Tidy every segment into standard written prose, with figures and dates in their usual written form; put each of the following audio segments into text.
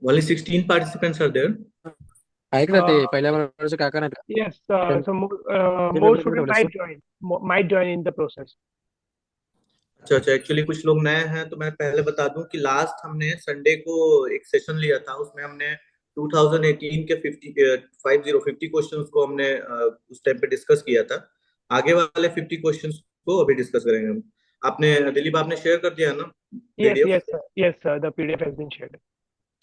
Only 16 participants are there. ऐकलं ते पहिल्या वर्ष काका नाही Yes, त्यांचे so more वेगळे students ठेवले सो might join in the process. अच्छा अच्छा, एक्चुअली कुछ लोग नए हैं तो मैं पहले बता दूं कि लास्ट हमने संडे को एक सेशन लिया था, उसमें हमने 2018 के 50 क्वेश्चंस को हमने उस टाइम पे डिस्कस किया था। आगे वाले 50 क्वेश्चंस को अभी डिस्कस करेंगे हम। आपने दिलीप आपने शेयर कर दिया ना Yes, PDF? yes, sir. Yes, sir. The PDF has been shared.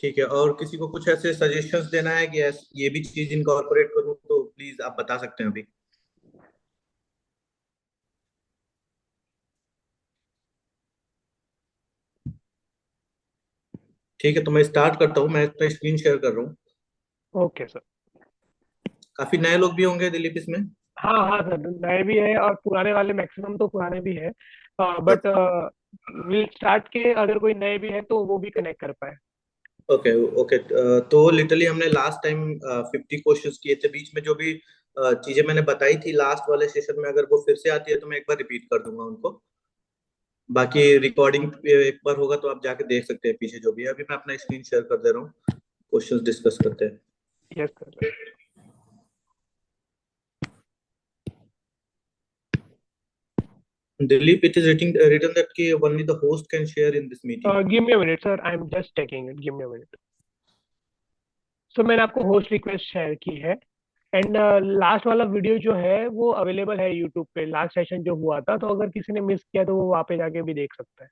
ठीक है, और किसी को कुछ ऐसे सजेशंस देना है कि ये भी चीज इनकॉर्पोरेट करूं तो प्लीज आप बता सकते हैं अभी। ठीक है, तो मैं स्टार्ट करता हूँ, मैं अपना स्क्रीन शेयर कर रहा हूँ। Okay, sir. काफी नए लोग भी होंगे दिलीप इसमें। हाँ हाँ सर, नए भी है और पुराने वाले मैक्सिमम तो पुराने भी है, बट विल स्टार्ट के अगर कोई नए भी है तो वो भी कनेक्ट कर पाए। ओके ओके, तो लिटरली हमने लास्ट टाइम 50 क्वेश्चंस किए थे। बीच में जो भी चीजें मैंने बताई थी लास्ट वाले सेशन में, अगर वो फिर से आती है तो मैं एक बार रिपीट कर दूंगा उनको। बाकी रिकॉर्डिंग एक बार होगा तो आप जाके देख सकते हैं पीछे जो भी है। अभी मैं अपना स्क्रीन शेयर कर दे रहा हूँ, क्वेश्चंस डिस्कस करते हैं। Yes sir. Dilip, it is written that कि only the host can share in this meeting. Give me a minute sir, I am just checking it, give me a minute. So मैंने आपको host request share की है, and last वाला video जो है वो available है यूट्यूब पे, लास्ट सेशन जो हुआ था, तो अगर किसी ने मिस किया तो वो वहाँ पे जाके भी देख सकता है।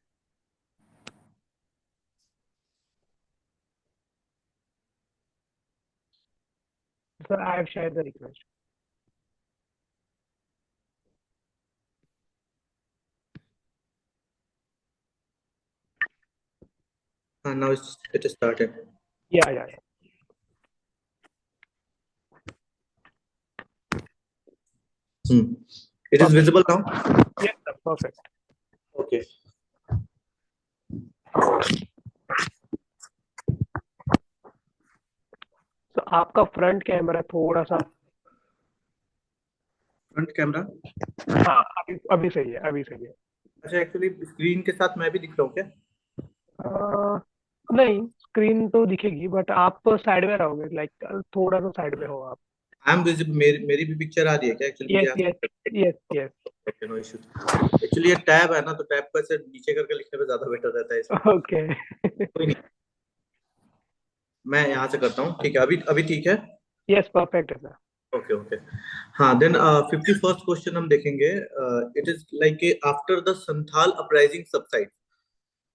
Sir I have share the request. हाँ, now it is started. या It is perfect. visible now. Yes sir, perfect. Okay. तो आपका फ्रंट कैमरा थोड़ा सा, फ्रंट कैमरा। हाँ अभी अभी सही है, अभी सही है। अच्छा, एक्चुअली स्क्रीन के साथ मैं भी दिख रहा हूँ क्या? नहीं, स्क्रीन तो दिखेगी बट आप साइड में रहोगे, लाइक थोड़ा सा साइड में हो आप। आई एम विजिबल, मेरी भी पिक्चर आ रही है क्या? एक्चुअली मुझे yes yes yes yes. No issue. Actually ये टैब है ना, तो टैब को ऐसे नीचे करके लिखने में ज्यादा बेटर रहता है इसमें। ओके। कोई नहीं, मैं यहाँ से करता हूँ। ठीक है, अभी अभी ठीक है। यस, परफेक्ट है सर। Okay okay. हाँ, देन 51st क्वेश्चन हम देखेंगे। It is like after the Santhal uprising subside,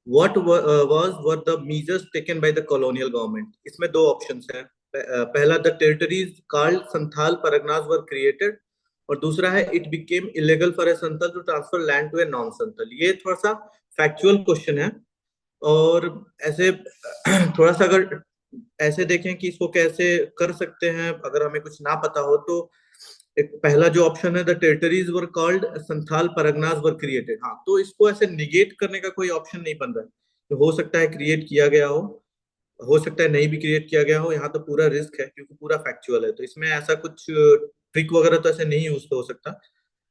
what were the measures taken by the colonial government? इसमें दो ऑप्शंस हैं। पहला, the territories called Santhal Parganas were created, और दूसरा है it became illegal for a Santhal to transfer land to a non Santhal. ये थोड़ा सा फैक्चुअल क्वेश्चन है, और ऐसे थोड़ा सा अगर ऐसे देखें कि इसको कैसे कर सकते हैं अगर हमें कुछ ना पता हो, तो एक पहला जो ऑप्शन है, the territories were called Santhal Parganas were created. हाँ, तो इसको ऐसे निगेट करने का कोई ऑप्शन नहीं बन रहा है। तो हो सकता है क्रिएट किया गया हो सकता है नहीं भी क्रिएट किया गया हो। यहाँ तो पूरा रिस्क है क्योंकि पूरा फैक्चुअल है, तो इसमें ऐसा कुछ ट्रिक वगैरह तो ऐसे नहीं यूज हो सकता।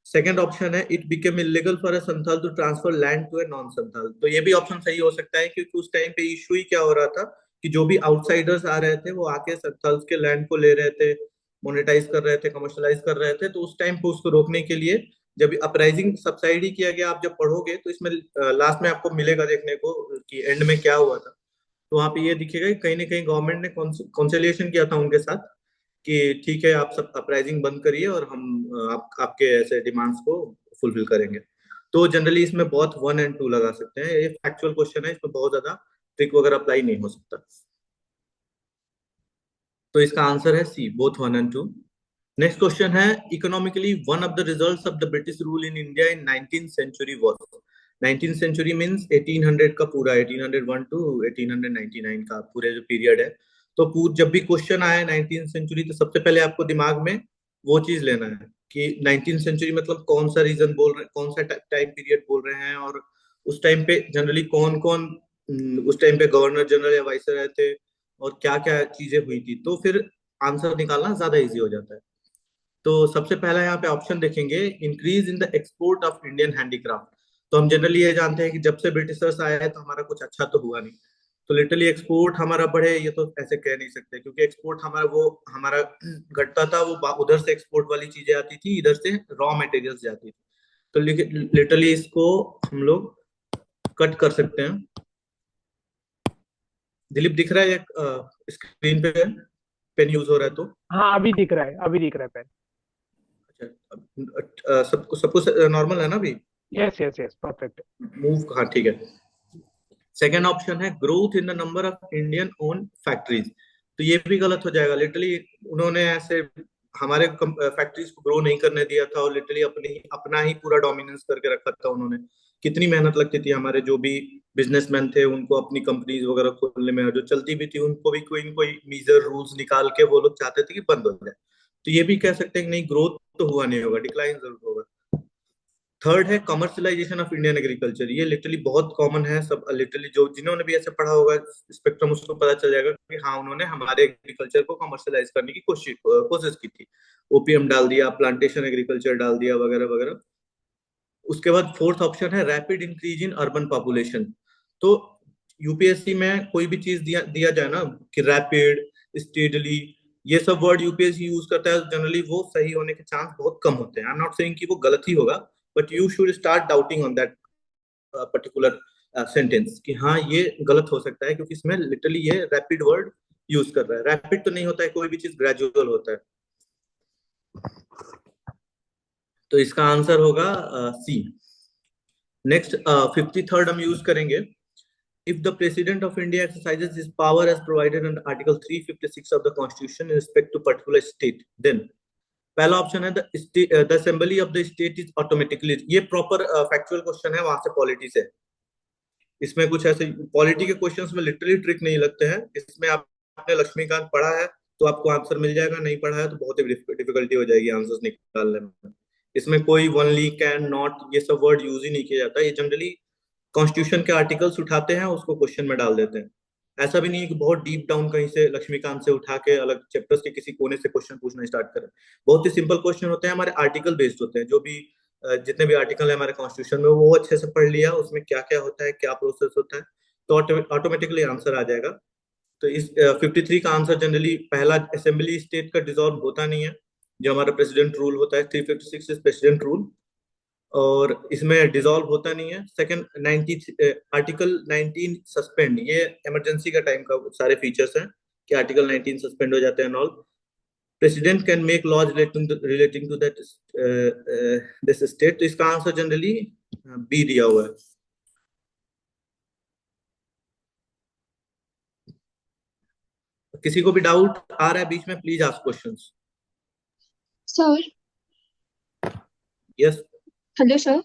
सेकंड ऑप्शन है, it became illegal for a Santhal to transfer land to a non Santhal. तो ये भी ऑप्शन सही हो सकता है, क्योंकि उस टाइम पे इशू ही क्या हो रहा था कि जो भी आउटसाइडर्स आ रहे थे वो आके संथाल्स के लैंड को ले रहे थे, मोनेटाइज कर रहे थे, कमर्शलाइज कर रहे थे। तो उस टाइम पे उसको रोकने के लिए जब अपराइजिंग सब्साइडी किया गया, आप जब पढ़ोगे तो इसमें लास्ट में आपको मिलेगा देखने को कि एंड में क्या हुआ था। तो वहां पे ये दिखेगा कि कहीं ना कहीं गवर्नमेंट ने कॉन्सिलिएशन किया था उनके साथ कि ठीक है, आप सब अपराइजिंग बंद करिए और हम आपके ऐसे डिमांड्स को फुलफिल करेंगे। तो जनरली इसमें बहुत 1 और 2 लगा सकते हैं। ये फैक्चुअल क्वेश्चन है, इसमें बहुत ज्यादा ट्रिक वगैरह अप्लाई नहीं हो सकता। तो इसका आंसर है सी, बोथ 1 और 2। नेक्स्ट क्वेश्चन है, economically one of the results of the British rule in India in 19th century was. 19th century means 1800 का पूरा, 1801 टू 1899 का पूरे जो पीरियड है। तो जब भी क्वेश्चन आए 19th सेंचुरी, तो सबसे पहले आपको दिमाग में वो चीज लेना है कि 19th सेंचुरी मतलब कौन सा रीजन बोल रहे हैं, कौन सा टाइम पीरियड बोल रहे हैं, और उस टाइम पे जनरली कौन कौन उस टाइम पे गवर्नर जनरल या वाइसराय थे, और क्या क्या चीजें हुई थी। तो फिर आंसर निकालना ज्यादा इजी हो जाता है। तो सबसे पहला यहाँ पे ऑप्शन देखेंगे, increase in the export of Indian handicraft. तो हम जनरली ये जानते हैं कि जब से ब्रिटिशर्स आए हैं तो हमारा कुछ अच्छा तो हुआ नहीं। तो लिटरली एक्सपोर्ट हमारा बढ़े ये तो ऐसे कह नहीं सकते, क्योंकि एक्सपोर्ट हमारा घटता था, वो उधर से एक्सपोर्ट वाली चीजें आती थी, इधर से रॉ मटेरियल्स जाती थी। तो लिटरली इसको हम लोग कट कर सकते हैं। दिलीप दिख रहा है स्क्रीन पे पेन यूज हो रहा है तो? हाँ, अभी दिख रहा है, अभी दिख रहा है पेन। अच्छा, सबको सबको नॉर्मल है ना अभी? Yes yes yes, perfect. Move, हाँ ठीक है। सेकेंड ऑप्शन है growth in the number of Indian own factories. तो ये भी गलत हो जाएगा। लिटरली उन्होंने ऐसे हमारे फैक्ट्रीज को ग्रो नहीं करने दिया था, और लिटरली अपना ही पूरा डोमिनेंस करके रखा था उन्होंने। कितनी मेहनत लगती थी हमारे जो भी बिजनेसमैन थे उनको अपनी कंपनीज वगैरह खोलने में, और जो चलती भी थी उनको भी कोई न कोई मीजर रूल्स निकाल के वो लोग चाहते थे कि बंद हो जाए। तो ये भी कह सकते हैं कि नहीं, ग्रोथ तो हुआ नहीं होगा, डिक्लाइन जरूर होगा। थर्ड है कमर्शलाइजेशन ऑफ इंडियन एग्रीकल्चर। ये लिटरली बहुत कॉमन है, सब लिटरली जो जिन्होंने भी ऐसे पढ़ा होगा स्पेक्ट्रम, उसको पता चल जाएगा कि हाँ उन्होंने हमारे एग्रीकल्चर को कमर्शलाइज करने की कोशिश की थी। ओपीएम डाल दिया, प्लांटेशन एग्रीकल्चर डाल दिया, वगैरह वगैरह। उसके बाद फोर्थ ऑप्शन है rapid increase in urban population. तो यूपीएससी में कोई भी चीज दिया दिया जाए ना कि रैपिड, स्टेडली, ये सब वर्ड यूपीएससी यूज करता है, जनरली वो सही होने के चांस बहुत कम होते हैं। आई एम नॉट सेइंग कि वो गलत ही होगा, but you should start doubting on that particular sentence कि हाँ ये गलत हो सकता है, क्योंकि इसमें लिटरली ये रैपिड वर्ड यूज कर रहा है। रैपिड तो नहीं होता है, कोई भी चीज ग्रेजुअल होता है। तो इसका आंसर होगा सी। नेक्स्ट 53rd हम यूज करेंगे। If the President of India exercises his power as provided under Article 356 of the Constitution in respect to particular state, then पहला ऑप्शन है the assembly of the state is automatically। ये proper factual question है, वहां से polity से। इसमें कुछ ऐसे पॉलिटी के क्वेश्चंस में लिटरली ट्रिक नहीं लगते हैं। इसमें आपने लक्ष्मीकांत पढ़ा है तो आपको आंसर मिल जाएगा, नहीं पढ़ा है तो बहुत ही डिफिकल्टी हो जाएगी आंसर्स निकालने में। इसमें कोई वनली, कैन, नॉट, ये सब वर्ड यूज ही नहीं किया जाता। ये जनरली कॉन्स्टिट्यूशन के आर्टिकल्स उठाते हैं, उसको क्वेश्चन में डाल देते हैं। ऐसा भी नहीं है कि बहुत डीप डाउन कहीं से लक्ष्मीकांत से उठा के अलग चैप्टर्स के किसी कोने से क्वेश्चन पूछना स्टार्ट करें। बहुत ही सिंपल क्वेश्चन होते हैं, हमारे आर्टिकल बेस्ड होते हैं। जो भी जितने भी आर्टिकल है हमारे कॉन्स्टिट्यूशन में, वो अच्छे से पढ़ लिया, उसमें क्या क्या होता है, क्या प्रोसेस होता है, तो ऑटोमेटिकली आंसर आ जाएगा। तो इस 53 का आंसर जनरली पहला, असेंबली स्टेट का डिसॉल्व होता नहीं है, जो हमारा प्रेसिडेंट रूल होता है 356 इज प्रेसिडेंट रूल, और इसमें डिसॉल्व होता नहीं है। सेकंड 90 आर्टिकल 19 सस्पेंड, ये इमरजेंसी का टाइम का सारे फीचर्स हैं कि आर्टिकल 19 सस्पेंड हो जाते हैं all. President can make laws relating to that this state. तो इसका आंसर जनरली बी दिया हुआ है। किसी को भी डाउट आ रहा है बीच में, please ask questions. Sir, yes, hello sir.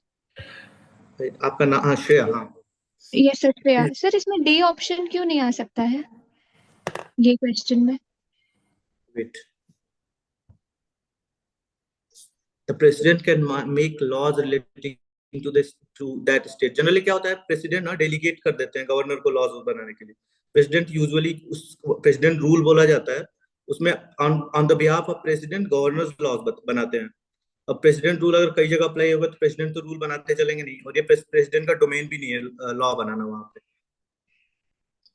आपका नाम? हाँ, श्रेया। हाँ, यस सर, श्रेया। सर, इसमें डी ऑप्शन क्यों नहीं आ सकता है ये क्वेश्चन में? Wait. The president can make laws relating to that state. Generally क्या होता है, प्रेसिडेंट ना डेलीगेट कर देते हैं गवर्नर को लॉज बनाने के लिए। प्रेसिडेंट यूजुअली उस प्रेसिडेंट रूल बोला जाता है, उसमें on the behalf of president governors laws बनाते हैं। अब प्रेसिडेंट रूल अगर कई जगह अप्लाई होगा तो प्रेसिडेंट तो रूल बनाते चलेंगे नहीं, और ये प्रेसिडेंट का डोमेन भी नहीं है लॉ बनाना वहां पे।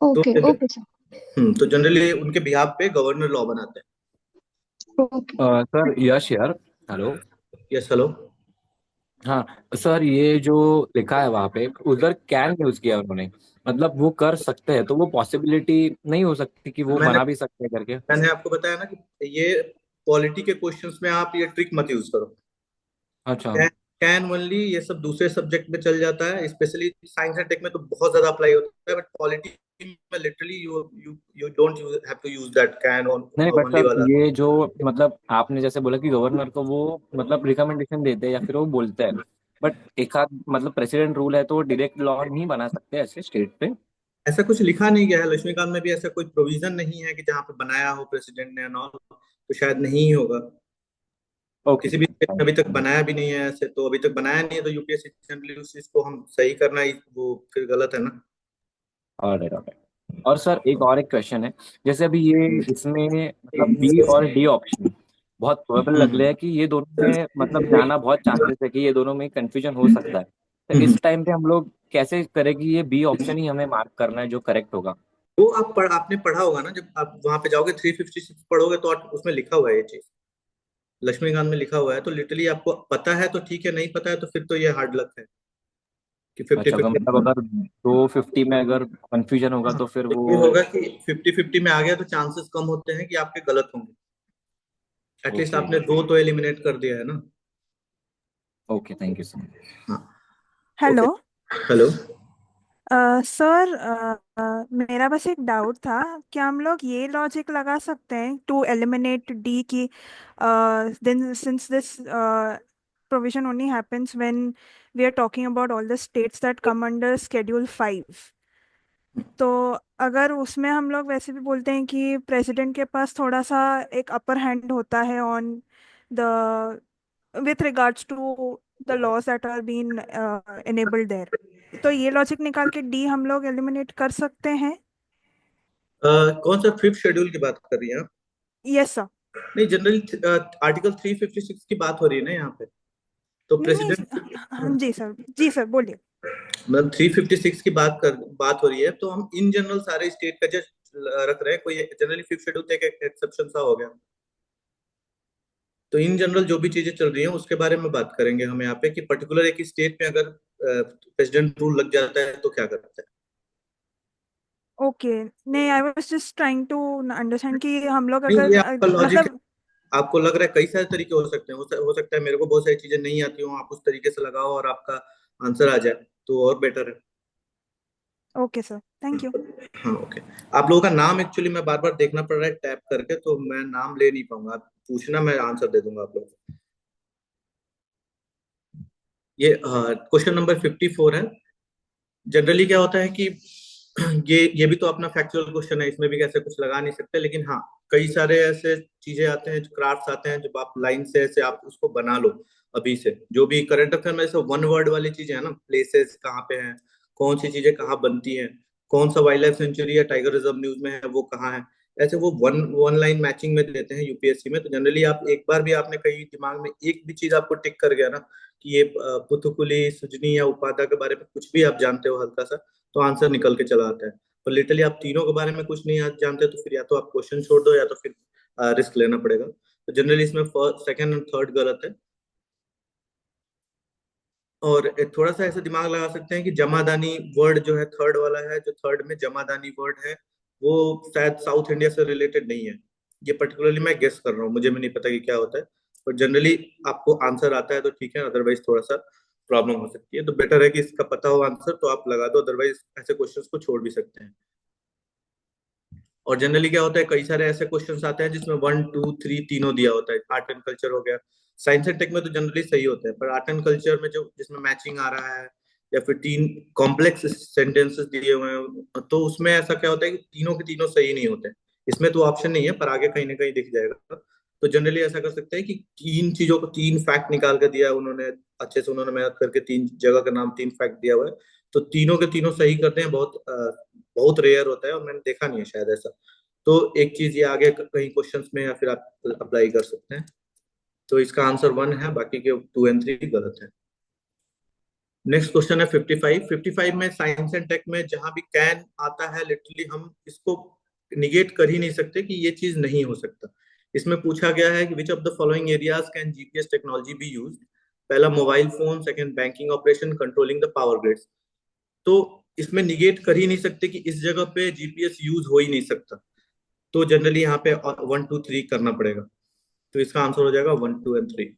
ओके तो ओके सर। तो जनरली उनके बिहाफ पे गवर्नर लॉ बनाते हैं। ओके। सर यश यार, हेलो। Yes, hello. हाँ सर, ये जो लिखा है वहां पे उधर कैन यूज किया उन्होंने, मतलब वो कर सकते हैं, तो वो पॉसिबिलिटी नहीं हो सकती कि वो मैंने बना भी सकते हैं करके? मैंने आपको बताया ना कि ये पॉलिटी के क्वेश्चंस में आप ये ट्रिक मत यूज करो। अच्छा। कैन ओनली ये सब दूसरे सब्जेक्ट में चल जाता है, स्पेशली साइंस एंड टेक में तो बहुत ज्यादा अप्लाई होता है, बट पॉलिटी में literally you you you don't have to use that can नहीं बट ओनली सर, वाला। ये जो मतलब आपने जैसे बोला कि गवर्नर को वो मतलब रिकमेंडेशन देते हैं या फिर वो बोलते हैं, बट एक आध मतलब प्रेसिडेंट रूल है तो वो डायरेक्ट लॉ नहीं बना सकते ऐसे स्टेट पे? ऐसा कुछ लिखा नहीं गया है लक्ष्मीकांत में भी, ऐसा कोई प्रोविजन नहीं है कि जहाँ पे बनाया हो प्रेसिडेंट ने और, तो शायद नहीं ही होगा। ओके। किसी भी स्टेट ने अभी तक बनाया भी नहीं है ऐसे, तो अभी तक बनाया नहीं है, तो यूपीएससी जनरली उस चीज को हम सही करना ही वो फिर गलत है ना। Alright alright. और सर एक क्वेश्चन है, जैसे अभी ये इसमें मतलब बी और डी ऑप्शन बहुत प्रोबेबल लग रहा है कि ये दोनों में मतलब जाना बहुत चांसेस है कि ये दोनों में कंफ्यूजन हो सकता है। तो इस टाइम पे हम लोग कैसे करें कि ये बी ऑप्शन ही हमें मार्क करना है जो करेक्ट होगा? वो आपने पढ़ा होगा ना, जब आप वहां पे जाओगे 356 पढ़ोगे तो उसमें लिखा हुआ है ये चीज, लक्ष्मीकांत में लिखा हुआ है। तो लिटरली आपको पता है तो ठीक है, नहीं पता है तो फिर तो ये हार्ड लक है कि 50 अच्छा, तो 50। मतलब अगर 250 में अगर कंफ्यूजन होगा तो फिर तो वो। ये होगा कि 50-50 में आ गया तो चांसेस कम होते हैं कि आपके गलत होंगे। At least okay. आपने दो तो एलिमिनेट कर दिया है ना। Okay, thank you so much. हाँ। ओके। Hello hello. सर, मेरा बस एक डाउट था। क्या हम लोग ये लॉजिक लगा सकते हैं टू एलिमिनेट डी की, then since this provision only happens when we are talking about all the states that come under schedule 5, तो अगर उसमें हम लोग वैसे भी बोलते हैं कि प्रेसिडेंट के पास थोड़ा सा एक अपर हैंड होता है on the with regards to the laws that are being enabled there, तो ये लॉजिक निकाल के डी हम लोग एलिमिनेट कर सकते हैं। कौन सा फिफ्थ शेड्यूल की बात कर रही हैं आप? Yes sir. नहीं, जनरली आर्टिकल 356 की बात हो रही है ना यहाँ पे। तो नहीं नहीं, प्रेसिडेंट, हाँ जी सर, जी सर बोलिए। मतलब 356 की बात हो रही है, तो हम इन जनरल सारे स्टेट का जस्ट रख रहे हैं। कोई जनरली फिफ्थ शेड्यूल तो एक एक्सेप्शन सा हो गया। तो इन जनरल जो भी चीजें चल रही हैं उसके बारे में बात करेंगे हम यहाँ पे, कि पर्टिकुलर एक स्टेट में अगर प्रेसिडेंट रूल लग जाता है तो क्या करता है। ओके, नहीं I was just trying to understand कि हम लोग नहीं, अगर ये आपका लॉजिक है। मतलब। आपको लग रहा है कई सारे तरीके हो सकते हैं, हो सकता है मेरे को बहुत सारी चीजें नहीं आती हो, आप उस तरीके से लगाओ और आपका आंसर आ जाए तो और बेटर है। Okay sir, thank you. हाँ, ओके। आप लोगों का नाम एक्चुअली मैं बार बार देखना पड़ रहा है टैप करके, तो मैं नाम ले नहीं पाऊंगा। आप पूछना, मैं आंसर दे दूंगा आप लोगों को। ये क्वेश्चन नंबर 54 है। जनरली क्या होता है कि ये भी तो अपना फैक्चुअल क्वेश्चन है, इसमें भी कैसे कुछ लगा नहीं सकते, लेकिन हाँ कई सारे ऐसे चीजें आते हैं, क्राफ्ट्स आते हैं, जब आप लाइन से ऐसे आप उसको बना लो। अभी से जो भी करंट अफेयर में ऐसे वन वर्ड वाली चीजें है ना, प्लेसेस कहाँ पे हैं, कौन सी चीजें कहाँ बनती हैं, कौन सा वाइल्ड लाइफ सेंचुरी या टाइगर रिजर्व न्यूज में है वो कहाँ है, ऐसे वो वन वन लाइन मैचिंग में देते हैं यूपीएससी में। तो जनरली आप एक बार भी आपने कहीं दिमाग में एक भी चीज आपको टिक कर गया ना कि ये पुथुकुली, सुजनी या उपादा के बारे में कुछ भी आप जानते हो हल्का सा, तो आंसर निकल के चला आता है। पर लिटरली आप तीनों के बारे में कुछ नहीं जानते तो फिर या तो आप क्वेश्चन छोड़ दो या तो फिर रिस्क लेना पड़ेगा। तो जनरली इसमें फर्स्ट, सेकंड एंड थर्ड गलत है। और थोड़ा सा ऐसा दिमाग लगा सकते हैं कि जमादानी वर्ड जो है थर्ड वाला है, जो थर्ड में जमादानी वर्ड है वो शायद साउथ इंडिया से रिलेटेड नहीं है। ये पर्टिकुलरली मैं गेस कर रहा हूँ, मुझे भी नहीं पता कि क्या होता है। पर जनरली आपको आंसर आता है तो ठीक है, अदरवाइज थोड़ा सा प्रॉब्लम हो सकती है। तो बेटर है कि इसका पता हो आंसर तो आप लगा दो, अदरवाइज ऐसे क्वेश्चंस को छोड़ भी सकते हैं। और जनरली क्या होता है, कई सारे ऐसे क्वेश्चंस आते हैं जिसमें 1 2 3 तीनों दिया होता है। आर्ट एंड कल्चर हो गया, साइंस एंड टेक में तो जनरली सही होते हैं, पर आर्ट एंड कल्चर में जो जिसमें मैचिंग आ रहा है या फिर तीन कॉम्प्लेक्स सेंटेंसेस दिए हुए हैं, तो उसमें ऐसा क्या होता है कि तीनों के तीनों सही नहीं होते। इसमें तो ऑप्शन नहीं है, पर आगे कहीं ना कहीं दिख जाएगा। तो जनरली ऐसा कर सकते हैं कि तीन चीजों को तीन फैक्ट निकाल कर दिया है उन्होंने, अच्छे से उन्होंने मेहनत करके तीन जगह का नाम, तीन फैक्ट दिया हुआ है, तो तीनों के तीनों सही करते हैं। बहुत बहुत रेयर होता है और मैंने देखा नहीं है शायद ऐसा। तो एक चीज ये आगे कहीं क्वेश्चंस में या फिर आप अप्लाई कर सकते हैं। तो इसका आंसर 1 है, बाकी के 2 एंड 3 गलत है। नेक्स्ट क्वेश्चन है 55। 55 में साइंस एंड टेक में जहां भी कैन आता है, लिटरली हम इसको निगेट कर ही नहीं सकते कि ये चीज नहीं हो सकता। इसमें पूछा गया है कि which of the following areas can GPS technology be use. पहला mobile phone, second banking operation, controlling the power grids. तो इसमें निगेट कर ही नहीं सकते कि इस जगह पे जीपीएस यूज हो ही नहीं सकता। तो जनरली यहाँ पे 1 2 3 करना पड़ेगा। तो इसका आंसर हो जाएगा 1 2 एंड 3।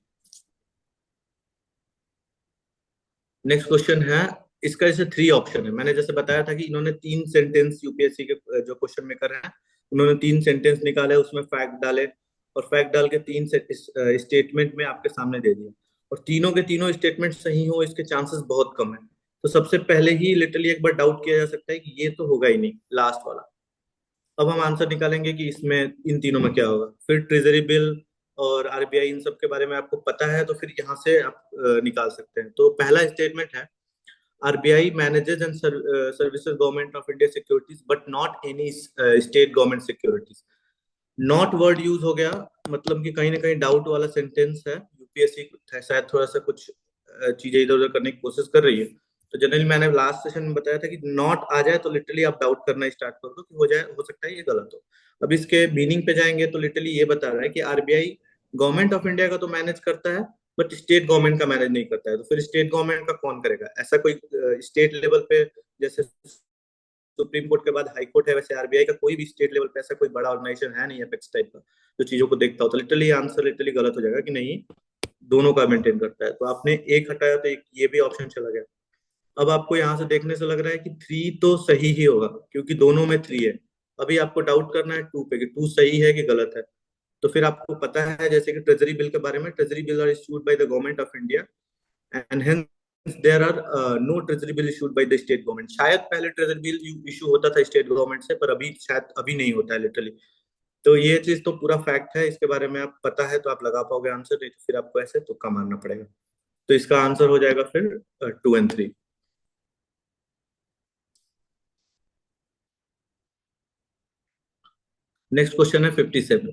नेक्स्ट क्वेश्चन है, इसका जैसे 3 ऑप्शन है। मैंने जैसे बताया था कि इन्होंने 3 सेंटेंस यूपीएससी के जो क्वेश्चन में कर रहे हैं, उन्होंने 3 सेंटेंस निकाले, उसमें फैक्ट डाले और फैक्ट डाल के 3 स्टेटमेंट में आपके सामने दे दिए। और तीनों के तीनों स्टेटमेंट सही हो इसके चांसेस बहुत कम है। तो सबसे पहले ही लिटरली एक बार डाउट किया जा सकता है कि ये तो होगा ही नहीं लास्ट वाला। अब हम आंसर निकालेंगे कि इसमें इन तीनों में क्या होगा। फिर ट्रेजरी बिल और आरबीआई, इन सब के बारे में आपको पता है तो फिर यहाँ से आप निकाल सकते हैं। तो पहला स्टेटमेंट है, RBI manages and services government of India securities but not any state government securities. Not word use हो गया, मतलब कि कहीं ना कहीं डाउट वाला सेंटेंस है। यूपीएससी शायद थोड़ा सा कुछ चीजें इधर उधर करने की कोशिश कर रही है। तो जनरली मैंने लास्ट सेशन में बताया था कि नॉट आ जाए तो लिटरली आप डाउट करना स्टार्ट कर दो कि हो जाए, हो सकता है ये गलत हो। अब इसके मीनिंग पे जाएंगे तो लिटरली ये बता रहा है कि आरबीआई गवर्नमेंट ऑफ इंडिया का तो मैनेज करता है बट स्टेट गवर्नमेंट का मैनेज नहीं करता है। तो फिर स्टेट गवर्नमेंट का कौन करेगा? ऐसा कोई स्टेट लेवल पे जैसे सुप्रीम कोर्ट के बाद हाई कोर्ट है, वैसे आरबीआई का कोई भी स्टेट लेवल पे ऐसा कोई बड़ा ऑर्गेनाइजेशन है नहीं अपेक्स टाइप का जो चीजों को देखता हो। तो लिटरली आंसर लिटरली गलत हो जाएगा कि नहीं, दोनों का मेंटेन करता है। तो आपने एक हटाया तो एक ये भी ऑप्शन चला गया। अब आपको यहाँ से देखने से लग रहा है कि 3 तो सही ही होगा क्योंकि दोनों में 3 है। अभी आपको डाउट करना है 2 पे कि 2 सही है कि गलत है। तो फिर आपको पता है जैसे कि ट्रेजरी बिल के बारे में, treasury bill are issued by the government of India and hence there are no treasury bill issued by the state government. शायद पहले ट्रेजरी बिल इशू होता था स्टेट गवर्नमेंट से, पर अभी शायद अभी नहीं होता है लिटरली। तो ये चीज तो पूरा फैक्ट है, इसके बारे में आप पता है तो आप लगा पाओगे आंसर, नहीं तो फिर आपको ऐसे तुक्का मारना पड़ेगा। तो इसका आंसर हो जाएगा फिर 2 और 3। नेक्स्ट क्वेश्चन है 57।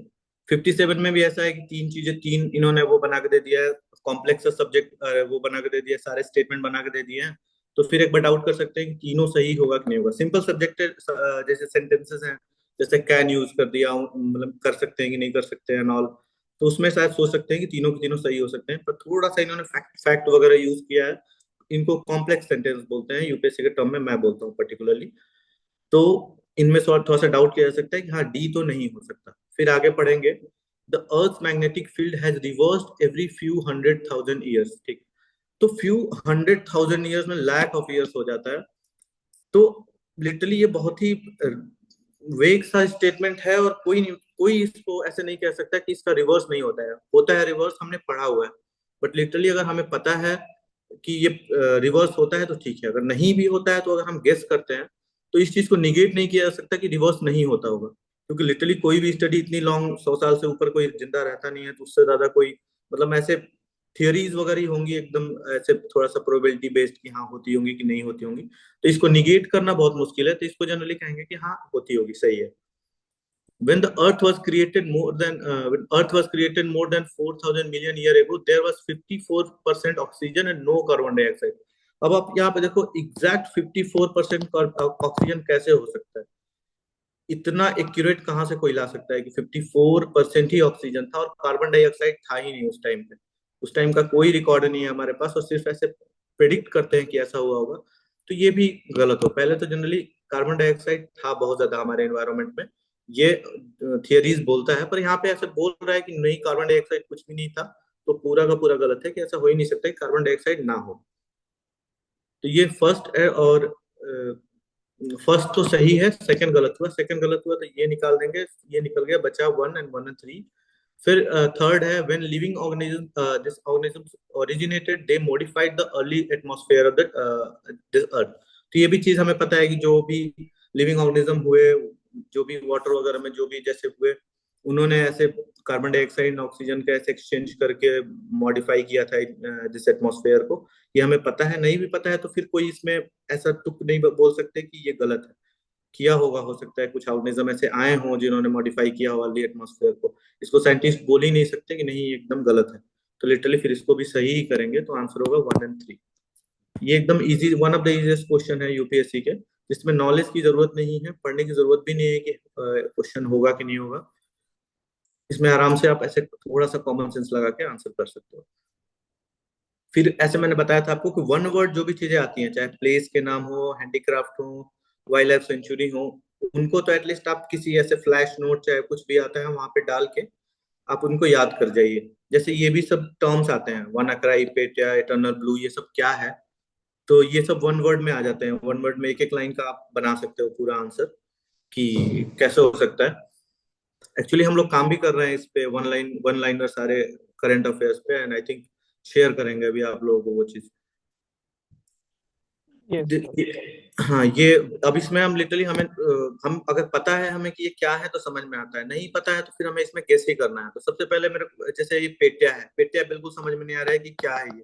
57 में भी ऐसा है कि तीन चीजें, तीन इन्होंने वो बना के दे दिया है, कॉम्प्लेक्स सब्जेक्ट वो बना के दे दिया है, सारे स्टेटमेंट बना के दे दिए हैं। तो फिर एक बार डाउट कर सकते हैं कि तीनों सही होगा कि नहीं होगा। सिंपल सब्जेक्ट जैसे सेंटेंसेस हैं, जैसे कैन यूज कर दिया, मतलब कर सकते हैं कि नहीं कर सकते हैं ऑल, तो उसमें शायद सोच सकते हैं कि तीनों के तीनों सही हो सकते हैं। पर थोड़ा सा इन्होंने फैक्ट फैक्ट वगैरह यूज किया है, इनको कॉम्प्लेक्स सेंटेंस बोलते हैं यूपीएससी के टर्म में, मैं बोलता हूँ पर्टिकुलरली। तो इनमें थोड़ा सा डाउट किया जा सकता है कि हाँ डी तो नहीं हो सकता। फिर आगे पढ़ेंगे, the earth magnetic field has reversed every few 100,000 years. ठीक, तो फ्यू 100,000 ईयर्स में लैक ऑफ ईयर्स हो जाता है। तो लिटरली ये बहुत ही वेग सा स्टेटमेंट है और कोई इसको ऐसे नहीं कह सकता कि इसका रिवर्स नहीं होता है। होता है रिवर्स, हमने पढ़ा हुआ है, बट लिटरली अगर हमें पता है कि ये रिवर्स होता है तो ठीक है। अगर नहीं भी होता है तो अगर हम गेस करते हैं तो इस चीज को निगेट नहीं किया जा सकता कि रिवर्स नहीं होता होगा, क्योंकि लिटरली कोई भी स्टडी इतनी लॉन्ग 100 साल से ऊपर कोई जिंदा रहता नहीं है, तो उससे ज्यादा कोई मतलब ऐसे थियरीज वगैरह ही होंगी एकदम ऐसे थोड़ा सा प्रोबेबिलिटी बेस्ड कि हाँ होती होंगी कि नहीं होती होंगी। तो इसको निगेट करना बहुत मुश्किल है, तो इसको जनरली कहेंगे कि हाँ होती होगी, सही है। When the earth was created when earth was created more than 4,000 million year ago, there was 54% oxygen and no carbon dioxide. अब आप यहाँ पे देखो एग्जैक्ट 54% ऑक्सीजन कैसे हो सकता है? इतना एक्यूरेट कहाँ से कोई ला सकता है कि 54% ही ऑक्सीजन था और कार्बन डाइऑक्साइड था ही नहीं उस टाइम पे? उस टाइम का कोई रिकॉर्ड नहीं है हमारे पास और सिर्फ ऐसे प्रिडिक्ट करते हैं कि ऐसा हुआ होगा। तो ये भी गलत हो। पहले तो जनरली कार्बन डाइऑक्साइड था बहुत ज्यादा हमारे एनवायरमेंट में, ये थियरीज बोलता है, पर यहाँ पे ऐसे बोल रहा है कि नहीं कार्बन डाइऑक्साइड कुछ भी नहीं था। तो पूरा का पूरा गलत है कि ऐसा हो ही नहीं सकता कि कार्बन डाइऑक्साइड ना हो। तो ये फर्स्ट है, और फर्स्ट तो सही है, सेकंड गलत हुआ। सेकंड गलत हुआ तो ये निकाल देंगे, ये निकल गया, बचा 1 and 1 and 3। फिर थर्ड है when living organism this organisms originated they modified the early atmosphere of this earth. तो ये भी चीज हमें पता है कि जो भी लिविंग ऑर्गेनिज्म हुए, जो भी वाटर वगैरह में जो भी जैसे हुए, उन्होंने ऐसे कार्बन डाइऑक्साइड ऑक्सीजन का ऐसे एक्सचेंज करके मॉडिफाई किया था दिस एटमॉस्फेयर को। ये हमें पता है। नहीं भी पता है तो फिर कोई इसमें ऐसा तुक नहीं बोल सकते कि ये गलत है। किया होगा, हो सकता है कुछ ऑर्गेनिज्म ऐसे आए हों जिन्होंने मॉडिफाई किया हो अर्ली एटमॉस्फेयर को। इसको साइंटिस्ट बोल ही नहीं सकते कि नहीं ये एकदम गलत है। तो लिटरली फिर इसको भी सही ही करेंगे, तो आंसर होगा 1 and 3। ये एकदम easy, one of the easiest question है यूपीएससी के, जिसमें नॉलेज की जरूरत नहीं है, पढ़ने की जरूरत भी नहीं है कि क्वेश्चन होगा कि नहीं होगा। इसमें आराम से आप ऐसे थोड़ा सा कॉमन सेंस लगा के आंसर कर सकते हो। फिर ऐसे मैंने बताया था आपको कि वन वर्ड जो भी चीजें आती हैं, चाहे प्लेस के नाम हो, हैंडीक्राफ्ट हो, वाइल्ड लाइफ सेंचुरी हो, उनको तो एटलीस्ट आप किसी ऐसे फ्लैश नोट चाहे कुछ भी आता है वहां पे डाल के आप उनको याद कर जाइए। जैसे ये भी सब टर्म्स आते हैं, वन अक्राई, पेटिया, इटर्नल ब्लू, ये सब क्या है? तो ये सब वन वर्ड में आ जाते हैं। वन वर्ड में एक एक लाइन का आप बना सकते हो पूरा आंसर कि कैसे हो सकता है। एक्चुअली हम लोग काम भी कर रहे हैं इस पे, वन लाइनर सारे करंट अफेयर्स पे, एंड आई थिंक शेयर करेंगे अभी आप लोगों को वो चीज। हाँ ये अब इसमें हम लिटरली हम अगर पता है हमें कि ये क्या है तो समझ में आता है, नहीं पता है तो फिर हमें इसमें गेस ही करना है। तो सबसे पहले मेरे जैसे ये पेटिया है, पेटिया बिल्कुल समझ में नहीं आ रहा है कि क्या है ये।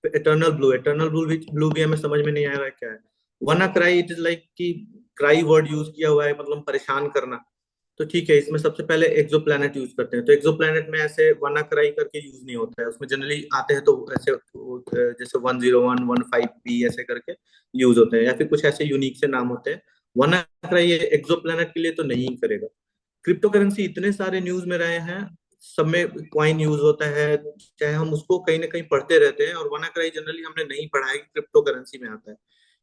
इटर्नल ब्लू भी हमें समझ में नहीं आ रहा है क्या है। One cry, it is like कि क्राई वर्ड यूज किया हुआ है, मतलब परेशान करना। तो ठीक है, इसमें सबसे पहले एक्सोप्लैनेट यूज करते हैं। तो एक्सोप्लैनेट में ऐसे WannaCry करके यूज नहीं होता है, उसमें जनरली आते हैं तो ऐसे जैसे 101 15B ऐसे करके यूज होते हैं, या फिर कुछ ऐसे यूनिक से नाम होते हैं। WannaCry ये एक्सोप्लैनेट के लिए तो नहीं करेगा। क्रिप्टो करेंसी इतने सारे न्यूज में रहे हैं, सब में क्वाइन यूज होता है, चाहे हम उसको कहीं ना कहीं पढ़ते रहते हैं। और WannaCry जनरली हमने नहीं पढ़ा है कि क्रिप्टो करेंसी में आता है।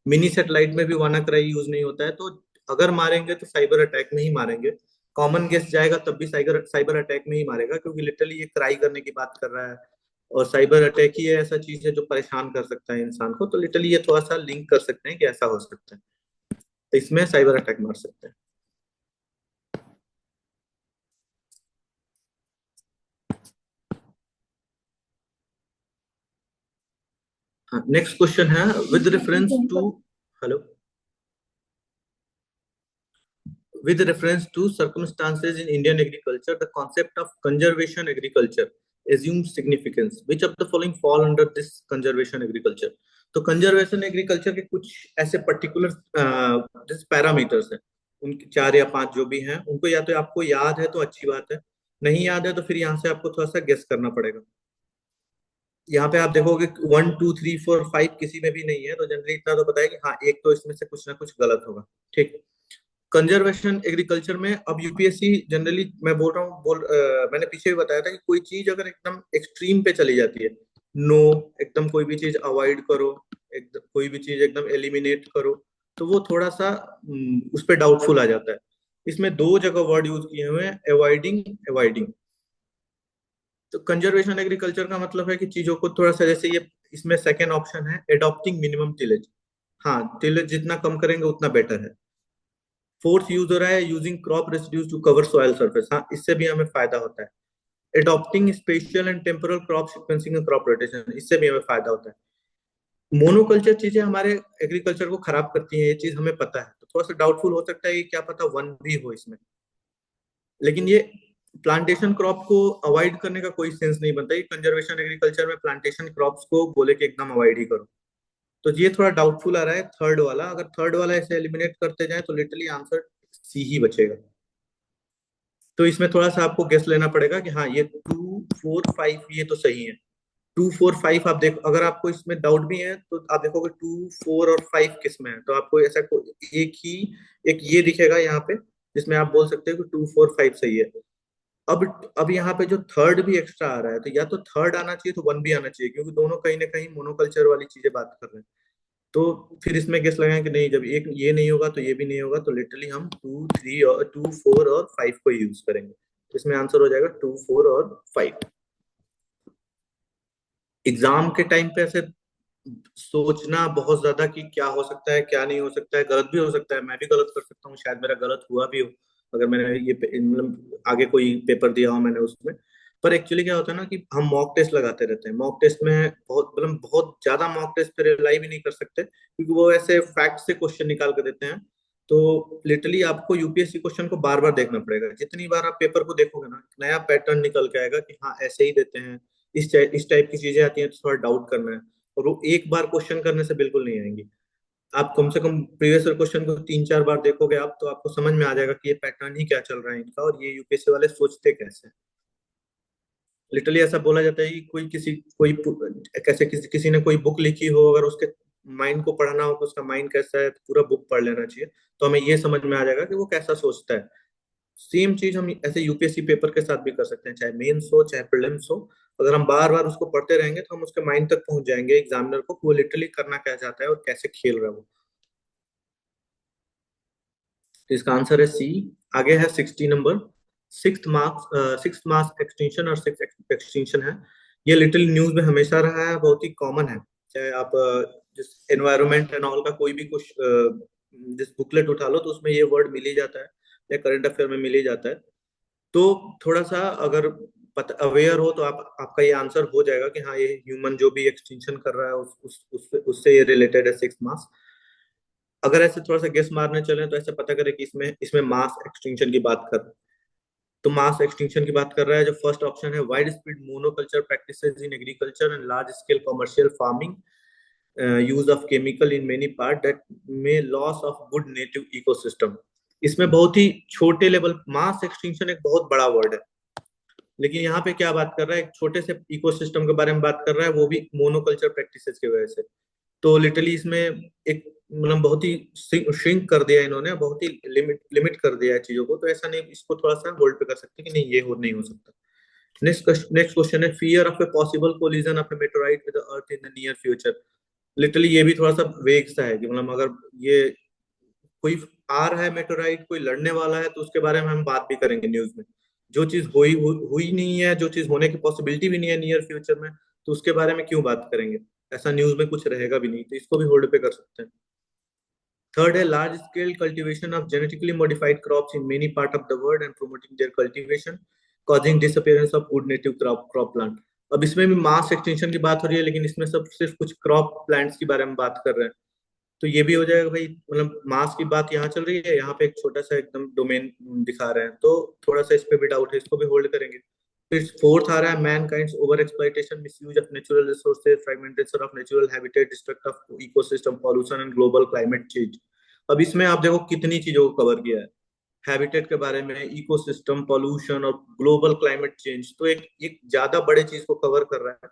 मिनी सेटेलाइट में भी WannaCry यूज नहीं होता है। तो अगर मारेंगे तो साइबर अटैक में ही मारेंगे। कॉमन गेस जाएगा तब भी साइबर साइबर अटैक में ही मारेगा, क्योंकि लिटरली ये क्राई करने की बात कर रहा है। और साइबर अटैक ही ऐसा चीज है जो परेशान कर सकता है इंसान को। तो लिटरली ये थोड़ा सा लिंक कर सकते हैं कि ऐसा हो सकता है, तो इसमें साइबर अटैक मार सकते हैं। नेक्स्ट क्वेश्चन है, with reference to hello with reference to circumstances in Indian agriculture, the concept of conservation agriculture assumes significance. Which of the following fall under this conservation agriculture? तो conservation agriculture के कुछ ऐसे particular parameters हैं, उनके 4 या 5 जो भी हैं, उनको या तो आपको याद है तो अच्छी बात है, नहीं याद है तो फिर यहाँ से आपको थोड़ा सा गेस करना पड़ेगा। यहाँ पे आप देखोगे 1 2 3 4 5 किसी में भी नहीं है, तो जनरली इतना तो पता है कि हाँ एक तो इसमें से कुछ ना कुछ गलत होगा। ठीक, कंजर्वेशन एग्रीकल्चर में अब यूपीएससी जनरली, मैं बोल रहा हूँ मैंने पीछे भी बताया था कि कोई चीज अगर एकदम एक्सट्रीम पे चली जाती है, नो एकदम कोई भी चीज अवॉइड करो, एकदम कोई भी चीज एकदम एलिमिनेट करो, तो वो थोड़ा सा उस पर डाउटफुल आ जाता है। इसमें 2 जगह वर्ड यूज किए हुए हैं, अवॉइडिंग अवॉइडिंग। तो कंजर्वेशन एग्रीकल्चर का मतलब है कि चीजों को थोड़ा सा, जैसे ये इसमें सेकेंड ऑप्शन है एडॉप्टिंग मिनिमम टिलेज, हाँ टिलेज जितना कम करेंगे उतना बेटर है। फोर्थ यूज हो रहा है using crop residues to cover soil surface, हाँ इससे भी हमें फायदा होता है। Adopting special and temporal crop sequencing and crop rotation, इससे भी हमें फायदा होता है। मोनोकल्चर चीजें हमारे एग्रीकल्चर को खराब करती हैं, ये चीज हमें पता है, तो थोड़ा सा डाउटफुल हो सकता है कि क्या पता वन भी हो इसमें। लेकिन ये प्लांटेशन क्रॉप को अवॉइड करने का कोई सेंस नहीं बनता, ये कंजर्वेशन एग्रीकल्चर में प्लांटेशन क्रॉप्स को बोले कि एकदम अवॉइड ही करो। तो ये थोड़ा डाउटफुल आ रहा है थर्ड वाला। अगर थर्ड वाला ऐसे एलिमिनेट करते जाए तो लिटरली आंसर सी ही बचेगा। तो इसमें थोड़ा सा आपको गेस लेना पड़ेगा कि हाँ ये 2 4 5 ये तो सही है। 2 4 5 आप देखो, अगर आपको इसमें डाउट भी है तो आप देखोगे 2 4 और 5 किस में है, तो आपको ऐसा एक ही एक ये दिखेगा यहाँ पे, जिसमें आप बोल सकते हो कि 2 4 5 सही है। अब यहाँ पे जो थर्ड भी एक्स्ट्रा आ रहा है, तो या तो थर्ड आना चाहिए तो वन भी आना चाहिए, क्योंकि दोनों कहीं ना कहीं मोनोकल्चर वाली चीजें बात कर रहे हैं। तो फिर इसमें गेस लगाएं कि नहीं, जब एक ये नहीं होगा तो ये भी नहीं होगा, तो लिटरली हम 2 3 और 2 4 और 5 को यूज करेंगे। तो इसमें आंसर हो जाएगा 2 4 और 5। एग्जाम के टाइम पे ऐसे सोचना बहुत ज्यादा कि क्या हो सकता है क्या नहीं हो सकता है, गलत भी हो सकता है, मैं भी गलत कर सकता हूँ, शायद मेरा गलत हुआ भी हो अगर मैंने ये मतलब आगे कोई पेपर दिया हो मैंने उसमें। पर एक्चुअली क्या होता है ना कि हम मॉक टेस्ट लगाते रहते हैं, मॉक टेस्ट में बहुत ज्यादा मॉक टेस्ट पे रिलाई भी नहीं कर सकते, क्योंकि वो ऐसे फैक्ट से क्वेश्चन निकाल कर देते हैं। तो लिटरली आपको यूपीएससी क्वेश्चन को बार बार देखना पड़ेगा। जितनी बार आप पेपर को देखोगे ना, नया पैटर्न निकल के आएगा कि हाँ ऐसे ही देते हैं, इस टाइप की चीजें आती हैं, तो थोड़ा डाउट करना है। और वो एक बार क्वेश्चन करने से बिल्कुल नहीं आएंगी। आप कम से कम प्रीवियस क्वेश्चन को 3 4 बार देखोगे आप, तो आपको समझ में आ जाएगा कि ये पैटर्न ही क्या चल रहा है इनका, और ये यूपीएससी वाले सोचते कैसे। लिटरली ऐसा बोला जाता है कि किसी ने कोई बुक लिखी हो, अगर उसके माइंड को पढ़ना हो कि उसका माइंड कैसा है, तो पूरा बुक पढ़ लेना चाहिए, तो हमें ये समझ में आ जाएगा कि वो कैसा सोचता है। सेम चीज हम ऐसे यूपीएससी पेपर के साथ भी कर सकते हैं, चाहे मेंस हो चाहे प्रीलिम्स हो। अगर हम बार बार उसको पढ़ते रहेंगे तो हम उसके माइंड तक पहुंच जाएंगे एग्जामिनर को, कि वो लिटरली करना क्या चाहता है और कैसे खेल रहा है वो। तो इसका आंसर है सी। आगे है 60 नंबर, सिक्स मास एक्सटेंशन और सिक्स एक्सटेंशन है। ये लिटिल न्यूज में हमेशा रहा है, बहुत ही कॉमन है। चाहे आप जिस एनवायरमेंट एंड ऑल का कोई भी कुछ जिस बुकलेट उठा लो तो उसमें ये वर्ड मिल ही जाता है, या करंट अफेयर में मिल ही जाता है। तो थोड़ा सा अगर अवेयर हो तो आपका ये आंसर हो जाएगा कि हाँ ये ह्यूमन जो भी एक्सटेंशन कर रहा है उससे ये रिलेटेड है 6 मास। अगर ऐसे थोड़ा सा गेस मारने चले तो ऐसे पता करें कि इसमें इसमें मास एक्सटेंशन की बात कर, तो मास एक्सटेंशन की बात कर रहा है। जो फर्स्ट ऑप्शन है, wide spread monoculture practices in agriculture and large scale commercial farming, use of chemical in many part that may loss of good native ecosystem. इसमें बहुत ही छोटे लेवल, मास एक्सटिंक्शन एक बहुत बड़ा वर्ड है, लेकिन यहाँ पे क्या बात कर रहा है, एक छोटे से इकोसिस्टम के बारे में बात कर रहा है, वो भी मोनोकल्चर प्रैक्टिसेस की वजह से। तो लिटरली इसमें एक मतलब बहुत ही श्रिंक कर दिया इन्होंने, बहुत ही लिमिट कर दिया है चीजों को। तो ऐसा नहीं, इसको थोड़ा सा होल्ड पे कर सकते कि नहीं ये नहीं हो सकता। नेक्स्ट क्वेश्चन है fear of a possible collision of a meteorite with earth in the near future. Literally ये भी थोड़ा सा वेग सा है कि मतलब अगर ये कोई आ रहा है मेटेराइट, कोई लड़ने वाला है, तो उसके बारे में हम बात भी करेंगे न्यूज में। जो चीज हुई नहीं है, जो चीज होने की पॉसिबिलिटी भी नहीं है नियर फ्यूचर में, तो उसके बारे में क्यों बात करेंगे? ऐसा न्यूज में कुछ रहेगा भी नहीं, तो इसको भी होल्ड पे कर सकते हैं। थर्ड है large scale cultivation of genetically modified crops in many part of the world and promoting their cultivation causing disappearance of good native crop plant. अब इसमें भी मास एक्सटेंशन की बात हो रही है, लेकिन इसमें सब सिर्फ कुछ क्रॉप प्लांट्स के बारे में बात कर रहे हैं। तो ये भी हो जाएगा भाई, मतलब मास की बात यहाँ चल रही है, यहाँ पे एक छोटा सा एकदम डोमेन दिखा रहे हैं, तो थोड़ा सा इस पे भी डाउट है, इसको भी होल्ड करेंगे। फिर फोर्थ आ रहा है mankind's over exploitation, misuse of natural resources, fragmentation of natural habitat, destruct of ecosystem, pollution and global climate change. अब इसमें आप देखो कितनी चीजों को कवर किया है, हैबिटेट के बारे में, इकोसिस्टम, पॉल्यूशन और ग्लोबल क्लाइमेट चेंज, तो एक ज्यादा बड़े चीज को कवर कर रहा है।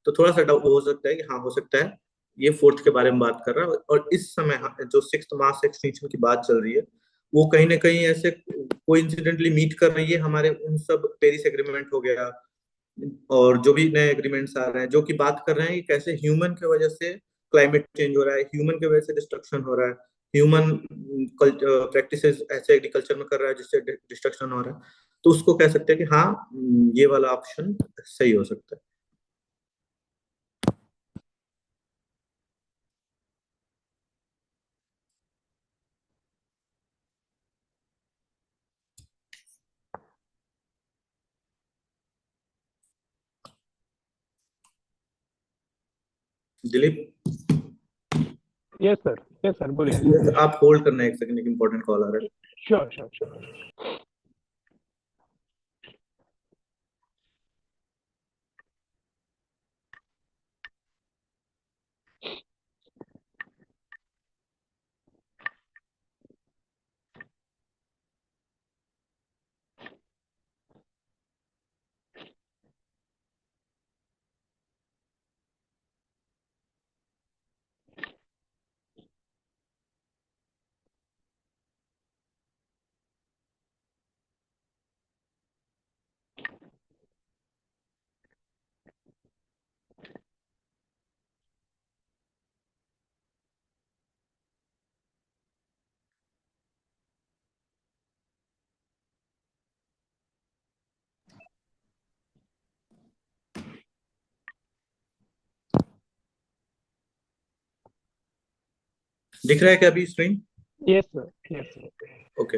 तो थोड़ा सा डाउट हो सकता है कि हाँ हो सकता है ये फोर्थ के बारे में बात कर रहा है। और इस समय जो सिक्स्थ मास एक्सटिंक्शन की बात चल रही है, वो कहीं ना कहीं ऐसे कोइंसिडेंटली मीट कर रही है हमारे उन सब पेरिस एग्रीमेंट हो गया और जो भी नए एग्रीमेंट्स आ रहे हैं, जो कि बात कर रहे हैं कि कैसे ह्यूमन की वजह से क्लाइमेट चेंज हो रहा है, ह्यूमन की वजह से डिस्ट्रक्शन हो रहा है, ह्यूमन प्रैक्टिसेस ऐसे एग्रीकल्चर में कर रहा है जिससे डिस्ट्रक्शन हो रहा है। तो उसको कह सकते हैं कि हाँ ये वाला ऑप्शन सही हो सकता है। दिलीप, यस सर बोलिए। आप होल्ड करना एक सेकंड, एक इंपॉर्टेंट कॉल आ रहा है। श्योर। दिख रहा है क्या अभी screen? Yes sir. Okay,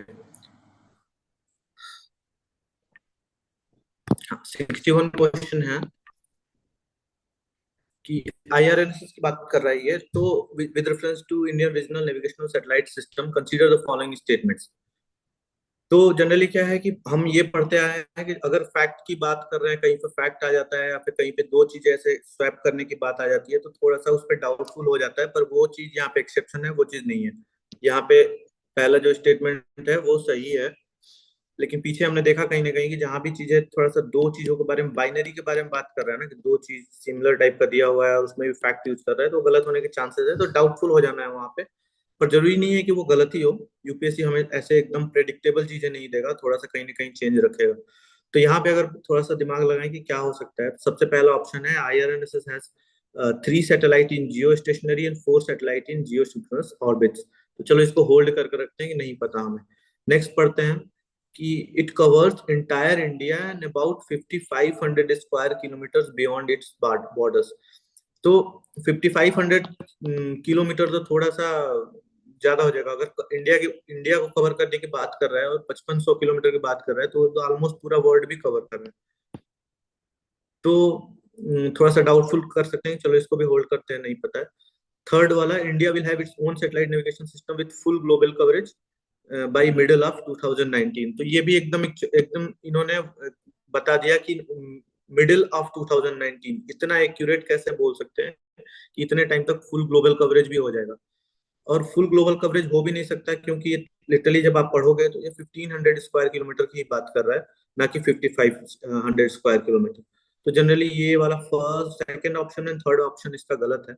61 question है कि IRNSS की बात कर रहा है ये, तो with reference to Indian regional navigational satellite system consider the following statements. तो जनरली क्या है कि हम ये पढ़ते आए हैं कि अगर फैक्ट की बात कर रहे हैं, कहीं पे फैक्ट आ जाता है या फिर कहीं पे दो चीजें ऐसे स्वैप करने की बात आ जाती है, तो थोड़ा सा उस पर डाउटफुल हो जाता है। पर वो चीज यहाँ पे एक्सेप्शन है, वो चीज नहीं है। यहाँ पे पहला जो स्टेटमेंट है वो सही है, लेकिन पीछे हमने देखा कहीं ना कहीं कि जहां भी चीजें थोड़ा सा दो चीजों के बारे में, बाइनरी के बारे में बात कर रहा है ना, कि दो चीज सिमिलर टाइप का दिया हुआ है और उसमें भी फैक्ट यूज कर रहा है, तो गलत होने के चांसेस है, तो डाउटफुल हो जाना है वहां पे। पर जरूरी नहीं है कि वो गलत ही हो, यूपीएससी हमें ऐसे एकदम प्रेडिक्टेबल चीजें नहीं देगा, थोड़ा सा कहीं ना कहीं चेंज रखेगा। तो यहाँ पे अगर थोड़ा सा दिमाग लगाएं कि क्या हो सकता है, तो सबसे पहला ऑप्शन है IRNSS has 3 satellite in Jio stationery and 4 satellite in Jio synchronous orbits. तो चलो इसको होल्ड करके रखते हैं कि नहीं पता हमें। नेक्स्ट पढ़ते हैं कि it covers entire India and about 5500 square kilometre beyond it's borders. तो 5500 किलोमीटर तो थोड़ा सा ज्यादा हो जाएगा। अगर इंडिया को कवर करने की बात कर रहा है और 5500 किलोमीटर की बात कर रहा है, तो ऑलमोस्ट पूरा वर्ल्ड भी कवर कर रहा है। तो थोड़ा सा डाउटफुल कर सकते हैं, चलो इसको भी होल्ड करते हैं, नहीं पता है। थर्ड वाला, India will have its own satellite navigation system with full global coverage by middle of 2019। तो ये भी एकदम एकदम इन्होंने बता दिया कि मिडिल ऑफ 2019। इतना एक्यूरेट कैसे बोल सकते हैं कि इतने टाइम तक फुल ग्लोबल कवरेज भी हो जाएगा? और फुल ग्लोबल कवरेज हो भी नहीं सकता, क्योंकि ये लिटरली जब आप पढ़ोगे तो ये 1500 स्क्वायर किलोमीटर की बात कर रहा है, ना कि 5500 स्क्वायर किलोमीटर। तो जनरली ये वाला first, second option and third option इसका गलत है,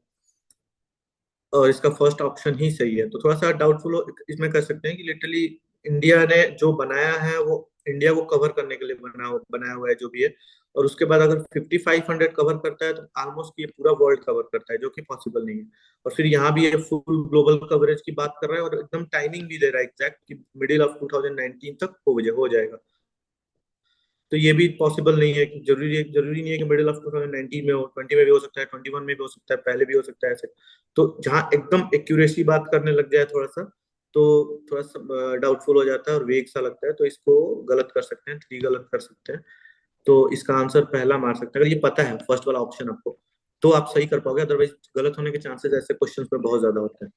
और इसका फर्स्ट ऑप्शन ही सही है। तो थोड़ा सा डाउटफुल इसमें कर सकते हैं कि लिटरली इंडिया ने जो बनाया है वो इंडिया को कवर करने के लिए बनाया हुआ है जो भी है, और उसके बाद अगर 5500 कवर करता है तो ऑलमोस्ट ये पूरा वर्ल्ड कवर करता है, जो कि पॉसिबल नहीं है। और फिर यहाँ भी ये फुल ग्लोबल कवरेज की बात कर रहा है, और एकदम टाइमिंग भी दे रहा है एग्जैक्ट कि मिडिल ऑफ 2019 तक हो जाएगा। तो ये भी पॉसिबल नहीं है कि जरूरी नहीं है कि मिडिल ऑफ 2019 में हो, 20 में भी हो सकता है, 21 में भी हो सकता है, पहले भी हो सकता है ऐसे। तो जहाँ एकदम एक्यूरेसी बात करने लग जाए थोड़ा सा, तो थोड़ा सा डाउटफुल हो जाता है और वेग सा लगता है, तो इसको गलत कर सकते हैं, 3 गलत कर सकते हैं। तो इसका आंसर पहला मार सकते हैं, अगर ये पता है फर्स्ट वाला ऑप्शन आपको, तो आप सही कर पाओगे, अदरवाइज गलत होने के चांसेस ऐसे क्वेश्चन में बहुत ज्यादा होते हैं।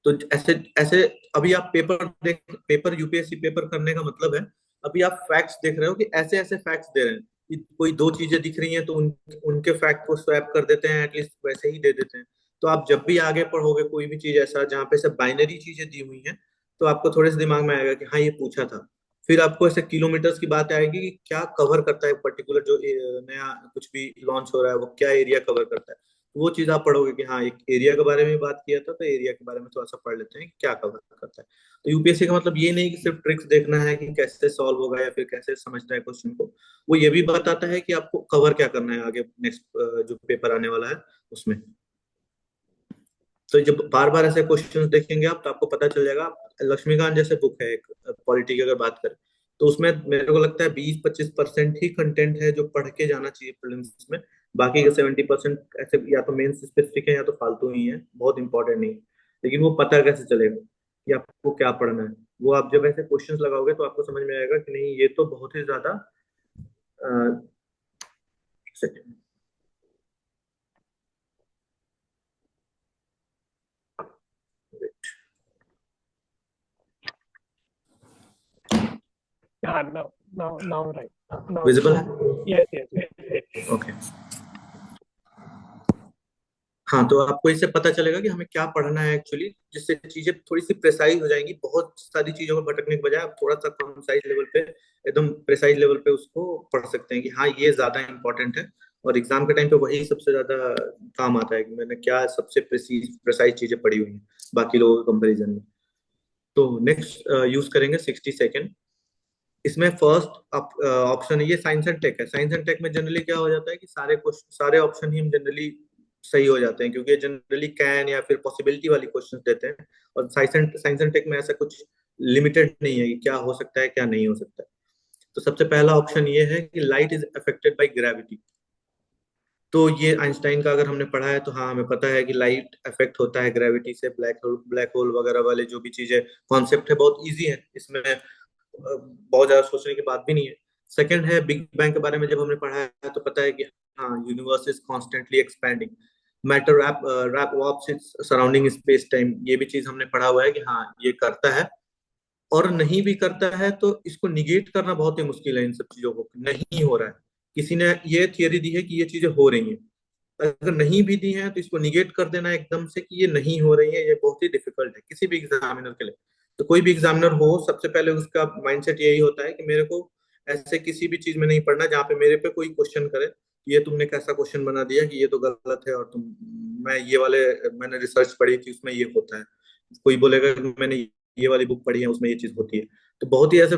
तो ऐसे ऐसे अभी आप पेपर यूपीएससी पेपर करने का मतलब है, अभी आप फैक्ट्स देख रहे हो कि ऐसे ऐसे फैक्ट्स दे रहे हैं कि कोई दो चीजें दिख रही हैं तो उनके फैक्ट को स्वैप कर देते हैं, एटलीस्ट वैसे ही दे देते हैं। तो आप जब भी आगे पढ़ोगे कोई भी चीज ऐसा जहाँ पे सब बाइनरी चीजें दी हुई हैं, तो आपको थोड़े से दिमाग में आएगा कि हाँ ये पूछा था। फिर आपको ऐसे किलोमीटर्स की बात आएगी कि क्या कवर करता है पर्टिकुलर जो नया कुछ भी लॉन्च हो रहा है, वो क्या एरिया कवर करता है। वो चीज आप पढ़ोगे कि हाँ एक एरिया के बारे में बात किया था, तो एरिया के बारे में थोड़ा सा पढ़ लेते हैं कि क्या कवर करता है। तो यूपीएससी का मतलब ये नहीं कि सिर्फ ट्रिक्स देखना है कि कैसे सॉल्व होगा या फिर कैसे समझना है क्वेश्चन को, वो ये भी बताता है कि आपको कवर क्या करना है आगे नेक्स्ट जो पेपर आने वाला है उसमें। तो जब बार बार ऐसे क्वेश्चंस देखेंगे आप, तो आपको पता चल जाएगा। लक्ष्मीकांत जैसे बुक है एक पॉलिटी की अगर बात करें, तो उसमें मेरे को लगता है 20-25% ही कंटेंट है जो पढ़ के जाना चाहिए प्रीलिम्स में। बाकी का 70% ऐसे या तो मेंस स्पेसिफिक है या तो फालतू ही है, बहुत इंपॉर्टेंट नहीं है। लेकिन वो पता कैसे चलेगा कि आपको क्या पढ़ना है? वो आप जब ऐसे क्वेश्चंस लगाओगे तो आपको समझ में आएगा कि नहीं ये तो बहुत ही ज्यादा एक second. Now, right. Now, visible yes. Okay. हाँ, तो आपको इससे पता चलेगा कि हमें क्या पढ़ना है एक्चुअली, जिससे चीजें थोड़ी सी प्रिसाइज हो जाएंगी। बहुत सारी चीजों में भटकने के बजाय आप थोड़ा सा कंसाइज लेवल पे, एकदम प्रिसाइज लेवल पे उसको पढ़ सकते हैं कि हाँ ये ज्यादा इंपॉर्टेंट है, और एग्जाम के टाइम पे वही सबसे ज्यादा काम आता है कि मैंने क्या सबसे प्रिसाइज चीजें पढ़ी हुई हैं बाकी लोगों के कंपेरिजन में। तो नेक्स्ट यूज करेंगे 60 सेकेंड। इसमें फर्स्ट ऑप्शन है, ये साइंस एंड टेक है। साइंस एंड टेक में जनरली क्या हो जाता है कि सारे ऑप्शन ही हम जनरली सही हो जाते हैं, क्योंकि ये जनरली कैन या फिर पॉसिबिलिटी वाली क्वेश्चन देते हैं। और साइंस एंड टेक में ऐसा कुछ लिमिटेड नहीं है कि क्या हो सकता है क्या नहीं हो सकता है। तो सबसे पहला ऑप्शन ये है कि light is affected by gravity. तो ये आइंस्टाइन का अगर हमने पढ़ा है तो हाँ हमें पता है कि लाइट अफेक्ट होता है ग्रेविटी से। ब्लैक होल वगैरह वाले जो भी चीजें कॉन्सेप्ट है बहुत इजी है, इसमें बहुत ज्यादा सोचने की बात भी नहीं है। सेकंड है बिग बैंग के बारे में जब हमने पढ़ा है तो पता है कि हाँ universe is constantly expanding, matter wrap warps its surrounding space time. ये भी चीज हमने पढ़ा हुआ है कि हाँ ये करता है। और नहीं भी करता है तो इसको निगेट करना बहुत ही मुश्किल है, इन सब चीजों को नहीं हो रहा है। किसी ने ये थियरी दी है कि ये चीजें हो रही हैं, अगर नहीं भी दी है तो इसको निगेट कर देना एकदम से कि ये नहीं हो रही है, ये बहुत ही डिफिकल्ट है किसी भी एग्जामिनर के लिए। तो कोई भी एग्जामिनर हो, सबसे पहले उसका माइंडसेट यही होता है कि मेरे को ऐसे किसी भी चीज में नहीं पढ़ना जहाँ पे मेरे पे कोई क्वेश्चन करे कि ये तुमने कैसा क्वेश्चन बना दिया कि ये तो गलत है, और मैंने रिसर्च पढ़ी थी उसमें ये होता है। कोई बोलेगा कि मैंने ये वाली बुक पढ़ी है उसमें ये चीज होती है। तो बहुत ही ऐसे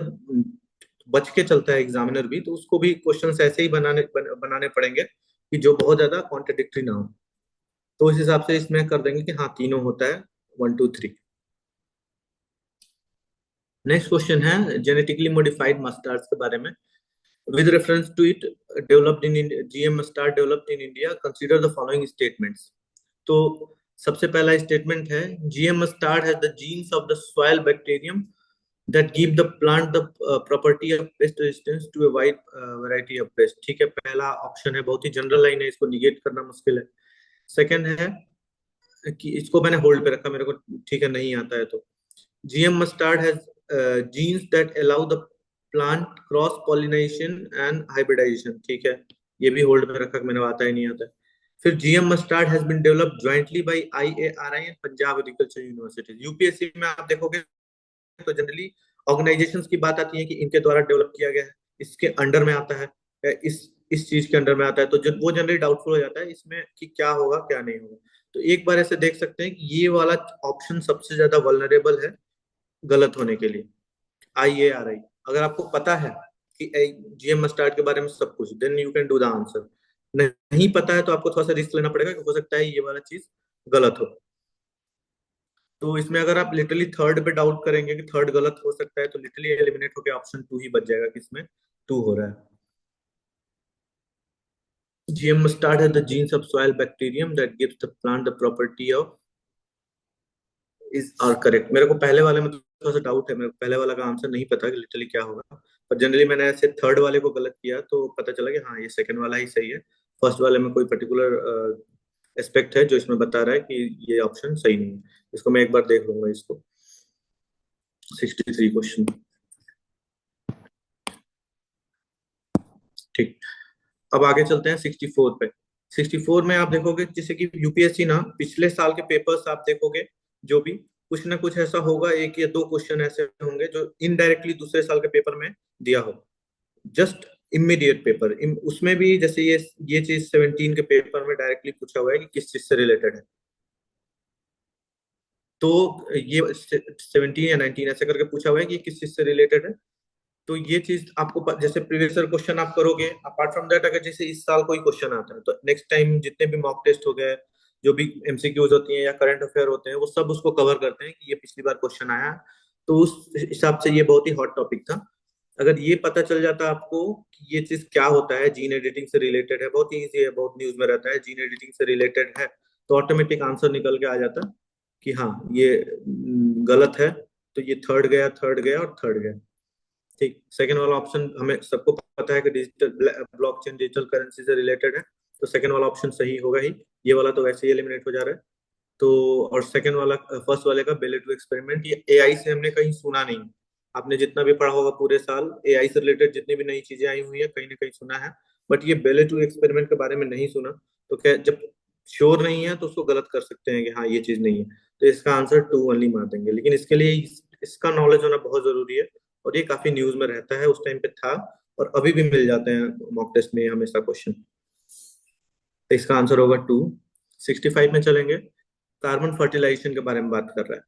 बच के चलता है एग्जामिनर भी, तो उसको भी क्वेश्चंस ऐसे ही बनाने पड़ेंगे कि जो बहुत ज्यादा कॉन्ट्रडिक्टरी ना हो। तो इस हिसाब से इसमें कर देंगे कि हाँ तीनों होता है, 1 2 3। नेक्स्ट क्वेश्चन है जेनेटिकली मॉडिफाइड मस्टार्ड्स के बारे में। With reference to it developed in GM mustard developed in India, consider the following statements. तो सबसे पहला स्टेटमेंट है GM mustard has the genes of the soil bacterium that give the plant the property of pest resistance to a wide variety of pests। ठीक है, पहला option है, बहुत ही general line है, इसको निगेट करना मुश्किल है। सेकंड है कि इसको मैंने होल्ड पे रखा, मेरे को ठीक है नहीं आता है। तो GM mustard has genes that allow the plant cross pollination and hybridization. ठीक है, ये भी होल्ड पे रखा, मैंने आता ही नहीं आता है। फिर GM mustard has been developed jointly by IARI and Punjab agriculture university. UPSC में आप देखोगे तो जनरली ऑर्गेनाइजेशंस की बात आती है कि इनके द्वारा डेवलप किया गया है, इसके अंडर में आता है, इस चीज के अंडर में आता है, तो वो जनरली डाउटफुल हो जाता है इसमें कि क्या होगा क्या नहीं होगा। तो एक बार ऐसे देख सकते हैं कि ये वाला ऑप्शन सबसे ज्यादा वल्नरेबल है गलत होने के लिए, IARI। अगर आपको पता है कि GM मस्टर्ड के बारे में सब कुछ, then you can do the answer. नहीं पता है तो आपको थोड़ा सा रिस्क लेना पड़ेगा कि हो सकता है ये वाला चीज गलत हो। तो इसमें अगर आप लिटरली थर्ड पे डाउट करेंगे कि थर्ड गलत हो सकता है, तो लिटरली एलिमिनेट होकर ऑप्शन 2 ही बच जाएगा कि इसमें 2 हो रहा है। GM mustard has the genes of soil bacterium that gives the plant the property of is are correct। मेरे को पहले वाले में थोड़ा सा डाउट है, मेरे को पहले वाला का आंसर नहीं पता कि लिटरली क्या होगा, पर जनरली मैंने ऐसे थर्ड वाले को गलत किया तो पता चला कि हाँ ये सेकंड वाला ही सही है। फर्स्ट वाले में कोई पर्टिकुलर एस्पेक्ट है जो इसमें बता रहा है कि ये ऑप्शन सही नहीं है। इसको मैं एक बार देख लूंगा इसको। 63 क्वेश्चन, ठीक। अब आगे चलते हैं 64 पे। 64 में आप देखोगे जैसे कि यूपीएससी ना पिछले साल के पेपर्स आप देखोगे, जो भी कुछ ना कुछ ऐसा होगा, एक या दो क्वेश्चन ऐसे होंगे जो इनडायरेक्टली दूसरे साल के पेपर में दिया हो, जस्ट इमीडिएट पेपर। उसमें भी जैसे ये चीज 17 के पेपर में डायरेक्टली पूछा हुआ है कि किस चीज से रिलेटेड है, तो ये 17 या 19 ऐसे करके पूछा हुआ है कि किस चीज से रिलेटेड है। तो ये चीज आपको जैसे प्रीवियस ईयर क्वेश्चन आप करोगे, अपार्ट फ्रॉम दैट अगर जैसे इस साल कोई क्वेश्चन आता है तो नेक्स्ट टाइम जितने भी मॉक टेस्ट हो गए, जो भी MCQs होती हैं या करंट अफेयर होते हैं, वो सब उसको कवर करते हैं कि ये पिछली बार क्वेश्चन आया है। तो उस हिसाब से ये बहुत ही हॉट टॉपिक था। अगर ये पता चल जाता आपको कि ये चीज क्या होता है, जीन एडिटिंग से रिलेटेड है, बहुत ईजी है, बहुत न्यूज में रहता है, जीन एडिटिंग से रिलेटेड है, तो ऑटोमेटिक आंसर निकल के आ जाता कि हाँ ये गलत है। तो ये थर्ड गया, थर्ड गया और थर्ड गया, ठीक। सेकंड वाला ऑप्शन हमें सबको पता है कि डिजिटल ब्लॉकचेन डिजिटल करेंसी से रिलेटेड है, तो सेकंड वाला ऑप्शन सही होगा ही। ये वाला तो वैसे ही एलिमिनेट हो जा रहा है। तो और सेकंड वाला, फर्स्ट वाले का बेलेटू एक्सपेरिमेंट, ये AI से हमने कहीं सुना नहीं। आपने जितना भी पढ़ा होगा पूरे साल, AI से रिलेटेड जितनी भी नई चीजें आई हुई है कहीं ना कहीं सुना है, बट ये बेलेटू एक्सपेरिमेंट के बारे में नहीं सुना। तो क्या जब श्योर नहीं है तो उसको गलत कर सकते हैं कि हाँ ये चीज नहीं है, तो इसका आंसर 2 ओनली मार देंगे। लेकिन इसके लिए इसका नॉलेज होना बहुत जरूरी है, और ये काफी न्यूज में रहता है, उस टाइम पे था और अभी भी मिल जाते हैं मॉक टेस्ट में हमेशा क्वेश्चन। तो इसका आंसर होगा 2। 65 में चलेंगे। कार्बन फर्टिलाइजेशन के बारे में बात कर रहा है।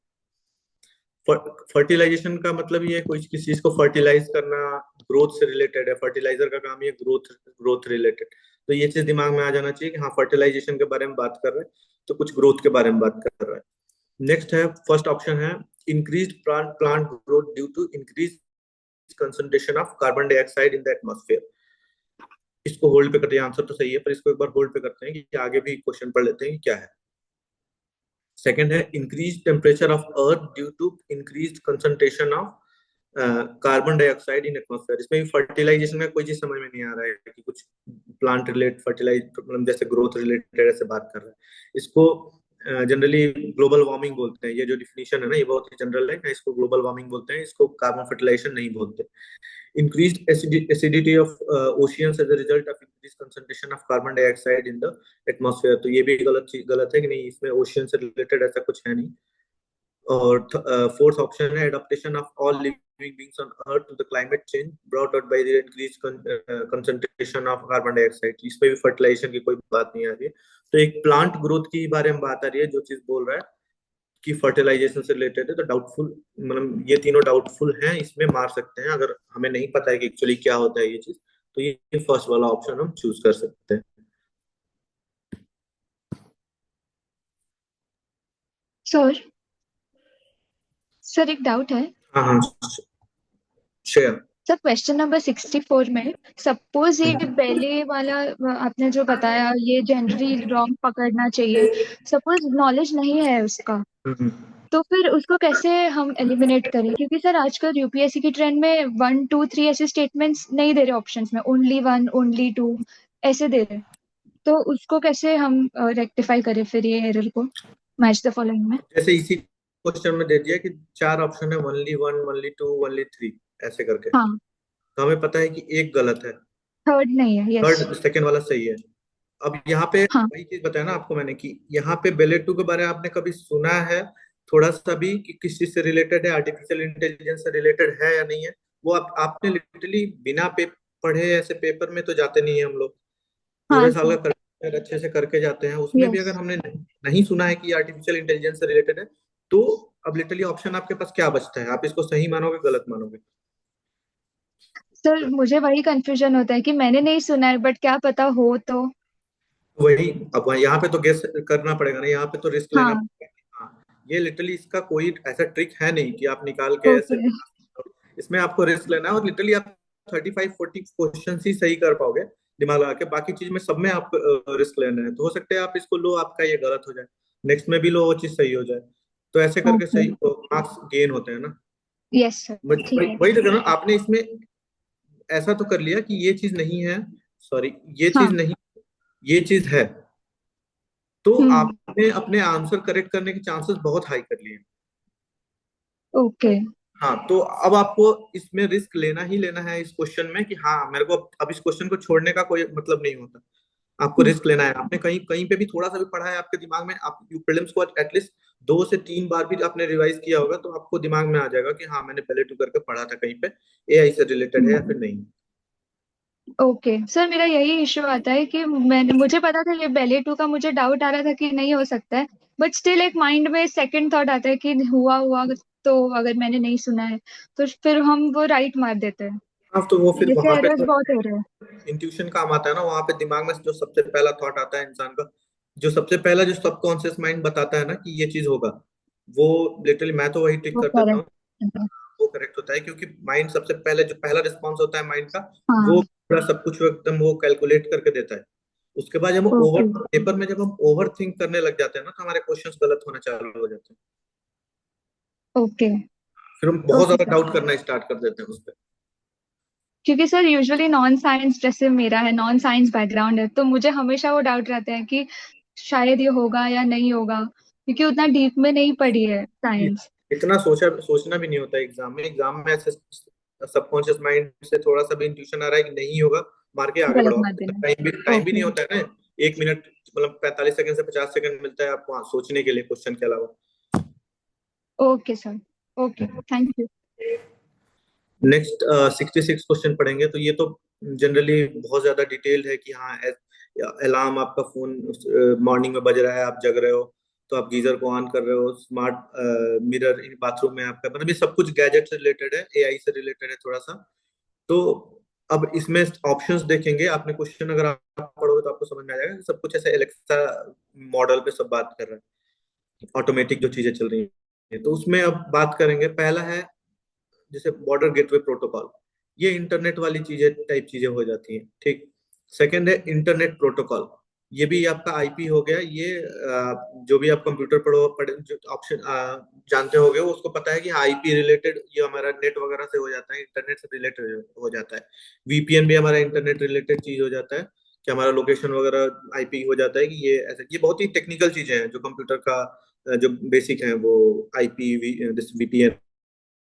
फर्टिलाइजेशन का मतलब ये कोई किसी चीज को फर्टिलाइज करना, ग्रोथ से रिलेटेड है। फर्टिलाइजर का काम ये ग्रोथ रिलेटेड। तो ये चीज दिमाग में आ जाना चाहिए कि हाँ फर्टिलाइजेशन के बारे में बात कर रहे हैं, तो कुछ ग्रोथ के बारे में बात कर रहा है। नेक्स्ट है, फर्स्ट ऑप्शन है increase plant growth due to increase concentration of carbon dioxide in the atmosphere. इसको होल्ड पे करते हैं, आंसर तो सही है पर इसको एक बार होल्ड पे करते हैं कि आगे भी क्वेश्चन पढ़ लेते हैं कि क्या है। सेकंड है increase temperature of earth due to increase concentration of carbon dioxide in atmosphere. इसमें भी फर्टिलाइजेशन में कोई चीज समझ में नहीं आ रहा है कि कुछ प्लांट रिलेटेड फर्टिलाइज मतलब जैसे ग्रोथ रिलेटेड ऐसे बात कर रहा है। इसको जनरली ग्लोबल वार्मिंग बोलते हैं। ये जो डिफिनीशन है ना, ये बहुत ही जनरल है, इसको ग्लोबल वार्मिंग बोलते हैं, इसको कार्बन फर्टिलाइजेशन नहीं बोलते। increased acidity of oceans as a result of increased concentration of carbon dioxide in the atmosphere। तो ये भी गलत है कि नहीं, इसमें ओशियन से रिलेटेड ऐसा कुछ है नहीं। और फोर्थ ऑप्शन है adaptation of all living beings on earth to the climate change brought out by the increase concentration of carbon dioxide. इसमें भी फर्टिलाइजेशन की कोई बात नहीं आ रही है। तो एक प्लांट ग्रोथ की बारे में बात आ रही है, जो चीज बोल रहा है कि फर्टिलाइजेशन से रिलेटेड है, तो डाउटफुल, मतलब ये तीनों डाउटफुल हैं, इसमें मार सकते हैं। अगर हमें नहीं पता है कि एक्चुअली क्या होता है ये चीज, तो ये फर्स्ट वाला ऑप्शन हम चूज कर सकते हैं। सर सर एक डाउट है। हाँ हाँ शेयर। सर क्वेश्चन नंबर 64 में सपोज ये पहले वाला आपने जो बताया ये जनरली रॉन्ग पकड़ना चाहिए, सपोज नॉलेज नहीं है उसका, तो फिर उसको कैसे हम एलिमिनेट करें? क्योंकि सर आजकल यूपीएससी की ट्रेंड में 1 2 3 ऐसे स्टेटमेंट्स नहीं दे रहे ऑप्शंस में, ओनली 1 ओनली 2 ऐसे दे रहे। तो उसको कैसे हम रेक्टिफाई करें फिर ये एरर को मैच द फॉलोइंग में? जैसे इसी क्वेश्चन में दे दिया कि 4 ऑप्शन है, ओनली 1 ओनली 2 ओनली 3 ऐसे करके। हाँ, तो हमें पता है कि एक गलत है, थर्ड नहीं है। यस थर्ड सेकंड वाला सही है। अब यहाँ पे हाँ वही चीज बताया ना आपको मैंने कि यहाँ पे बेले टू के बारे में आपने कभी सुना है थोड़ा सा भी कि किस चीज से रिलेटेड है, आर्टिफिशियल इंटेलिजेंस से रिलेटेड है या नहीं है? वो आपने लिटरली बिना पढ़े ऐसे पेपर में तो जाते नहीं है हम लोग, हाँ पूरे साल सर। का करके अच्छे से करके जाते हैं। उसमें भी यस अगर हमने नहीं सुना है कि आर्टिफिशियल इंटेलिजेंस से रिलेटेड है, तो अब लिटरली ऑप्शन आपके पास क्या बचता है? आप इसको सही मानोगे गलत मानोगे? सर, मुझे वही कंफ्यूजन होता है कि मैंने नहीं सुना है बट क्या पता हो तो। वही, अब यहाँ पे तो गेस करना पड़ेगा ना, यहाँ पे तो रिस्क लेना हाँ। पड़ेगा। हाँ, ये लिटरली इसका कोई ऐसा ट्रिक है नहीं कि आप निकाल के ऐसे ओके। बता सकते हो। इसमें आपको रिस्क लेना है और लिटरली आप 35-40 क्वेश्चन ही सही कर पाओगे दिमाग लगा के, बाकी चीज में सब में आप रिस्क लेना है। तो हो सकता है आप इसको लो, आपका ये गलत हो जाए, नेक्स्ट में भी लो वो चीज सही हो जाए, तो ऐसे करके ओके। सही मार्क्स गेन होते हैं ना। Yes sir. ठीक वही है। वही तो कह रहा हूँ, आपने इसमें ऐसा तो कर लिया कि ये चीज नहीं है, सॉरी ये चीज हाँ। नहीं, ये चीज है, तो हम्म। आपने अपने आंसर करेक्ट करने के चांसेस बहुत हाई कर लिए। ओके। हाँ, तो अब आपको इसमें रिस्क लेना ही लेना है इस क्वेश्चन में कि हाँ मेरे को अब इस क्वेश्चन को छोड़ने का कोई मतलब नहीं होता, आपको हम्म। रिस्क लेना है। आपने कहीं कहीं पे भी थोड़ा सा भी पढ़ा है आपके दिमाग में, आप प्रीलिम्स को एटलीस्ट 2 से 3 बार भी आपने रिवाइज किया होगा, तो आपको दिमाग में आ जाएगा कि हाँ मैंने पहले टू करके पढ़ा था कहीं पे, एआई से रिलेटेड है या हम्म। फिर नहीं। ओके सर, मेरा यही इश्यू आता है कि मुझे पता था ये बैले टू का, मुझे डाउट आ रहा था कि नहीं हो सकता है, बट स्टिल एक माइंड में सेकंड थॉट आता है कि हुआ हुआ तो अगर मैंने नहीं सुना है तो फिर हम वो राइट मार देते हैं। हाँ, तो वो फिर जैसे वहां पे एरर्स तो बहुत हो रहे हैं। इंट्यूशन काम आता है ना, वहां पे दिमाग में जो सबसे पहला थॉट आता है इंसान का, जो सबसे पहला जो सबकॉन्शियस माइंड बताता है ना कि ये चीज होगा, वो लिटरली मैं तो वही टिक वो कर देता हूँ, करेक्ट। वो करेक्ट होता है। क्योंकि माइंड सबसे पहले जो पहला रिस्पॉन्स होता है माइंड का, वो हाँ। पूरा सब कुछ वो एकदम वो कैलकुलेट करके देता है। उसके बाद जब हम ओवर ओके। पेपर में जब हम ओवर थिंक करने लग जाते हैं ना, तो हमारे क्वेश्चंस गलत होना चालू हो जाते हैं, ओके। फिर हम बहुत ओके ज्यादा सर। डाउट करना स्टार्ट कर देते हैं उस पर। क्योंकि सर यूजुअली नॉन साइंस, जैसे मेरा है नॉन साइंस बैकग्राउंड है, तो मुझे हमेशा वो डाउट रहता है कि शायद ये होगा या नहीं होगा, क्योंकि उतना डीप में नहीं पढ़ी है साइंस। इतना सोचना भी नहीं होता एग्जाम में ऐसे सबकॉन्शियस माइंड से थोड़ा सा भी इंट्यूशन आ रहा है कि नहीं होगा, मार के आगे गलत बढ़ो। मत देना। टाइम भी नहीं ओके। होता है ना, 1 मिनट मतलब 45 सेकंड से 50 सेकंड मिलता है आपको सोचने के लिए क्वेश्चन के अलावा। Okay sir. Okay, thank you. Next 66 question पढ़ेंगे, तो ये तो जनरली बहुत ज्यादा डिटेल्ड है कि हाँ अलार्म आपका फोन मॉर्निंग में बज रहा है, आप जग रहे हो, तो आप गीजर को ऑन कर रहे हो, स्मार्ट मिरर इन बाथरूम में आपका, मतलब ये सब कुछ गैजेट से रिलेटेड है, एआई से रिलेटेड है थोड़ा सा। तो अब इसमें ऑप्शंस देखेंगे, आपने क्वेश्चन अगर आप पढ़ोगे तो आपको समझ में आ जाएगा कि सब कुछ ऐसे एलेक्सा मॉडल पे सब बात कर रहा है, ऑटोमेटिक जो चीजें चल रही है। तो उसमें अब बात करेंगे, पहला है जैसे बॉर्डर गेटवे प्रोटोकॉल, ये इंटरनेट वाली चीजें टाइप चीजें हो जाती हैं, ठीक। सेकंड है इंटरनेट प्रोटोकॉल, ये भी आपका आईपी हो गया। ये जो भी आप कंप्यूटर पढ़े जो ऑप्शन जानते होगे वो उसको पता है कि आईपी रिलेटेड ये हमारा नेट वगैरह से हो जाता है, इंटरनेट से रिलेटेड हो जाता है। वीपीएन भी हमारा इंटरनेट रिलेटेड चीज हो जाता है कि हमारा लोकेशन वगैरह आईपी हो जाता है, कि ये ऐसे ये बहुत ही टेक्निकल चीजें हैं जो कंप्यूटर का जो बेसिक है वो IP VPN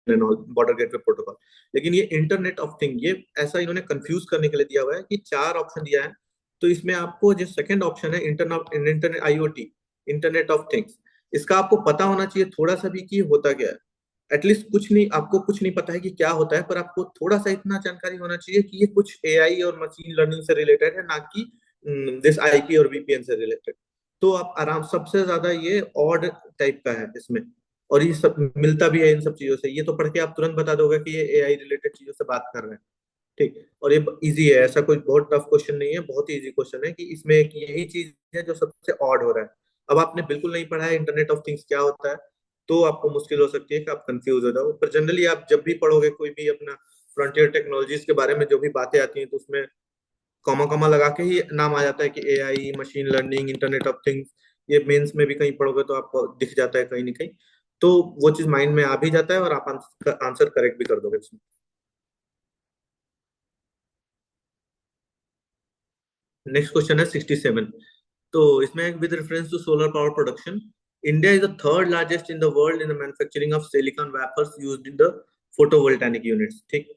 and all, border gateway protocol. लेकिन ये इंटरनेट ऑफ थिंग, ये ऐसा इन्होंने कंफ्यूज करने के लिए दिया हुआ है कि 4 ऑप्शन दिया है। तो इसमें आपको जो सेकंड ऑप्शन है internet IoT, internet of things, इसका आपको पता होना चाहिए थोड़ा सा भी कि होता क्या है। एटलीस्ट कुछ नहीं, आपको कुछ नहीं पता है कि क्या होता है, पर आपको थोड़ा सा इतना जानकारी होना चाहिए कि ये कुछ एआई और मशीन लर्निंग से रिलेटेड है, ना कि दिस आईपी और वीपीएन से रिलेटेड। तो आप आराम, सबसे ज्यादा ये ऑड टाइप का है इसमें, और ये सब मिलता भी है इन सब चीजों से। ये तो पढ़ के आप तुरंत बता दोगे कि ये एआई रिलेटेड चीजों से बात कर रहे हैं, ठीक। और ये इजी है, ऐसा कोई बहुत टफ क्वेश्चन नहीं है, बहुत ही इजी क्वेश्चन है कि इसमें एक यही चीज है जो सबसे ऑड हो रहा है। अब आपने बिल्कुल नहीं पढ़ा है इंटरनेट ऑफ थिंग्स क्या होता है, तो आपको मुश्किल हो सकती है कि आप कंफ्यूज हो जाओ। पर जनरली आप जब भी पढ़ोगे कोई भी अपना फ्रंटियर टेक्नोलॉजीज के बारे में जो भी बातें आती हैं, तो उसमें कॉमा कॉमा लगा के ही नाम आ जाता है कि AI, machine learning, internet of things. ये मेंस में भी कहीं पढ़ोगे तो आपको दिख जाता है कहीं ना कहीं, तो वो चीज माइंड में आ भी जाता है और आप आंसर करेक्ट भी कर दोगे इसमें। नेक्स्ट क्वेश्चन है 67। तो इसमें with reference to solar power production, India is the third largest in the world in the manufacturing of silicon wafers used in the photovoltaic units, ठीक।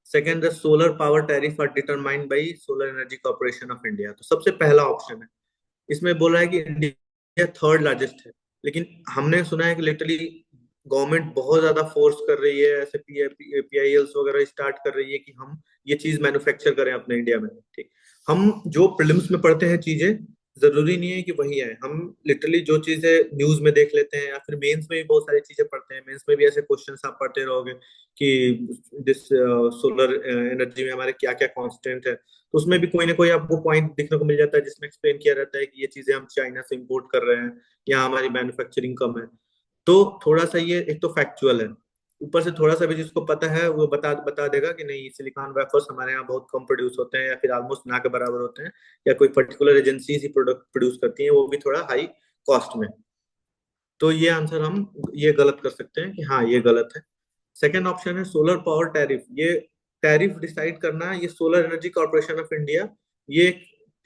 Second, the solar power tariff are determined by solar energy corporation of India. तो सबसे पहला option है, इसमें बोल रहा है कि इंडिया थर्ड लार्जेस्ट है, लेकिन हमने सुना है कि लिटरली गवर्नमेंट बहुत ज्यादा फोर्स कर रही है, ऐसे पीआईएल्स वगैरह स्टार्ट कर रही है कि हम ये चीज मैन्युफैक्चर करें अपने इंडिया में। ठीक, हम जो प्रीलिम्स में पढ़ते हैं चीजें, जरूरी नहीं है कि वही है। हम लिटरली जो चीजें न्यूज में देख लेते हैं या फिर मेंस में भी बहुत सारी चीजें पढ़ते हैं, मेंस में भी ऐसे क्वेश्चंस आप पढ़ते रहोगे कि दिस सोलर एनर्जी में हमारे क्या क्या कांस्टेंट है, तो उसमें भी कोई ना कोई आपको पॉइंट देखने को मिल जाता है जिसमें एक्सप्लेन किया रहता है कि ये चीजें हम चाइना से इंपोर्ट कर रहे हैं या हमारी मैन्युफैक्चरिंग कम है। तो थोड़ा सा ये एक तो फैक्चुअल है, ऊपर से थोड़ा सा भी जिसको पता है वो बता बता देगा कि नहीं, सिलिकॉन वेफर्स हमारे यहाँ बहुत कम प्रोड्यूस होते हैं या फिर ऑलमोस्ट ना के बराबर होते हैं, या कोई पर्टिकुलर एजेंसी ही प्रोडक्ट प्रोड्यूस करती है, वो भी थोड़ा हाई कॉस्ट में। तो ये आंसर हम ये गलत कर सकते हैं कि हाँ ये गलत है। सेकेंड ऑप्शन है सोलर पावर टैरिफ। ये टैरिफ डिसाइड करना, ये solar energy corporation of India, ये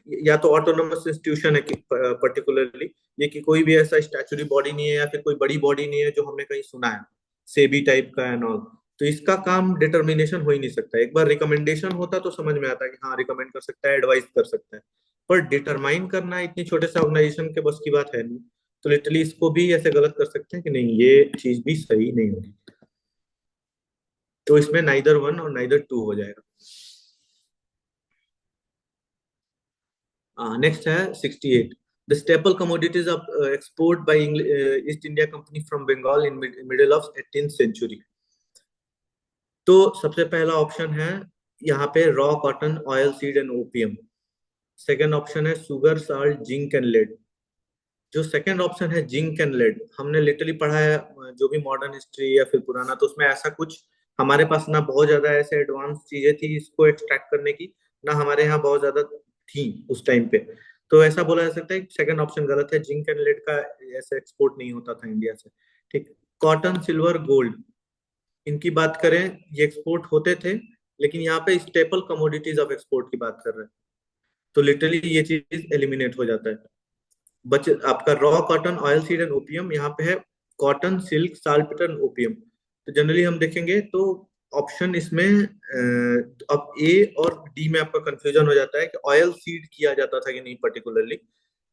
या तो ऑटोनोमस इंस्टीट्यूशन है पर्टिकुलरली, ये कि कोई भी ऐसा स्टैचुरी बॉडी नहीं है या फिर कोई बड़ी बॉडी नहीं है जो हमने कहीं सुना है, सेबी टाइप का एंड ऑल। तो इसका काम डिटर्मिनेशन हो ही नहीं सकता। एक बार रिकमेंडेशन होता तो समझ में आता है कि हाँ रिकमेंड कर सकता है, एडवाइस कर सकता है, पर डिटरमाइन करना इतनी छोटे से ऑर्गेनाइजेशन के बस की बात है नहीं। तो लिटरली इसको भी ऐसे गलत कर सकते हैं कि नहीं, ये चीज भी सही नहीं होगी। तो इसमें नाइदर वन और नाइदर टू हो जाएगा। नेक्स्ट है 68, the staple commodities of export by East India Company from Bengal in middle of 18th century. तो सबसे पहला ऑप्शन है यहाँ पे raw cotton, oil seed and opium. Second option है sugar, salt, zinc and lead. जो सेकंड ऑप्शन है zinc and lead, हमने लिटरली पढ़ा है जो भी मॉडर्न हिस्ट्री या फिर पुराना, तो उसमें ऐसा कुछ हमारे पास ना बहुत ज्यादा ऐसे एडवांस चीजें थी इसको एक्सट्रैक्ट करने की, ना हमारे यहाँ बहुत ज्यादा थी उस टाइम पे। तो ऐसा बोला जा सकता है कि सेकंड ऑप्शन गलत है, जिंक एंड लेड का ऐसे एक्सपोर्ट नहीं होता था इंडिया से। ठीक, कॉटन, सिल्वर, गोल्ड, इनकी बात करें ये एक्सपोर्ट होते थे, लेकिन यहाँ पे स्टेपल कमोडिटीज ऑफ एक्सपोर्ट की बात कर रहे हैं, तो लिटरली ये चीज एलिमिनेट हो जाता है। बच आपका raw cotton, oil seed and opium, यहाँ पे है कॉटन, सिल्क, साल्टपेटर, ओपियम। तो जनरली हम देखेंगे तो ऑप्शन इसमें अब ए और डी में आपका कंफ्यूजन हो जाता है कि ऑयल सीड किया जाता था कि नहीं पर्टिकुलरली,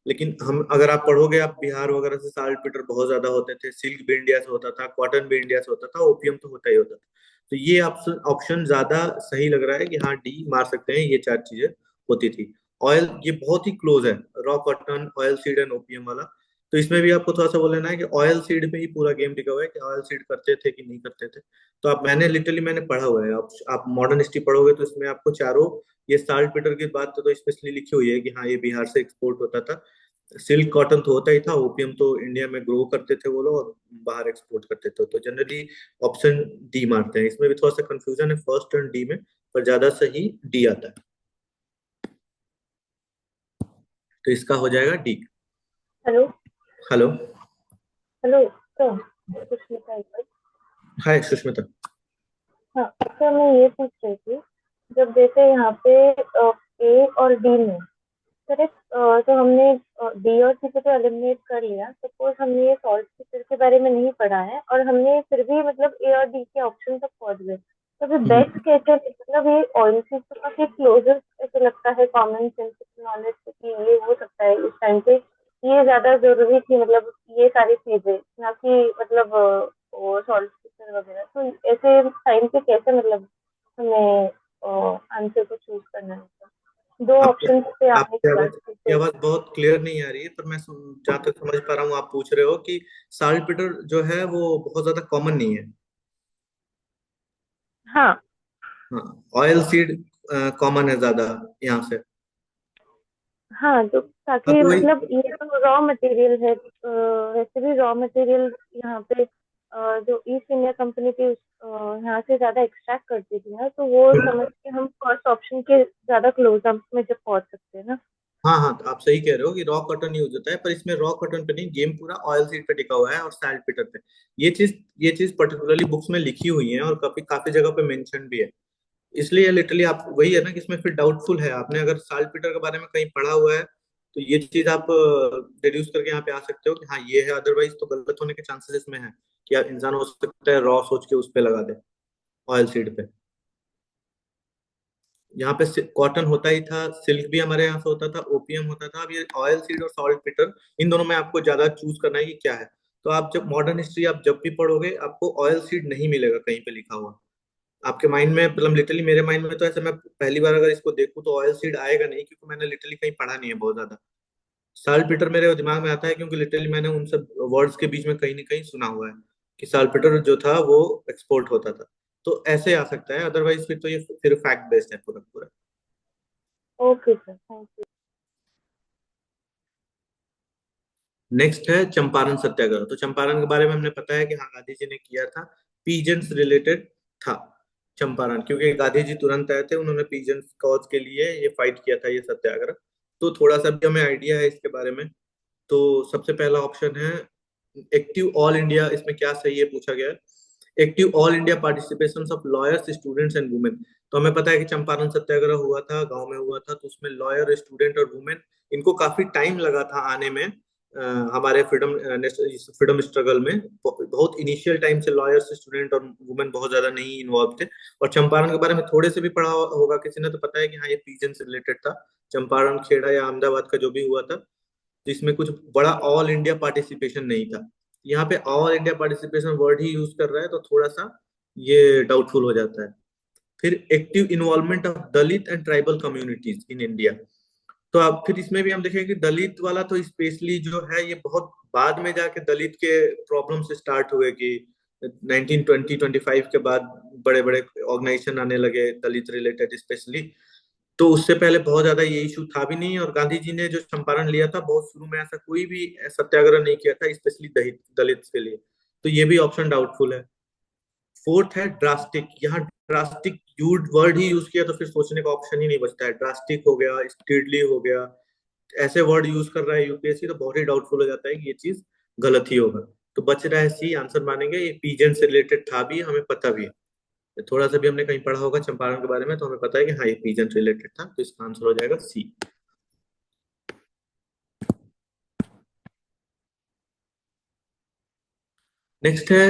लेकिन हम अगर आप पढ़ोगे, आप बिहार वगैरह से साल्टपेटर बहुत ज्यादा होते थे, सिल्क भी इंडिया से होता था, कॉटन भी इंडिया से होता था, ओपियम तो होता ही होता था। तो ये ऑप्शन ज्यादा सही लग रहा है कि हाँ डी मार सकते हैं, ये चार चीजें होती थी। ऑयल ये बहुत ही क्लोज है, raw cotton, oil seed and opium वाला। तो इसमें भी आपको थोड़ा सा बोल लेना है कि ऑयल सीड में ही पूरा गेम टिका हुआ है कि ऑयल सीड करते थे कि नहीं करते थे। तो आप मैंने लिटरली मैंने पढ़ा हुआ है, आप मॉडर्न हिस्ट्री पढ़ोगे तो इसमें आपको चारों, ये साल्ट पीटर की बात तो स्पेशली लिखी हुई है कि हाँ ये बिहार से एक्सपोर्ट होता था, सिल्क कॉटन तो होता ही था, ओपियम तो इंडिया में ग्रो करते थे वो लोग और बाहर एक्सपोर्ट करते थे। तो जनरली ऑप्शन डी मारते हैं। इसमें भी थोड़ा सा कंफ्यूजन है फर्स्ट एंड डी में, पर ज्यादा सही डी आता है, तो इसका हो जाएगा D. Hello hello, hello sir, Sushmita इधर। हाय सुष्मिता। हाँ सर, मैं ये पूछ रही थी, जब जैसे यहाँ पे ए और डी में करेक्ट, तो हमने डी और सी को तो एलिमिनेट कर लिया। सपोज हमने ये सॉल्ट फिल्टर के बारे में नहीं पढ़ा है और हमने फिर भी मतलब ए और डी के ऑप्शन तक पहुंच गए, तो फिर बेस्ट कैसे, मतलब ये ऑयल सीड तो काफी क्लोजेस्ट ऐसे लगता है कॉमन सेंस नॉलेज से कि ये हो सकता है इस टाइम पे, ये ज्यादा जरूरी थी, मतलब ये सारी चीजें, ना कि मतलब वो सॉल्ट फिल्टर वगैरह। तो ऐसे टाइम पे कैसे मतलब हमें आंसर को चूज करना है? दो ऑप्शन पे आने आपकी के बाद आपकी आवाज बहुत क्लियर नहीं आ रही है, पर मैं जहाँ तक समझ पा रहा हूँ आप पूछ रहे हो कि साल्ट पीटर जो है वो बहुत ज्यादा कॉमन नहीं है। हाँ हाँ, ऑयल सीड कॉमन है ज्यादा यहाँ से। हाँ, तो हाँ ताकि तो वही, मतलब ये तो रॉ मटेरियल है, वैसे भी रॉ मटेरियल यहाँ पे जो ईस्ट इंडिया कंपनी थी यहाँ से ज्यादा एक्सट्रैक्ट करती थी ना, तो वो समझ के हम फर्स्ट ऑप्शन के ज्यादा क्लोज में जब पहुंच सकते हैं ना। हाँ हाँ, तो आप सही कह रहे हो कि रॉ कॉटन यूज होता है, पर इसमें रॉ कॉटन पे नहीं, गेम पूरा ऑयल सीड पे टिका हुआ है और साल्ट पीटर पे। ये चीज पर्टिकुलरली बुक्स में लिखी हुई है और काफी काफी जगह पे मेंशन भी है। इसलिए लिटरली आप वही है ना कि इसमें फिर डाउटफुल है, आपने अगर साल्ट पीटर के बारे में कहीं पढ़ा हुआ है तो ये चीज आप डिड्यूस करके यहाँ पे आ सकते हो कि हाँ ये है, अदरवाइज तो गलत होने के चांसेस इसमें है कि इंसान हो सकता है रॉ सोच के उस पे लगा दे, ऑयल सीड पे। यहाँ पे कॉटन होता ही था, सिल्क भी हमारे यहाँ से होता था, ओपीएम होता था। अब ये ऑयल सीड और सॉल्ट पीटर, इन दोनों में आपको ज्यादा चूज करना है कि क्या है। तो आप जब मॉडर्न हिस्ट्री आप जब भी पढ़ोगे, आपको ऑयल सीड नहीं मिलेगा कहीं पे लिखा हुआ आपके माइंड में। मतलब लिटरली मेरे माइंड में तो ऐसे, मैं पहली बार अगर इसको देखूं तो ऑयल सीड आएगा नहीं, क्योंकि मैंने लिटरली कहीं पढ़ा नहीं है बहुत ज्यादा। साल्ट पीटर मेरे दिमाग में आता है क्योंकि लिटरली मैंने उन सब वर्ड्स के बीच में कहीं ना कहीं सुना हुआ है कि साल्ट पीटर जो था वो एक्सपोर्ट होता था। तो ऐसे आ सकता है, अदरवाइज फिर तो ये फिर फैक्ट बेस्ड है पूरा पूरा। Okay sir, thank you. Next है चंपारण सत्याग्रह। तो चंपारण के बारे में हमने पता है कि हाँ गांधी जी ने किया था, पीजेंट्स रिलेटेड था चंपारण, क्योंकि गांधी जी तुरंत आए थे, उन्होंने पीजेंट्स कॉज के लिए ये फाइट किया था, ये सत्याग्रह। तो थोड़ा सा भी हमें आइडिया है इसके बारे में। तो सबसे पहला ऑप्शन है एक्टिव ऑल इंडिया। इसमें क्या सही है पूछा गया है, active all India participation of lawyers, students and women. तो हमें पता है कि चंपारण सत्याग्रह हुआ था, गांव में हुआ था, तो उसमें लॉयर, स्टूडेंट और वुमेन, इनको काफी टाइम लगा था आने में। हमारे फ्रीडम स्ट्रगल में बहुत इनिशियल टाइम से लॉयर्स, स्टूडेंट और वुमेन बहुत ज्यादा नहीं इन्वॉल्व थे। और चंपारण के बारे में थोड़े से भी पढ़ा होगा किसी ने तो पता है कि हाँ ये पीजन से रिलेटेड था। चंपारण, खेड़ा या अहमदाबाद का जो भी हुआ था, तो इसमें कुछ बड़ा ऑल इंडिया पार्टिसिपेशन नहीं था। यहाँ पे ऑल इंडिया पार्टिसिपेशन वर्ड ही यूज कर रहा है, तो थोड़ा सा ये डाउटफुल हो जाता है। फिर active involvement of Dalit and tribal communities in India. तो अब फिर इसमें भी हम देखेंगे कि दलित वाला तो स्पेशली जो है ये बहुत बाद में जाके दलित के प्रॉब्लम से स्टार्ट हुए कि 1920-25 के बाद बड़े बड़े ऑर्गेनाइजेशन आने लगे दलित रिलेटेड स्पेशली। तो उससे पहले बहुत ज्यादा ये इशू था भी नहीं, और गांधी जी ने जो चंपारण लिया था बहुत शुरू में ऐसा कोई भी सत्याग्रह नहीं किया था स्पेशली दलित दलित के लिए। तो ये भी ऑप्शन डाउटफुल है। फोर्थ है ड्रास्टिक। यहाँ ड्रास्टिक यूज वर्ड ही यूज किया, तो फिर सोचने का ऑप्शन ही नहीं बचता है। ड्रास्टिक हो गया, स्पीडली हो गया, ऐसे वर्ड यूज कर रहा है यूपीएससी, तो बहुत ही डाउटफुल हो जाता है कि ये चीज गलत ही होगा। तो बच रहा है सी आंसर मानेंगे। ये पीजन से रिलेटेड था भी, हमें पता भी है, थोड़ा सा भी हमने कहीं पढ़ा होगा चंपारण के बारे में, तो हमें पता है कि हाँ ये पीजन रिलेटेड था। तो इसका आंसर हो जाएगा सी। नेक्स्ट है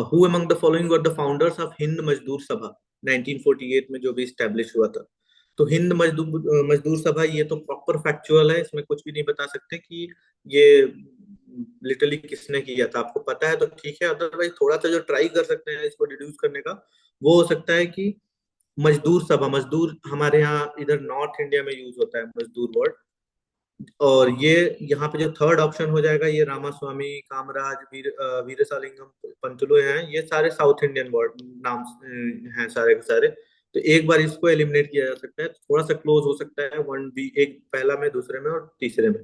who among the following were the founders of Hind मजदूर सभा, 1948 में जो भी स्टैब्लिश हुआ था। तो हिंद मजदूर मजदूर सभा, ये तो प्रॉपर फैक्चुअल है, इसमें कुछ भी नहीं बता सकते कि ये लिटरली किसने किया था। आपको पता है तो ठीक है, अदरवाइज थोड़ा सा जो ट्राई कर सकते हैं इसको डिड्यूस करने का, वो हो सकता है कि मजदूर सभा। मजदूर हमारे यहाँ इधर नॉर्थ इंडिया में यूज होता है मजदूर वर्ड। और ये यहाँ पे जो थर्ड ऑप्शन हो जाएगा, ये रामास्वामी, कामराज, वीरेसालिंगम, पंतुलु हैं, ये सारे साउथ इंडियन वर्ड नाम हैं सारे के सारे। तो एक बार इसको एलिमिनेट किया जा सकता है, थोड़ा सा क्लोज हो सकता है वन बी, एक पहला में, दूसरे में और तीसरे में।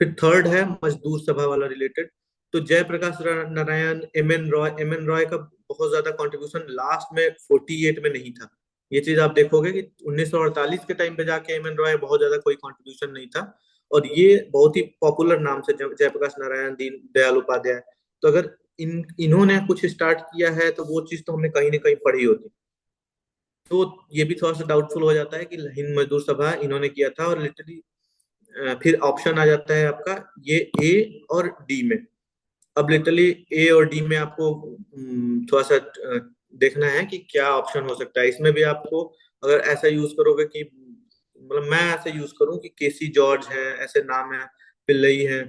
फिर थर्ड है मजदूर सभा वाला रिलेटेड। तो जयप्रकाश नारायण, एम एन रॉय का बहुत ज्यादा कंट्रीब्यूशन लास्ट में 48 में नहीं था। ये चीज आप देखोगे कि 1948 के टाइम पे जाके एम एन रॉय बहुत ज्यादा कोई कंट्रीब्यूशन नहीं था। और ये बहुत ही पॉपुलर नाम से जयप्रकाश नारायण, दीन दयाल उपाध्याय। तो अगर इन्होंने कुछ स्टार्ट किया है तो वो चीज तो हमने कहीं ना कहीं पढ़ी होती। तो ये भी थोड़ा सा डाउटफुल हो जाता है कि हिंद मजदूर सभा इन्होंने किया था। और लिटरली फिर ऑप्शन आ जाता है आपका ये ए और डी में। अब लिटरली ए और डी में आपको थोड़ा सा देखना है कि क्या ऑप्शन हो सकता है। इसमें भी आपको अगर ऐसा यूज करोगे कि मतलब मैं ऐसे यूज करूं कि केसी जॉर्ज है, ऐसे नाम है, पिल्लई है,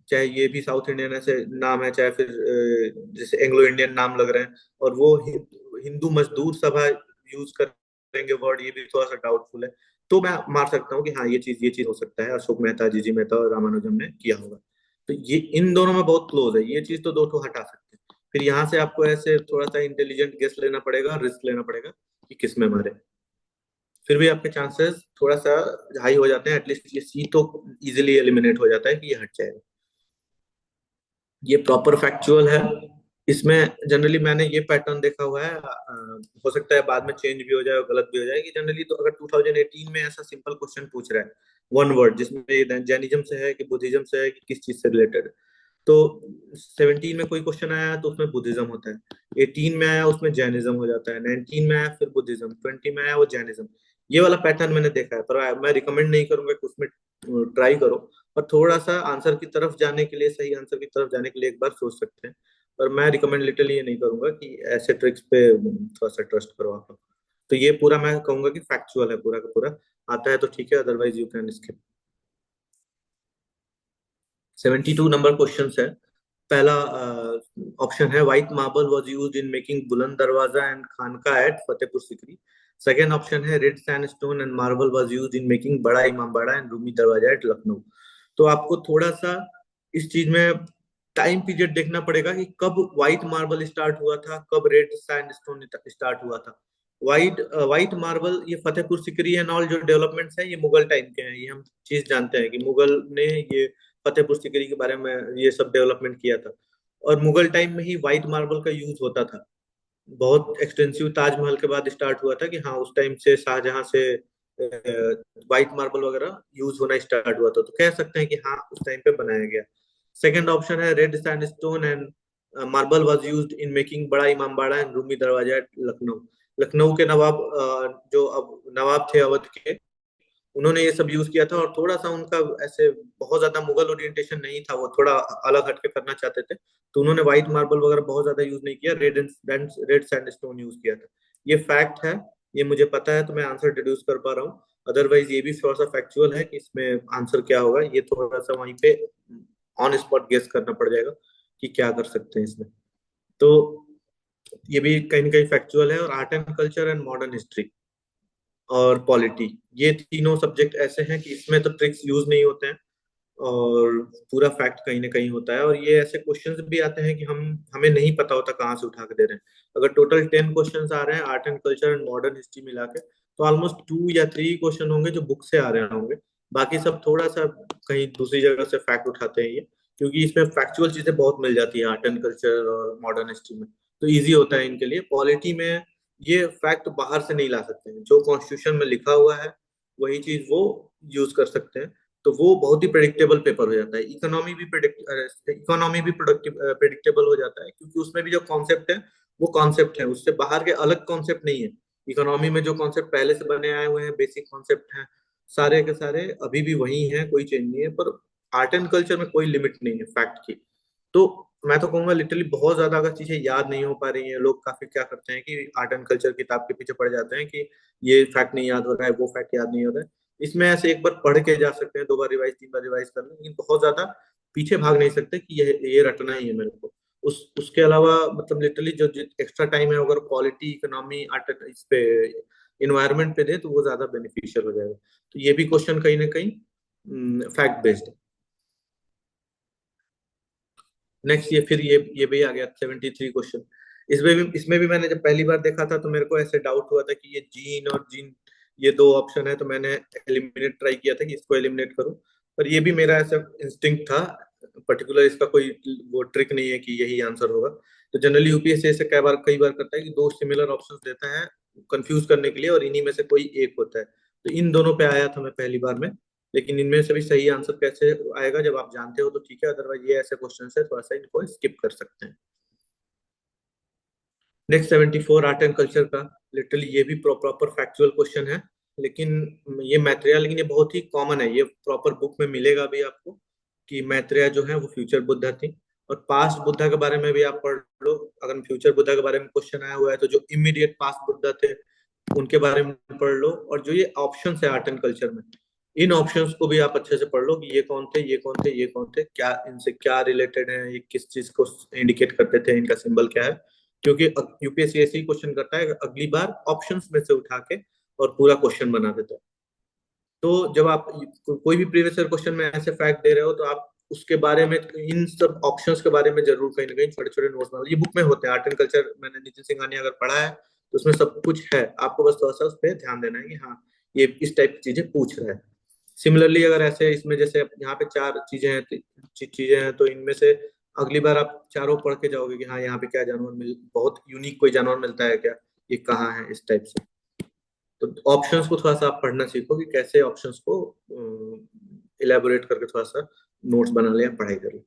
चाहे ये भी साउथ इंडियन ऐसे नाम है, चाहे फिर जैसे एंग्लो इंडियन नाम लग रहे हैं, और वो हिंदू मजदूर सभा यूज करेंगे वर्ड, ये भी थोड़ा सा डाउटफुल है। तो मैं मार सकता हूँ कि हाँ ये चीज हो सकता है, अशोक मेहता, जीजी मेहता और रामानुजम ने किया होगा। तो ये इन दोनों में बहुत क्लोज है, ये चीज तो दो ठो हटा सकते हैं। फिर यहाँ से आपको ऐसे थोड़ा सा इंटेलिजेंट गेस लेना पड़ेगा, रिस्क लेना पड़ेगा कि किस में मारे। फिर भी आपके चांसेस थोड़ा सा हाई हो जाते हैं, एटलीस्ट ये सी तो इजीली एलिमिनेट हो जाता है कि ये हट जाएगा। ये प्रॉपर फैक्चुअल है। इसमें जनरली मैंने ये पैटर्न देखा हुआ है, हो सकता है बाद में चेंज भी हो जाए और गलत भी हो जाए, कि जनरली तो अगर 2018 में ऐसा सिंपल क्वेश्चन पूछ रहा है वन वर्ड, जिसमें जैनिज्म से है कि बुद्धिज्म से है कि किस चीज से रिलेटेड, तो 17 में कोई क्वेश्चन आया तो उसमें बुद्धिज्म होता है, 18 में आया उसमें जैनिज्म हो जाता है, 19 में आया फिर बुद्धिज्म, 20 में आया वो जैनिज्म। ये वाला पैटर्न मैंने देखा है, पर मैं रिकमेंड नहीं करूंगा कि उसमें ट्राई करो। और थोड़ा सा आंसर की तरफ जाने के लिए, सही आंसर की तरफ जाने के लिए एक बार सोच सकते हैं। पर मैं रिकमेंड लिटरली ये नहीं करूंगा कि ऐसे ट्रिक्स पे थोड़ा सा ट्रस्ट करो आप। तो ये पूरा मैं कहूंगा कि फैक्चुअल है पूरा का पूरा। आता है तो ठीक है, otherwise you can skip. 72 number question है। पहला ऑप्शन है white marble was used in making Buland Darwaza and Khanqah at Fatehpur Sikri. Second option है red sandstone and marble was used in making Bara Imambara and Rumi दरवाजा एट लखनऊ। तो आपको थोड़ा सा इस चीज में टाइम पीरियड देखना पड़ेगा कि कब व्हाइट मार्बल स्टार्ट हुआ था, कब रेड सैंडस्टोन स्टार्ट हुआ था। व्हाइट मार्बल ये फतेहपुर सिकरी एंड ऑल जो डेवलपमेंट्स हैं ये मुगल टाइम के हैं, ये हम चीज जानते हैं कि मुगल ने ये फतेहपुर सिकरी के बारे में ये सब डेवलपमेंट किया था। और मुगल टाइम में ही व्हाइट मार्बल का यूज होता था, बहुत एक्सटेंसिव। ताजमहल के बाद स्टार्ट हुआ था कि हाँ उस टाइम से शाहजहां से व्हाइट मार्बल वगैरह यूज होना स्टार्ट हुआ था, तो कह सकते हैं कि हाँ उस टाइम पे बनाया गया। सेकंड ऑप्शन है red sandstone and marble was used in making Bara Imambara and Rumi दरवाजा एट लखनऊ। लखनऊ के नवाब जो अब नवाब थे अवध के, उन्होंने ये सब यूज किया था। और थोड़ा सा उनका ऐसे बहुत ज्यादा मुगल ओरिएंटेशन नहीं था, वो थोड़ा अलग हटके करना चाहते थे, तो उन्होंने व्हाइट मार्बल वगैरह बहुत ज्यादा यूज नहीं किया, रेड सैंडस्टोन यूज किया था। ये फैक्ट है, ये मुझे पता है, तो मैं आंसर डिड्यूस कर पा रहा हूँ। अदरवाइज ये भी थोड़ा सा फैक्चुअल है कि इसमें आंसर क्या होगा, ये थोड़ा सा वहीं पे ऑन स्पॉट गेस करना पड़ जाएगा कि क्या कर सकते हैं इसमें। तो ये भी कहीं ना कहीं फैक्चुअल है। और art and culture and modern history और पॉलिटी, ये तीनों सब्जेक्ट ऐसे हैं कि इसमें तो ट्रिक्स यूज नहीं होते हैं और पूरा फैक्ट कहीं ना कहीं होता है। और ये ऐसे क्वेश्चंस भी आते हैं कि हमें नहीं पता होता कहाँ से उठा के दे रहे हैं। अगर टोटल 10 क्वेश्चंस आ रहे हैं art and culture and modern history मिला के, तो ऑलमोस्ट 2 या 3 क्वेश्चन होंगे जो बुक से आ रहे होंगे, बाकी सब थोड़ा सा कहीं दूसरी जगह से फैक्ट उठाते हैं ये, क्योंकि इसमें फैक्चुअल चीजें बहुत मिल जाती है आर्ट एंड कल्चर और मॉडर्न हिस्ट्री में, तो ईजी होता है इनके लिए। पॉलिटी में ये फैक्ट बाहर से नहीं ला सकते हैं, जो कॉन्स्टिट्यूशन में लिखा हुआ है वही चीज वो यूज कर सकते हैं, तो वो बहुत ही प्रेडिक्टेबल पेपर हो जाता है। इकोनॉमी भी प्रेडिक्टेबल हो जाता है, क्योंकि उसमें भी जो कॉन्सेप्ट है वो कॉन्सेप्ट है, उससे बाहर के अलग कॉन्सेप्ट नहीं है। इकोनॉमी में जो कॉन्सेप्ट पहले से बने आए हुए हैं, बेसिक कॉन्सेप्ट हैं, सारे के सारे अभी भी वही हैं, कोई चेंज नहीं है। पर आर्ट एंड कल्चर में कोई लिमिट नहीं है फैक्ट की। तो मैं तो कहूंगा लिटरली बहुत ज्यादा अगर चीजें याद नहीं हो पा रही हैं, लोग काफी क्या करते हैं कि आर्ट एंड कल्चर किताब के पीछे पड़ जाते हैं कि ये फैक्ट नहीं याद हो रहा है, वो फैक्ट याद नहीं हो रहा है। इसमें ऐसे एक बार पढ़ के जा सकते हैं, 2 बार रिवाइज 3 बार रिवाइज कर लें, लेकिन बहुत ज्यादा पीछे भाग नहीं सकते कि ये रटना ही है मेरे को। उसके अलावा मतलब लिटरली जो एक्स्ट्रा टाइम है अगर पॉलिटी इकोनॉमी आर्ट इस पे इन्वायरमेंट पे दे तो वो ज्यादा बेनिफिशियल हो जाएगा। तो ये भी क्वेश्चन कहीं ना कहीं फैक्ट बेस्ड है। नेक्स्ट ये भी आ गया 73 क्वेश्चन। इसमें भी मैंने जब पहली बार देखा था तो मेरे को ऐसे डाउट हुआ था कि ये जीन और जीन ये 2 ऑप्शन है, तो मैंने एलिमिनेट ट्राई किया था कि इसको एलिमिनेट करूं, पर ये भी मेरा ऐसा इंस्टिंक्ट था, पर्टिकुलर इसका कोई वो ट्रिक नहीं है कि यही आंसर होगा। तो जनरली यूपीएससी ऐसे कई बार करता है कि 2 सिमिलर ऑप्शंस देता है कंफ्यूज करने के लिए, और इन्हीं में से कोई एक होता है। तो इन दोनों पे आया था मैं पहली बार में, लेकिन इनमें से भी सही आंसर कैसे आएगा जब आप जानते हो तो ठीक है, अदरवाइज ये ऐसे क्वेश्चन है थोड़ा सा इनको स्किप कर सकते हैं। नेक्स्ट 74 आर्ट एंड कल्चर का, लिटरली ये भी प्रॉपर फैक्चुअल क्वेश्चन है, लेकिन ये मैत्रेय, लेकिन ये बहुत ही कॉमन है, ये प्रॉपर बुक में मिलेगा भी आपको कि मैत्रेय जो है वो फ्यूचर बुद्धा थी। और पास्ट बुद्धा के बारे में भी आप पढ़ लो, अगर फ्यूचर बुद्धा के बारे में क्वेश्चन आया हुआ है तो जो इमीडिएट पास्ट बुद्धा थे उनके बारे में पढ़ लो। और जो ये ऑप्शंस है आर्ट एंड कल्चर में, इन ऑप्शंस को भी आप अच्छे से पढ़ लो कि ये कौन थे, ये कौन थे, ये कौन थे, क्या इनसे क्या रिलेटेड है, ये किस चीज को इंडिकेट करते थे, इनका सिंबल क्या है। क्योंकि यूपीएससी ऐसे ही क्वेश्चन करता है, अगली बार ऑप्शंस में से उठा के और पूरा क्वेश्चन बना देता है। तो जब आप कोई भी प्रीवियस ईयर क्वेश्चन में ऐसे फैक्ट दे रहे हो तो आप उसके बारे में, इन सब ऑप्शंस के बारे में जरूर कहीं ना कहीं छोटे छोटे नोट्स बना, ये बुक में होते हैं। आर्ट एंड कल्चर मैंने नितिन सिंघानिया अगर पढ़ा है तो उसमें सब कुछ है, आपको बस थोड़ा सा उस पर ध्यान देना है कि हाँ ये इस टाइप की चीजें पूछ रहा है। सिमिलरली अगर ऐसे इसमें जैसे यहाँ पे 4 चीजें हैं तो इनमें से अगली बार आप चारों पढ़ के जाओगे कि हाँ यहाँ पे क्या जानवर बहुत यूनिक कोई जानवर मिलता है क्या, ये कहाँ है, इस टाइप से। तो ऑप्शंस को थोड़ा सा आप पढ़ना सीखो कि कैसे ऑप्शंस को इलेबोरेट करके थोड़ा सा नोट्स बना ले या पढ़ाई कर ले।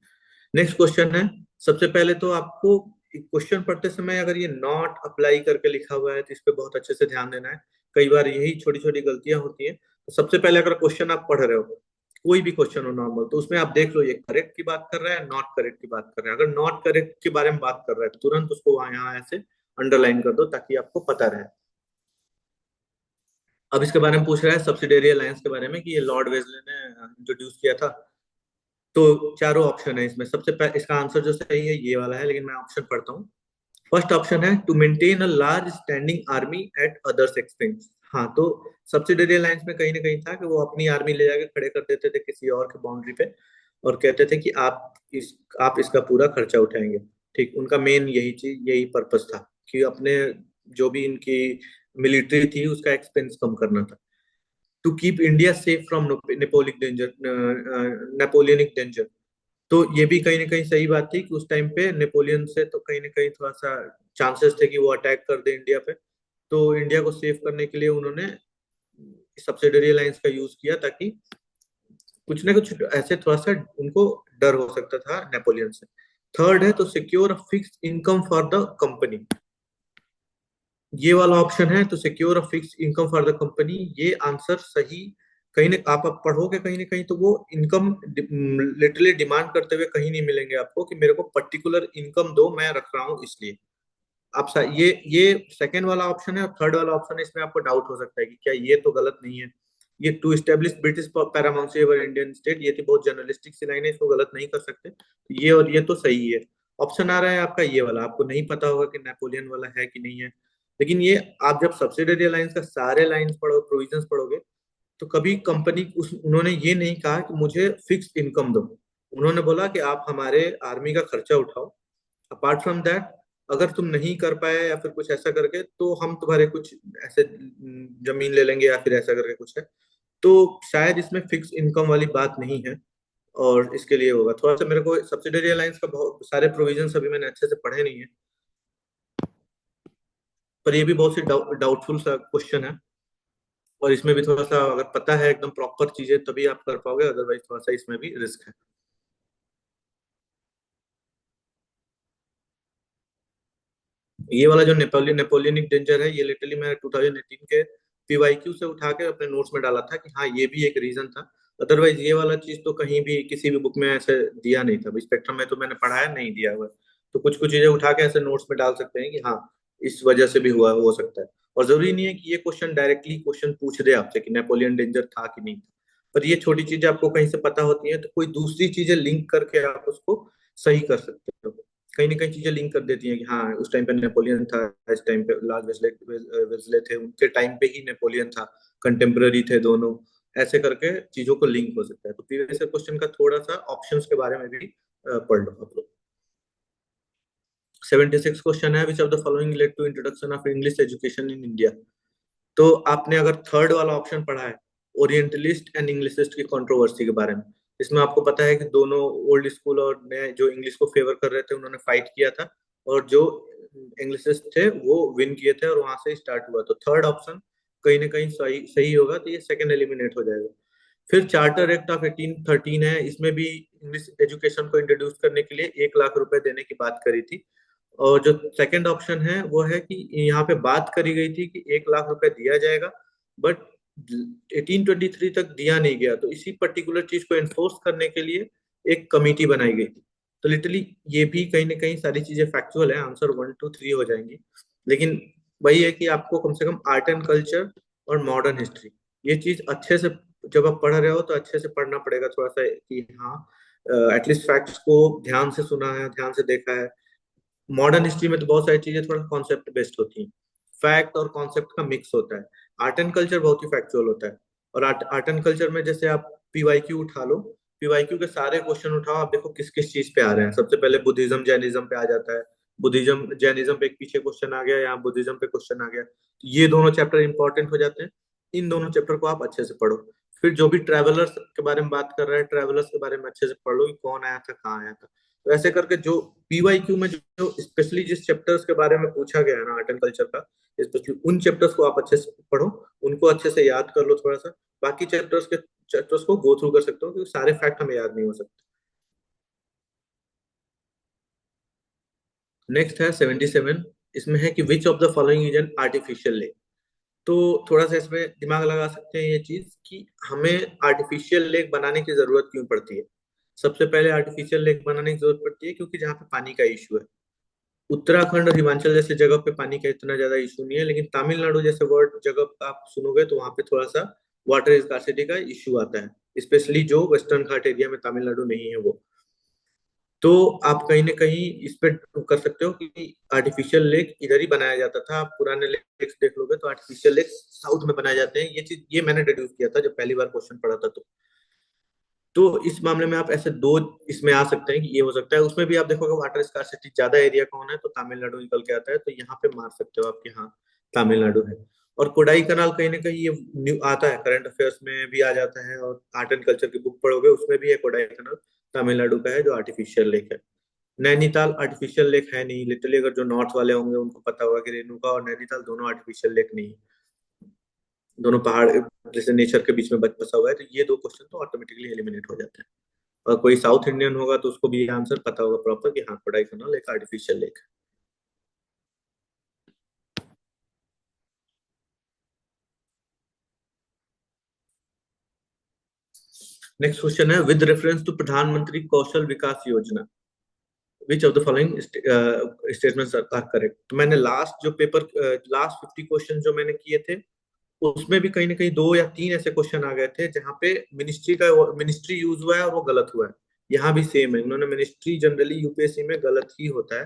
नेक्स्ट क्वेश्चन है, सबसे पहले तो आपको क्वेश्चन पढ़ते समय अगर ये नॉट अप्लाई करके लिखा हुआ है तो इस पे बहुत अच्छे से ध्यान देना है, कई बार यही छोटी छोटी गलतियां होती हैं। तो सबसे पहले अगर क्वेश्चन आप पढ़ रहे हो, कोई भी क्वेश्चन हो नॉर्मल, तो उसमें आप देख लो ये करेक्ट की बात कर रहा है, नॉट करेक्ट की बात कर रहा है। अगर नॉट करेक्ट के बारे में बात कर रहा है तो तुरंत उसको यहाँ ऐसे अंडरलाइन कर दो ताकि आपको पता रहे। अब इसके बारे में पूछ रहा है सब्सिडेरी अलायंस के बारे में कि ये लॉर्ड वेल्लेसली ने इंट्रोड्यूस किया था। तो चारों ऑप्शन है इसमें। सबसे पहले इसका आंसर जो सही है ये वाला है, लेकिन मैं ऑप्शन पढ़ता हूँ। फर्स्ट ऑप्शन है to maintain a large standing army at others expense. हाँ, तो सब्सिडरी अलायंस में कहीं ना कहीं था कि वो अपनी आर्मी ले जाके खड़े कर देते थे किसी और के बाउंड्री पे, और कहते थे कि आप इसका पूरा खर्चा उठाएंगे। ठीक, उनका मेन यही चीज, यही पर्पस था कि अपने जो भी इनकी मिलिट्री थी उसका एक्सपेंस कम करना था, to keep India safe from Napoleonic danger. तो ये भी कहीं ना कहीं सही बात थी कि उस टाइम पे नेपोलियन से तो कहीं ना कहीं थोड़ा सा चांसेस थे कि वो अटैक कर दे इंडिया पे। तो इंडिया को सेव करने के लिए उन्होंने सब्सिडरी अलायंस का यूज किया, ताकि कुछ ना कुछ ऐसे थोड़ा सा उनको डर हो सकता था नेपोलियन से। थर्ड है तो secure a fix income for the company. ये वाला ऑप्शन है तो secure a fix income for the company, ये आंसर सही। कहीं ना आप पढ़ोगे कहीं ना कहीं तो वो इनकम लिटरली डिमांड करते हुए कहीं नहीं मिलेंगे आपको कि मेरे को पर्टिकुलर इनकम दो, मैं रख रहा हूँ इसलिए। ये सेकंड वाला ऑप्शन है, और थर्ड वाला ऑप्शन है इसमें आपको डाउट हो सकता है कि क्या ये तो गलत नहीं है। ये to establish British paramountcy over Indian state, ये थी बहुत जर्नलिस्टिक सी लाइन है, इसको गलत नहीं कर सकते। तो ये और ये तो सही है। ऑप्शन आ रहा है आपका ये वाला, आपको नहीं पता होगा कि नेपोलियन वाला है कि नहीं है, लेकिन ये आप जब सब्सिडरी अलायंस का सारे लाइंस पढ़ो, प्रोविजंस पढ़ोगे, तो कभी कंपनी उन्होंने ये नहीं कहा कि मुझे फिक्स इनकम दो। उन्होंने बोला कि आप हमारे आर्मी का खर्चा उठाओ, अपार्ट फ्रॉम दैट अगर तुम नहीं कर पाए या फिर कुछ ऐसा करके तो हम तुम्हारे कुछ ऐसे जमीन ले लेंगे या फिर ऐसा करके कुछ है। तो शायद इसमें फिक्स इनकम वाली बात नहीं है, और इसके लिए होगा। थोड़ा सा मेरे को सब्सिडरी अलायंस का बहुत सारे प्रोविजंस अभी मैंने अच्छे से पढ़े नहीं है, पर ये भी बहुत सी डाउटफुल सा क्वेश्चन है, और इसमें भी थोड़ा सा अगर पता है एकदम प्रॉपर चीजें तभी आप कर पाओगे, अदरवाइज थोड़ा सा इसमें भी रिस्क है। ये वाला जो नेपोलियनिक डेंजर है, ये लिटरली मैं 2018 के पीवाईक्यू से उठा के अपने नोट्स में डाला था कि हाँ ये भी एक रीजन था। अदरवाइज ये वाला चीज तो कहीं भी किसी भी बुक में ऐसे दिया नहीं था, स्पेक्ट्रम में तो मैंने पढ़ाया नहीं, दिया हुआ है। तो कुछ कुछ चीजें उठा के ऐसे नोट्स में डाल सकते हैं कि हाँ इस वजह से भी हुआ हो सकता है। और जरूरी नहीं है कि ये क्वेश्चन डायरेक्टली क्वेश्चन पूछ दे आपसे कि नेपोलियन डेंजर था कि नहीं था, पर ये छोटी चीजें आपको कहीं से पता होती है तो कोई दूसरी चीजें लिंक करके आप उसको सही कर सकते हो। कहीं ना कहीं चीजें लिंक कर देती हैं कि हाँ उस टाइम पे नेपोलियन था, इस टाइम पे लॉर्ड वेल्लेस्ले वेल्लेस्ले थे, उनके टाइम पे ही नेपोलियन था, कंटेम्पररी थे दोनों। ऐसे करके चीजों को लिंक हो सकता है। तो प्रीवियस क्वेश्चन का थोड़ा सा ऑप्शंस के बारे में भी पढ़ लो आप लोग। 76 क्वेश्चन है, which of the following led to introduction of English education in India. तो आपने अगर थर्ड वाला ऑप्शन पढ़ा है, ओरिएंटलिस्ट एंड इंग्लिशिस्ट की कंट्रोवर्सी के बारे में, इसमें आपको पता है कि दोनों ओल्ड स्कूल और नए जो इंग्लिश को फेवर कर रहे थे उन्होंने फाइट किया था, और जो इंग्लिशिस्ट थे वो विन किए थे, और वहां से स्टार्ट हुआ। तो थर्ड ऑप्शन कहीं ना कहीं सही सही होगा, तो ये सेकंड एलिमिनेट हो जाएगा। फिर चार्टर एक्ट ऑफ 1813 है, इसमें भी इंग्लिश एजुकेशन को इंट्रोड्यूस करने के लिए 1 लाख रुपए देने की बात करी थी। और जो सेकंड ऑप्शन है वो है कि यहाँ पे बात करी गई थी कि 1 लाख रुपए दिया जाएगा, बट 1823 तक दिया नहीं गया, तो इसी पर्टिकुलर चीज को एनफोर्स करने के लिए एक कमेटी बनाई गई थी। तो लिटरली ये भी कहीं ना कहीं सारी चीजें फैक्चुअल है, आंसर 1 2 3 हो जाएंगी। लेकिन वही है कि आपको कम से कम आर्ट एंड कल्चर और मॉडर्न हिस्ट्री, ये चीज अच्छे से जब आप पढ़ रहे हो तो अच्छे से पढ़ना पड़ेगा थोड़ा सा, कि हाँ एटलीस्ट फैक्ट्स को ध्यान से सुना है, ध्यान से देखा है। मॉडर्न हिस्ट्री में तो बहुत सारी चीजें थोड़ा कॉन्सेप्ट बेस्ड होती हैं, फैक्ट और कॉन्सेप्ट का मिक्स होता है। आर्ट एंड कल्चर बहुत ही फैक्चुअल होता है। और आर्ट एंड कल्चर में जैसे आप पीवाईक्यू उठा लो, पीवाईक्यू के सारे क्वेश्चन उठाओ, आप देखो किस किस चीज पे आ रहे हैं। सबसे पहले बुद्धिज्म जैनिज्म पे आ जाता है, बुद्धिज्म जैनिज्म पे एक पीछे क्वेश्चन आ गया, यहाँ बुद्धिज्म पे क्वेश्चन आ गया, तो ये दोनों चैप्टर इंपॉर्टेंट हो जाते हैं। इन दोनों चैप्टर को आप अच्छे से पढ़ो। फिर जो भी ट्रेवलर्स के बारे में बात कर रहा है, ट्रेवलर्स के बारे में अच्छे से पढ़ लो कि कौन आया था, कहाँ आया था। तो ऐसे करके जो पीवाईक्यू में जो स्पेशली जिस चैप्टर्स के बारे में पूछा गया है ना आर्ट एंड कल्चर का, स्पेशली उन चैप्टर्स को आप अच्छे से पढ़ो, उनको अच्छे से याद कर लो थोड़ा सा। बाकी चैप्टर्स को गो थ्रू कर सकते हो क्योंकि सारे फैक्ट हमें याद नहीं हो सकते। नेक्स्ट है 77, इसमें है कि which of the following is an artificial lake. तो थोड़ा सा इसमें दिमाग लगा सकते हैं ये चीज कि हमें आर्टिफिशियल लेक बनाने की जरूरत क्यों पड़ती है। सबसे पहले आर्टिफिशियल लेक बनाने की जरूरत पड़ती है क्योंकि जहाँ पे पानी का इश्यू है। उत्तराखंड और हिमाचल जैसे जगह पे पानी का इतना ज्यादा इशू नहीं है, लेकिन तमिलनाडु जैसे वर्ड जगह आप सुनोगे तो वहां पे थोड़ा सा वाटर स्कार्सिटी का इशू आता है, स्पेशली जो वेस्टर्न घाट एरिया में तमिलनाडु नहीं है वो। तो आप कहीं ना कहीं इस पे कर सकते हो कि आर्टिफिशियल लेक इधर ही बनाया जाता था। आप पुराने लेक्स देख लोगे तो आर्टिफिशियल लेक साउथ में बनाए जाते हैं। ये चीज ये मैंने डिड्यूस किया था जब पहली बार क्वेश्चन पढ़ा था। तो इस मामले में आप ऐसे दो इसमें आ सकते हैं कि ये हो सकता है। उसमें भी आप देखोगे वाटर स्कार्सिटी ज्यादा एरिया कौन है तो तमिलनाडु निकल के आता है, तो यहाँ पे मार सकते हो आपके, हाँ तमिलनाडु है। और कोडाई कनाल कहीं ना कहीं ये न्यू आता है, करंट अफेयर्स में भी आ जाता है, और आर्ट एंड कल्चर की बुक पढ़ोगे उसमें भी है कोडाई कनाल तमिलनाडु का है जो आर्टिफिशियल लेक है। नैनीताल आर्टिफिशियल लेक है नहीं, लिटरली अगर जो नॉर्थ वाले होंगे उनको पता होगा कि रेणुका और नैनीताल दोनों आर्टिफिशियल लेक नहीं है, दोनों पहाड़ जैसे नेचर के बीच में बसा हुआ है। तो ये दो क्वेश्चन तो ऑटोमेटिकली एलिमिनेट हो जाते हैं। और कोई साउथ इंडियन होगा तो उसको भी ये आंसर पता होगा प्रॉपर कि हाँ कोडाई कनाल एक आर्टिफिशियल लेक है। नेक्स्ट क्वेश्चन है, with reference to Pradhan Mantri Kaushal Vikas Yojana which of the following statements are correct. तो मैंने लास्ट जो पेपर लास्ट 50 क्वेश्चन जो मैंने किए थे उसमें भी कहीं ना कहीं 2 या 3 ऐसे क्वेश्चन आ गए थे जहां पे मिनिस्ट्री यूज हुआ है और वो गलत हुआ है। यहाँ भी सेम है, उन्होंने मिनिस्ट्री जनरली यूपीएससी में गलत ही होता है।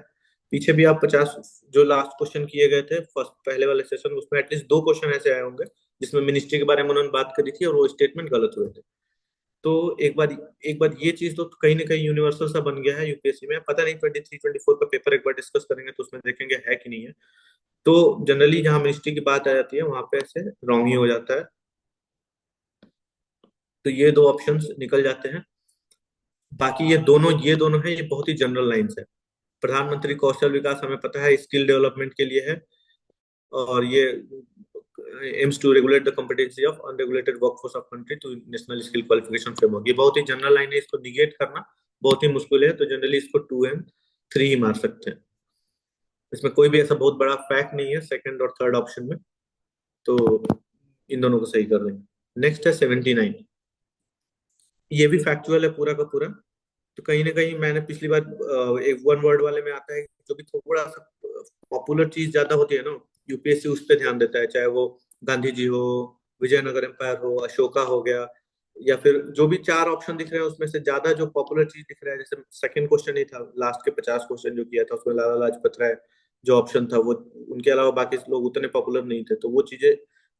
पीछे भी आप 50 जो लास्ट क्वेश्चन किए गए थे फर्स्ट पहले वाले सेशन उसमें एटलीस्ट 2 क्वेश्चन ऐसे आए होंगे जिसमें मिनिस्ट्री के बारे में उन्होंने बात करी थी और वो स्टेटमेंट गलत हुए थे। तो एक बार ये चीज तो कहीं ना कहीं यूनिवर्सल सा बन गया है यूपीएससी में। पता नहीं 23 24 का पेपर एक बार डिस्कस करेंगे तो उसमें देखेंगे है कि नहीं है। तो जनरली जहां मिनिस्ट्री की बात आ जाती है वहां पे ऐसे रॉन्ग ही हो जाता है। तो ये 2 ऑप्शंस निकल जाते हैं। बाकी ये दोनों है, ये बहुत ही जनरल लाइंस है। प्रधानमंत्री कौशल विकास हमें पता है स्किल डेवलपमेंट के लिए है, और ये aims to regulate the competency of unregulated workforce of country to national skill qualification framework. ये बहुत ही जनरल लाइन है, इसको निगेट करना बहुत ही मुश्किल है। तो जनरली इसको 2 एंड 3 ही मार सकते हैं। इसमें कोई भी ऐसा बहुत बड़ा फैक्ट नहीं है सेकंड और थर्ड ऑप्शन में, तो इन दोनों को सही कर देंगे। नेक्स्ट है 79, ये भी फैक्चुअल है पूरा का पूरा। तो कहीं ना कहीं मैंने पिछली बार एक वन वर्ड वाले में आता है जो भी थोड़ा सा पॉपुलर चीज ज्यादा होती है ना यूपीएससी उस पर ध्यान देता है, चाहे वो गांधी जी हो, विजयनगर एम्पायर हो, अशोका हो गया, या फिर जो भी 4 ऑप्शन दिख रहे हैं उसमें से ज्यादा जो पॉपुलर चीज दिख रहा है। जैसे सेकंड क्वेश्चन ही था लास्ट के 50 क्वेश्चन जो किया था उसमें लाला लाजपत राय जो ऑप्शन था वो, उनके अलावा बाकी लोग उतने पॉपुलर नहीं थे। तो वो चीजें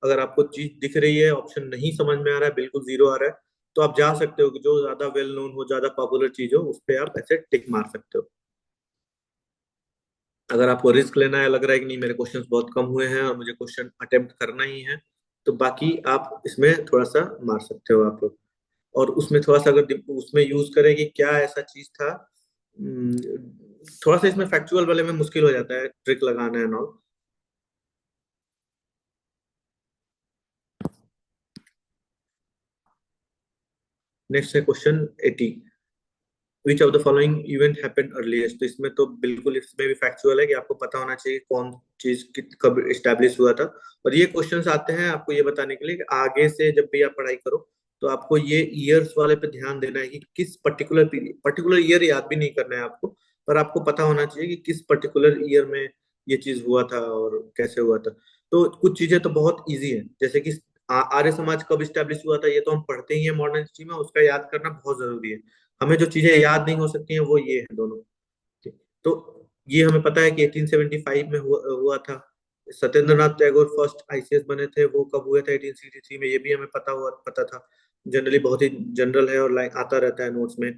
अगर आपको चीज दिख रही है ऑप्शन नहीं समझ में आ रहा है बिल्कुल जीरो आ रहा है तो आप जा सकते हो कि जो ज्यादा वेल नोन हो ज्यादा पॉपुलर चीज हो उस पर आप ऐसे टिक मार सकते हो। अगर आपको रिस्क लेना है, लग रहा है कि नहीं मेरे क्वेश्चंस बहुत कम हुए हैं और मुझे क्वेश्चन अटेम्प्ट करना ही है, तो बाकी आप इसमें थोड़ा सा मार सकते हो आप लोग। और उसमें थोड़ा सा अगर उसमें यूज करें कि क्या ऐसा चीज था, थोड़ा सा इसमें फैक्चुअल वाले में मुश्किल हो जाता है ट्रिक लगाना है नॉल। नेक्स्ट है question 80, which of the following event happened earliest. तो इसमें तो बिल्कुल इसमें भी फैक्चुअल है कि आपको पता होना चाहिए कौन चीज कब एस्टेब्लिश हुआ था। और ये क्वेश्चंस आते हैं आपको ये बताने के लिए कि आगे से जब भी आप पढ़ाई करो तो आपको ये ईयर्स वाले पे ध्यान देना है कि किस पर्टिकुलर ईयर याद भी नहीं करना है आपको, पर आपको पता होना चाहिए कि किस पर्टिकुलर ईयर में ये चीज हुआ था और कैसे हुआ था। तो कुछ चीजें तो बहुत ईजी है, जैसे कि आर्य समाज कब स्टैब्लिश हुआ था ये तो हम पढ़ते ही है मॉडर्न हिस्ट्री में, उसका याद करना बहुत जरूरी है। हमें जो चीजें याद नहीं हो सकती हैं वो ये है दोनों। ठीक। तो ये हमें पता है कि 1875 में हुआ था। सत्येंद्रनाथ टैगोर फर्स्ट आईसीएस बने थे, वो कब हुए थे 1863 में, ये भी हमें पता था। जनरली बहुत ही जनरल है और लाइक आता रहता है नोट्स में,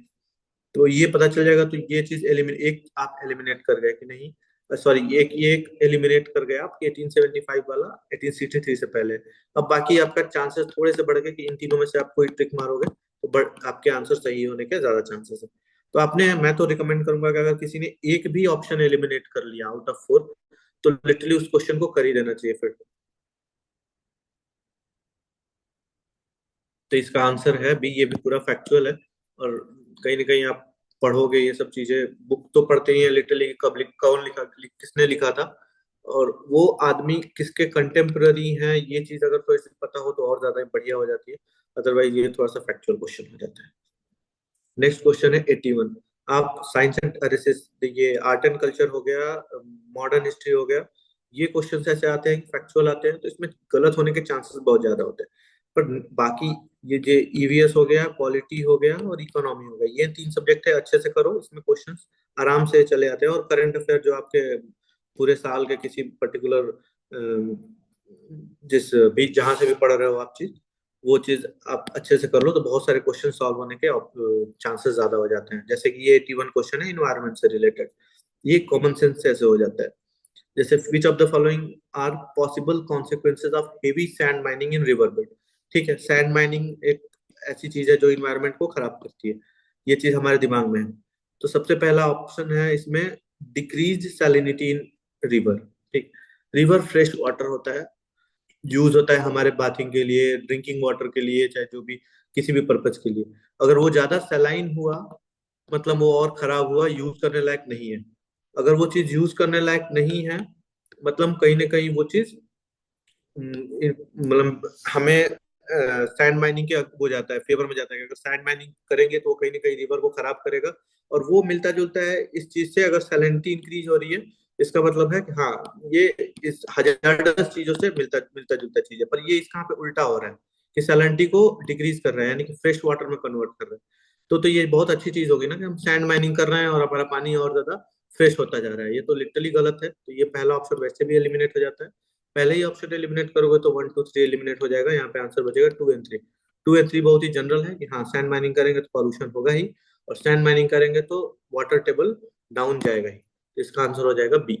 तो ये पता चल जाएगा। तो ये चीज एक आप एलिमिनेट कर गए कि नहीं, सॉरी एक एलिमिनेट कर गए आप कि 1875 वाला 1863 से पहले। अब बाकी आपका चांसेस थोड़े से बढ़ गए कि इन तीनों में से आप कोई ट्रिक मारोगे तो आपके आंसर सही होने के ज्यादा चांसेस है। तो मैं तो रिकमेंड करूंगा कि अगर किसी ने एक भी ऑप्शन एलिमिनेट कर लिया आउट ऑफ 4 तो लिटरली उस क्वेश्चन को कर ही देना चाहिए फिर। तो इसका आंसर है बी, ये भी पूरा फैक्चुअल है। और कहीं ना कहीं आप पढ़ोगे ये सब चीजें, बुक तो पढ़ते ही है लिटरली कब कौन लिखा किसने लिखा था और वो आदमी किसके कंटेम्प्ररी हैं, ये चीज अगर थोड़ी सी पता हो तो और ज्यादा बढ़िया हो जाती है। अदरवाइज ये थोड़ा सा फैक्चुअल क्वेश्चन हो जाता है। नेक्स्ट क्वेश्चन है 81, आप साइंस एंड ये आर्ट एंड कल्चर हो गया, मॉडर्न हिस्ट्री हो गया, ये क्वेश्चन ऐसे आते हैं, फैक्चुअल आते हैं, तो इसमें गलत होने के चांसेस बहुत ज्यादा होते हैं। पर बाकी ये जो ईवीएस हो गया, पॉलिटी हो गया और इकोनॉमी हो गया, ये 3 सब्जेक्ट है, अच्छे से करो, इसमें क्वेश्चंस आराम से चले आते हैं। और करंट अफेयर जो आपके पूरे साल के किसी पर्टिकुलर जिस भी जहां से भी पढ़ रहे हो आप चीज, वो चीज आप अच्छे से कर लो तो बहुत सारे क्वेश्चन सॉल्व होने के चांसेस ज्यादा हो जाते हैं। जैसे कि ये 81 क्वेश्चन है इन्वायरमेंट से रिलेटेड, ये कॉमन सेंस से ऐसे हो जाता है। जैसे which of the following are possible consequences of heavy sand mining in river bed. ठीक है, सैंड माइनिंग एक ऐसी चीज है जो इन्वायरमेंट को खराब करती है, ये चीज हमारे दिमाग में है। तो सबसे पहला ऑप्शन है इसमें डिक्रीज सैलिनिटी इन रिवर। ठीक, रिवर फ्रेश वाटर होता है, यूज होता है हमारे बाथिंग के लिए, ड्रिंकिंग वाटर के लिए, चाहे जो भी किसी भी पर्पज के लिए। अगर वो ज्यादा सलाइन हुआ मतलब वो और खराब हुआ, यूज करने लायक नहीं है। अगर वो चीज यूज करने लायक नहीं है मतलब कहीं ना कहीं वो चीज मतलब हमें सैंड माइनिंग के हो जाता है, फेवर में जाता है। अगर सैंड माइनिंग करेंगे तो वो कहीं ना कहीं रिवर को खराब करेगा, और वो मिलता जुलता है इस चीज से। अगर सैलिनिटी इंक्रीज हो रही है, इसका मतलब है कि हाँ ये इस हजारदस चीजों से मिलता मिलता जुलता चीज है। पर ये इसका पे उल्टा हो रहा है कि सैलिनिटी को डिक्रीज कर रहा है, यानी कि फ्रेश वाटर में कन्वर्ट कर रहा है। तो ये बहुत अच्छी चीज होगी ना कि हम सैंड माइनिंग कर रहे हैं और हमारा पानी और ज्यादा फ्रेश होता जा रहा है। ये तो लिटरली गलत है, तो ये पहला ऑप्शन वैसे भी एलिमिनेट हो जाता है। पहले ही ऑप्शन एलिमिनेट करोगे तो 1 2 3 एलिमिनेट हो जाएगा, यहाँ पे आंसर बचेगा 2 एंड 3। 2 एंड 3 बहुत ही जनरल है कि हाँ सैंड माइनिंग करेंगे तो पॉल्यूशन होगा ही, और सैंड माइनिंग करेंगे तो वाटर टेबल डाउन जाएगा ही। तो इसका आंसर हो जाएगा बी।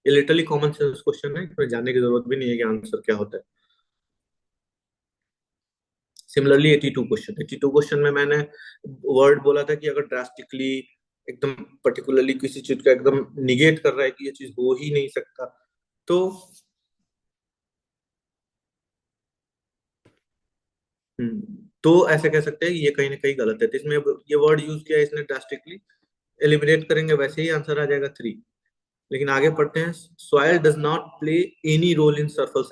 ये लिटरली कॉमन सेंस क्वेश्चन है, इसमें जानने की जरूरत भी नहीं है कि आंसर क्या होता है। सिमिलरली 82 क्वेश्चन, 82 क्वेश्चन में मैंने वर्ड बोला था कि अगर ड्रास्टिकली एकदम पर्टिकुलरली किसी चीज का एकदम निगेट कर रहा है कि ये चीज हो ही नहीं सकता, तो तो ऐसे कह सकते हैं कि ये कहीं ना कहीं गलत है। तो इसमें ये वर्ड यूज किया है इसने ड्रास्टिकली, एलिमिनेट करेंगे वैसे ही आंसर आ जाएगा 3। लेकिन आगे पढ़ते हैं, soil does not play any role in sulphur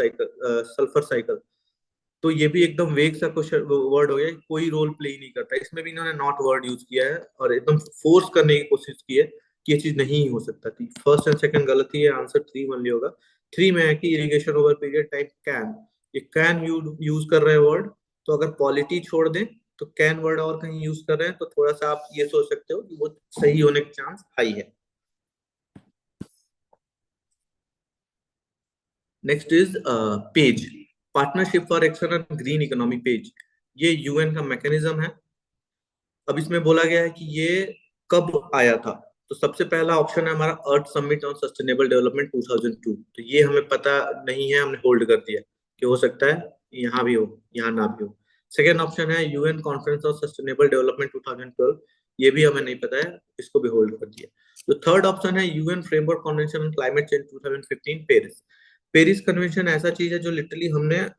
cycle. तो ये भी एकदम वेग सा क्वेश्चन वर्ड हो गया, कोई रोल प्ले ही नहीं करता। इसमें भी इन्होंने नॉट वर्ड यूज किया है और एकदम फोर्स करने की कोशिश की है कि ये चीज नहीं हो सकता थी। फर्स्ट एंड सेकंड गलत ही है, आंसर 3 ओनली होगा। 3 में है कि irrigation over period time can, ये कैन यूज कर रहे हैं वर्ड, तो अगर पॉलिटी छोड़ दें तो कैन वर्ड और कहीं यूज कर रहे हैं, तो थोड़ा सा आप ये सोच सकते हो कि वो सही होने के चांस हाई है। Next is page, partnership for action on green economy page. ये यूएन का मैकेनिज्म है। अब इसमें बोला गया है कि ये कब आया था, तो सबसे पहला ऑप्शन है हमारा अर्थ समिट ऑन सस्टेनेबल डेवलपमेंट 2002। तो ये हमें पता नहीं है, हमने होल्ड कर दिया कि हो सकता है यहाँ भी हो यहाँ ना भी हो। सेकेंड ऑप्शन है UN conference on sustainable development 2012, ये भी हमें नहीं पता है, इसको भी होल्ड कर दिया। तो थर्ड ऑप्शन है UN framework convention on climate change 2015 Paris. Paris convention ऐसा चीज है जो लिटरली हमने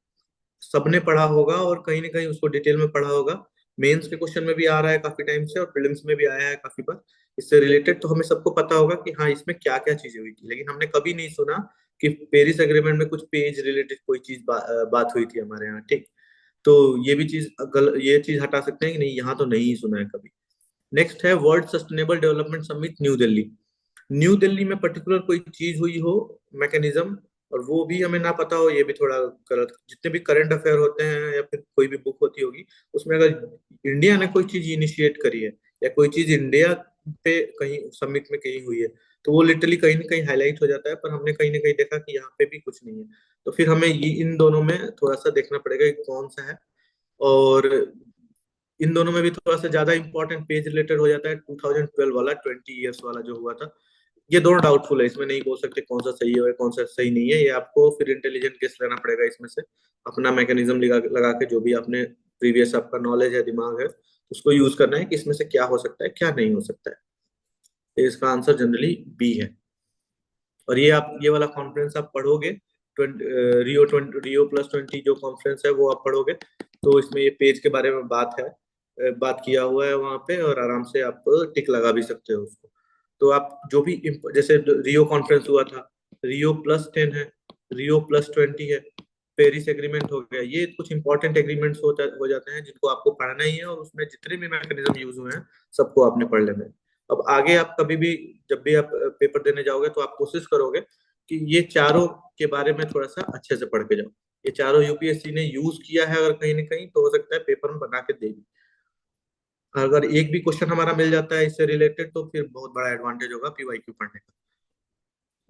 सबने पढ़ा होगा और कहीं ना कहीं उसको डिटेल में पढ़ा होगा। मेंस के क्वेश्चन में भी आ रहा है काफी टाइम से और प्रीलिम्स में भी आया है काफी बार इससे रिलेटेड। तो हमें सबको पता होगा कि हाँ इसमें क्या क्या चीजें हुई थी, लेकिन हमने कभी नहीं सुना कि पेरिस एग्रीमेंट में कुछ पेज रिलेटेड कोई चीज बात हुई थी हमारे यहाँ। ठीक, तो ये भी चीज ये चीज हटा सकते हैं कि नहीं, यहाँ तो नहीं सुना है कभी। नेक्स्ट है world sustainable development summit new Delhi. New Delhi में पर्टिकुलर कोई चीज हुई हो, मैकेनिज्म, और वो भी हमें ना पता हो, ये भी थोड़ा गलत। जितने भी करंट अफेयर होते हैं या फिर कोई भी बुक होती होगी उसमें अगर इंडिया ने कोई चीज इनिशिएट करी है या कोई चीज इंडिया पे कहीं समिट में कहीं हुई है, तो वो लिटरली कहीं ना कहीं हाईलाइट हो जाता है। पर हमने कहीं ना कहीं देखा कि यहाँ पे भी कुछ नहीं है, तो फिर हमें ये इन दोनों में थोड़ा सा देखना पड़ेगा कि कौन सा है। और इन दोनों में भी थोड़ा सा ज्यादा इंपॉर्टेंट पेज रिलेटेड हो जाता है 2012 वाला, 20 इयर्स वाला जो हुआ था। ये दोनों डाउटफुल है, इसमें नहीं बोल सकते कौन सा सही है कौन सा सही नहीं है। ये आपको फिर इंटेलिजेंट गेस लेना पड़ेगा इसमें से, अपना मैकेनिज्म लगा के, जो भी आपने प्रीवियस आपका नॉलेज है, दिमाग है, उसको यूज करना है कि इसमें से क्या हो सकता है क्या नहीं हो सकता है। तो इसका आंसर जनरली बी है। और ये आप ये वाला कॉन्फ्रेंस आप पढ़ोगे, रियो+20 जो कॉन्फ्रेंस है वो आप पढ़ोगे, तो इसमें ये पेज के बारे में बात है, बात किया हुआ है वहां पे, और आराम से आप टिक लगा भी सकते हो उसको। तो आप जो भी जैसे रियो कॉन्फ्रेंस हुआ था, रियो+10 है, रियो+20 है, पेरिस एग्रीमेंट हो गया, ये कुछ इंपॉर्टेंट एग्रीमेंट्स हो जाते हैं जिनको आपको पढ़ना ही है, और उसमें जितने भी मैकेनिज्म यूज हुए हैं सबको आपने पढ़ लेना है। अब आगे आप कभी भी जब भी आप पेपर देने जाओगे तो आप कोशिश करोगे कि ये चारों के बारे में थोड़ा सा अच्छे से पढ़ के जाओ। ये चारों यूपीएससी ने यूज किया है अगर कहीं ना कहीं, तो हो सकता है पेपर में बना के देगी। अगर एक भी क्वेश्चन हमारा मिल जाता है इससे रिलेटेड तो फिर बहुत बड़ा एडवांटेज होगा पीवाईक्यू पढ़ने का।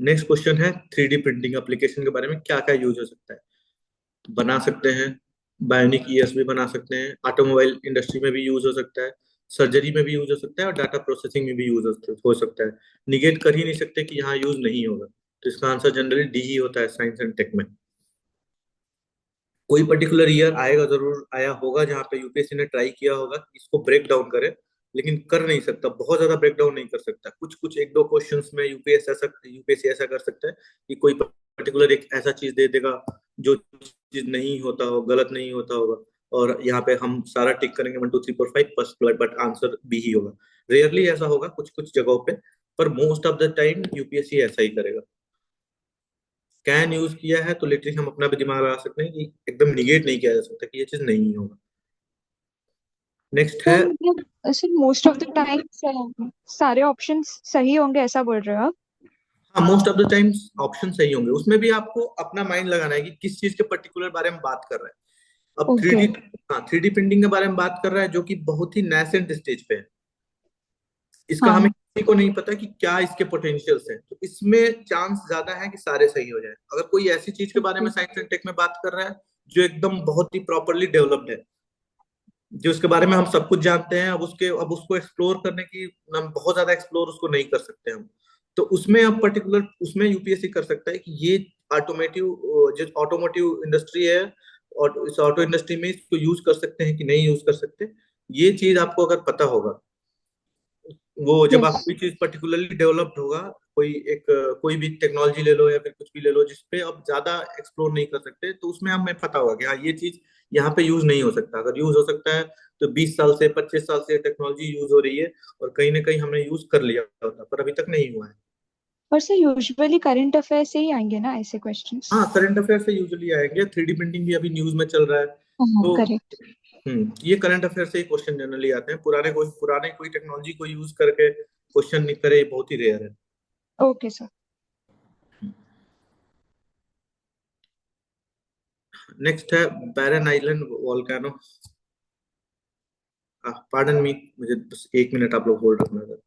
नेक्स्ट क्वेश्चन है 3D प्रिंटिंग एप्लीकेशन के बारे में, क्या क्या यूज हो सकता है। बना सकते हैं, बायोनिक ईयर्स भी बना सकते हैं, ऑटोमोबाइल इंडस्ट्री में भी यूज हो सकता है, सर्जरी में भी यूज हो सकता है, और डाटा प्रोसेसिंग में भी यूज हो सकता है। निगेट कर ही नहीं सकते कि यहाँ यूज नहीं होगा, तो इसका आंसर जनरली डी ही होता है साइंस एंड टेक में। कोई पर्टिकुलर ईयर आएगा, जरूर आया होगा जहाँ पे यूपीएससी ने ट्राई किया होगा कि इसको ब्रेक डाउन करे, लेकिन कर नहीं सकता, बहुत ज्यादा ब्रेक डाउन नहीं कर सकता। कुछ कुछ एक दो क्वेश्चंस में यूपीएससी ऐसा कर सकता है कि कोई पर्टिकुलर एक ऐसा चीज दे देगा जो चीज नहीं होता हो, गलत नहीं होता होगा, और यहाँ पे हम सारा टिक करेंगे 1 2 3 4 5 बट आंसर बी ही होगा। रेयरली ऐसा होगा कुछ कुछ जगहों पे, पर most of the time UPSC ऐसा ही करेगा। कैन यूज किया है तो लिटरली हम अपना भी दिमाग लगा सकते हैं कि एकदम निगेट नहीं किया जा सकता कि ये चीज नहीं होगा। नेक्स्ट है, सर मतलब sir most of the time सारे ऑप्शंस सही होंगे ऐसा बोल रहे हो आप? हाँ most of the times option सही होंगे, उसमें भी आपको अपना माइंड लगाना है कि किस चीज के पर्टिकुलर बारे में बात कर रहे हैं। अब ओके 3D, हाँ 3D प्रिंटिंग के बारे में बात कर रहा है जो कि बहुत ही नेसेंट स्टेज पे है, इसका हमें हाँ किसी को नहीं पता कि क्या इसके पोटेंशियल्स हैं, तो इसमें चांस ज्यादा है कि सारे सही हो जाए। अगर कोई ऐसी चीज के बारे में साइंस एंड टेक में बात कर रहा है जो एकदम बहुत ही प्रॉपरली डेवलप्ड है, जो उसके बारे में हम सब कुछ जानते हैं, अब उसको एक्सप्लोर करने की, हम बहुत ज्यादा एक्सप्लोर उसको नहीं कर सकते हम, तो उसमें अब पर्टिकुलर उसमें यूपीएससी कर सकता है कि ये जो ऑटोमोटिव इंडस्ट्री है, और इस ऑटो इंडस्ट्री में इसको यूज कर सकते हैं कि नहीं यूज कर सकते, ये चीज आपको अगर पता होगा, वो जब आप यस कोई चीज पर्टिकुलरली डेवलप्ड होगा, कोई भी टेक्नोलॉजी ले लो या फिर कुछ भी ले लो जिसपे आप ज्यादा एक्सप्लोर नहीं कर सकते, तो उसमें हमें पता होगा कि हाँ ये चीज यहाँ पे यूज नहीं हो सकता। अगर यूज हो सकता है तो 20 साल से 25 साल से टेक्नोलॉजी यूज हो रही है, और कहीं ना कहीं हमने यूज कर लिया होता, पर अभी तक नहीं हुआ है। और सर यूजुअली करंट अफेयर से ही आएंगे ना ऐसे क्वेश्चंस? हाँ करंट अफेयर से यूजुअली आएंगे, 3D प्रिंटिंग भी अभी न्यूज में चल रहा है, हाँ तो करेक्ट। ये करंट अफेयर से ही क्वेश्चन जनरली आते हैं। पुराने कोई टेक्नोलॉजी को यूज करके क्वेश्चन नहीं करे, ये बहुत ही रेयर है। Okay sir. नेक्स्ट है Barren Island volcano. Pardon me, मुझे बस 1 मिनट आप लोग होल्ड रखना है।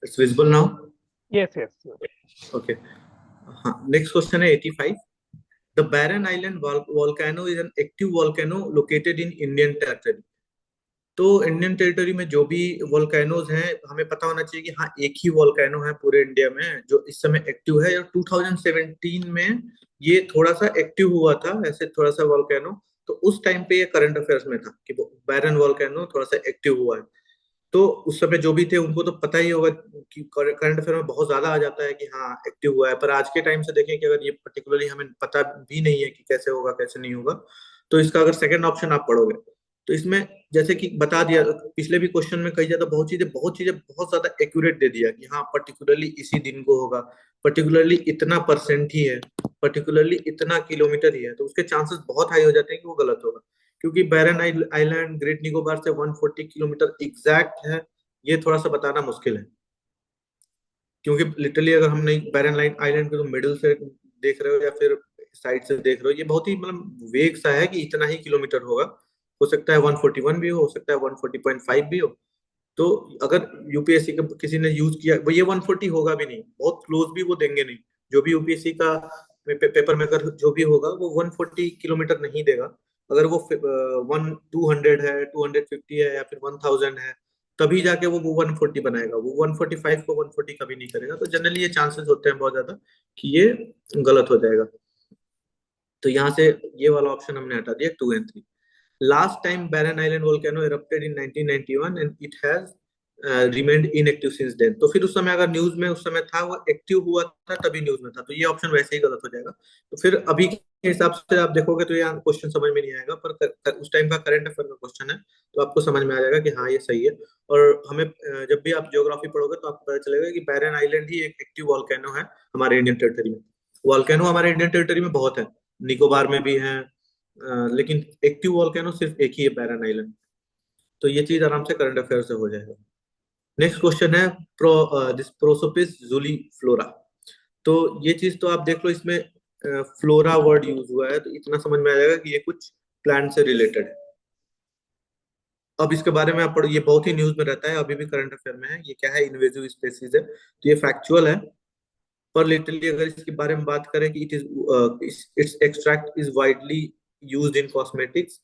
It's visible now? Yes yes. Okay, हाँ नेक्स्ट क्वेश्चन है 85। The Barren Island volcano is an active volcano located in Indian territory। तो इंडियन टेरिटरी में जो भी वोल्केनोज हैं, हमें पता होना चाहिए कि हाँ एक ही वोल्केनो है पूरे इंडिया में जो इस समय एक्टिव है, और 2017 में ये थोड़ा सा एक्टिव हुआ था ऐसे थोड़ा सा वोल्केनो, तो उस टाइम पे ये करंट अफेयर्स में था कि बैरन वोल्केनो थोड़ा सा एक्टिव हुआ है। तो उस समय जो भी थे उनको तो पता ही होगा कि करंट अफेयर में बहुत ज्यादा आ जाता है कि हाँ एक्टिव हुआ है, पर आज के टाइम से देखें कि अगर ये पर्टिकुलरली हमें पता भी नहीं है कि कैसे होगा कैसे नहीं होगा, तो इसका अगर सेकंड ऑप्शन आप पढ़ोगे तो इसमें जैसे कि बता दिया, पिछले भी क्वेश्चन में कही जाता, बहुत चीजें बहुत ज्यादा एक्यूरेट दे दिया कि हाँ पर्टिकुलरली इसी दिन को होगा, पर्टिकुलरली इतना परसेंट ही है, पर्टिकुलरली इतना किलोमीटर ही है, तो उसके चांसेस बहुत हाई हो जाते हैं कि वो गलत होगा, क्योंकि बैरन आइलैंड ग्रेट निकोबार से 140 किलोमीटर एग्जैक्ट है, ये थोड़ा सा बताना मुश्किल है। क्योंकि लिटरली अगर हम नहीं बैरन आइलैंड को तो मिडिल से देख रहे हो या फिर साइड से देख रहे हो, ये बहुत ही मतलब वेग सा है कि इतना ही किलोमीटर होगा। हो सकता है 141 भी हो सकता है 140.5 भी हो। तो अगर यूपीएससी का किसी ने यूज किया, वो ये 140 होगा भी नहीं, बहुत क्लोज भी वो देंगे नहीं। जो भी यूपीएससी का पेपर मेकर जो भी होगा वो 140 किलोमीटर नहीं देगा। अगर वो 200 है, 250 है या फिर 1000 है, तभी जाके वो 140 बनाएगा। वो 145 को 140 कभी नहीं करेगा। तो जनरली ये चांसेस होते हैं बहुत ज्यादा कि ये गलत हो जाएगा। तो यहाँ से ये वाला ऑप्शन हमने हटा दिया 2 और 3। Last time Barren Island volcano erupted in 1991 and it has remained inactive since then। तो फिर उस समय अगर न्यूज में उस समय था, वो एक्टिव हुआ था तभी न्यूज में था, तो ये ऑप्शन वैसे ही गलत हो जाएगा। तो फिर अभी के हिसाब से आप देखोगे तो ये क्वेश्चन समझ में नहीं आएगा, पर उस टाइम का करंट अफेयर का क्वेश्चन है तो आपको समझ में आ जाएगा कि हाँ ये सही है। और हमें जब भी आप ज्योग्राफी पढ़ोगे तो आपको पता चलेगा कि बैरन आइलैंड ही एक एक्टिव वॉल्केनो है हमारे इंडियन टेरिटरी में। वॉल्केनो हमारे इंडियन टेरिटरी में बहुत है, निकोबार में भी है, लेकिन एक्टिव वॉल्केनो सिर्फ एक ही है, बैरन आइलैंड। तो ये चीज आराम से करंट अफेयर से हो जाएगा। नेक्स्ट क्वेश्चन है दिस प्रोसोपिस जूलीफ्लोरा। तो ये चीज तो आप देख लो, इसमें फ्लोरा वर्ड यूज हुआ है, तो इतना समझ में आ जाएगा कि ये कुछ प्लांट से रिलेटेड है। अब इसके बारे में आप पढ़ो, ये बहुत ही न्यूज में रहता है, अभी भी करंट अफेयर में है। ये क्या है, इन्वेजिव स्पेसीज है, तो ये फैक्चुअल है। पर लिटरली अगर इसके बारे में बात करें कि it's extract is widely used in cosmetics.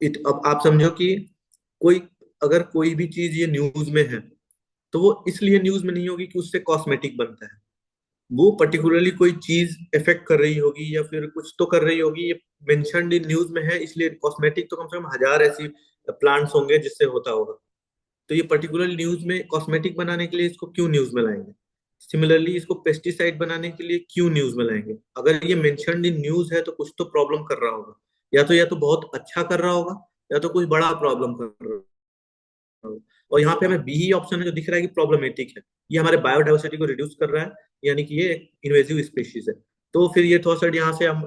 अब आप समझो कि कोई अगर कोई भी चीज ये न्यूज में है तो वो इसलिए न्यूज में नहीं होगी कि उससे कॉस्मेटिक बनता है। वो पर्टिकुलरली कोई चीज इफेक्ट कर रही होगी या फिर कुछ तो कर रही होगी, ये मेंशन्ड इन न्यूज में है इसलिए कॉस्मेटिक। तो कम से कम 1000 ऐसी प्लांट्स होंगे जिससे होता होगा, तो ये पर्टिकुलर न्यूज में कॉस्मेटिक बनाने के लिए इसको क्यों न्यूज में लाएंगे। सिमिलरली इसको पेस्टिसाइड बनाने के लिए क्यों न्यूज में लाएंगे। अगर ये मेंशन्ड इन न्यूज है तो कुछ तो प्रॉब्लम कर रहा होगा, या तो बहुत अच्छा कर रहा होगा या तो कुछ बड़ा प्रॉब्लम कर रहा होगा। और यहाँ पे हमें बी ही ऑप्शन है जो दिख रहा है कि प्रॉब्लमेटिक है, ये हमारे बायोडाइवर्सिटी को रिड्यूस कर रहा है, यानी कि ये इन्वेजिव स्पीशीज है। तो फिर ये थोड़ा सा यहाँ से हम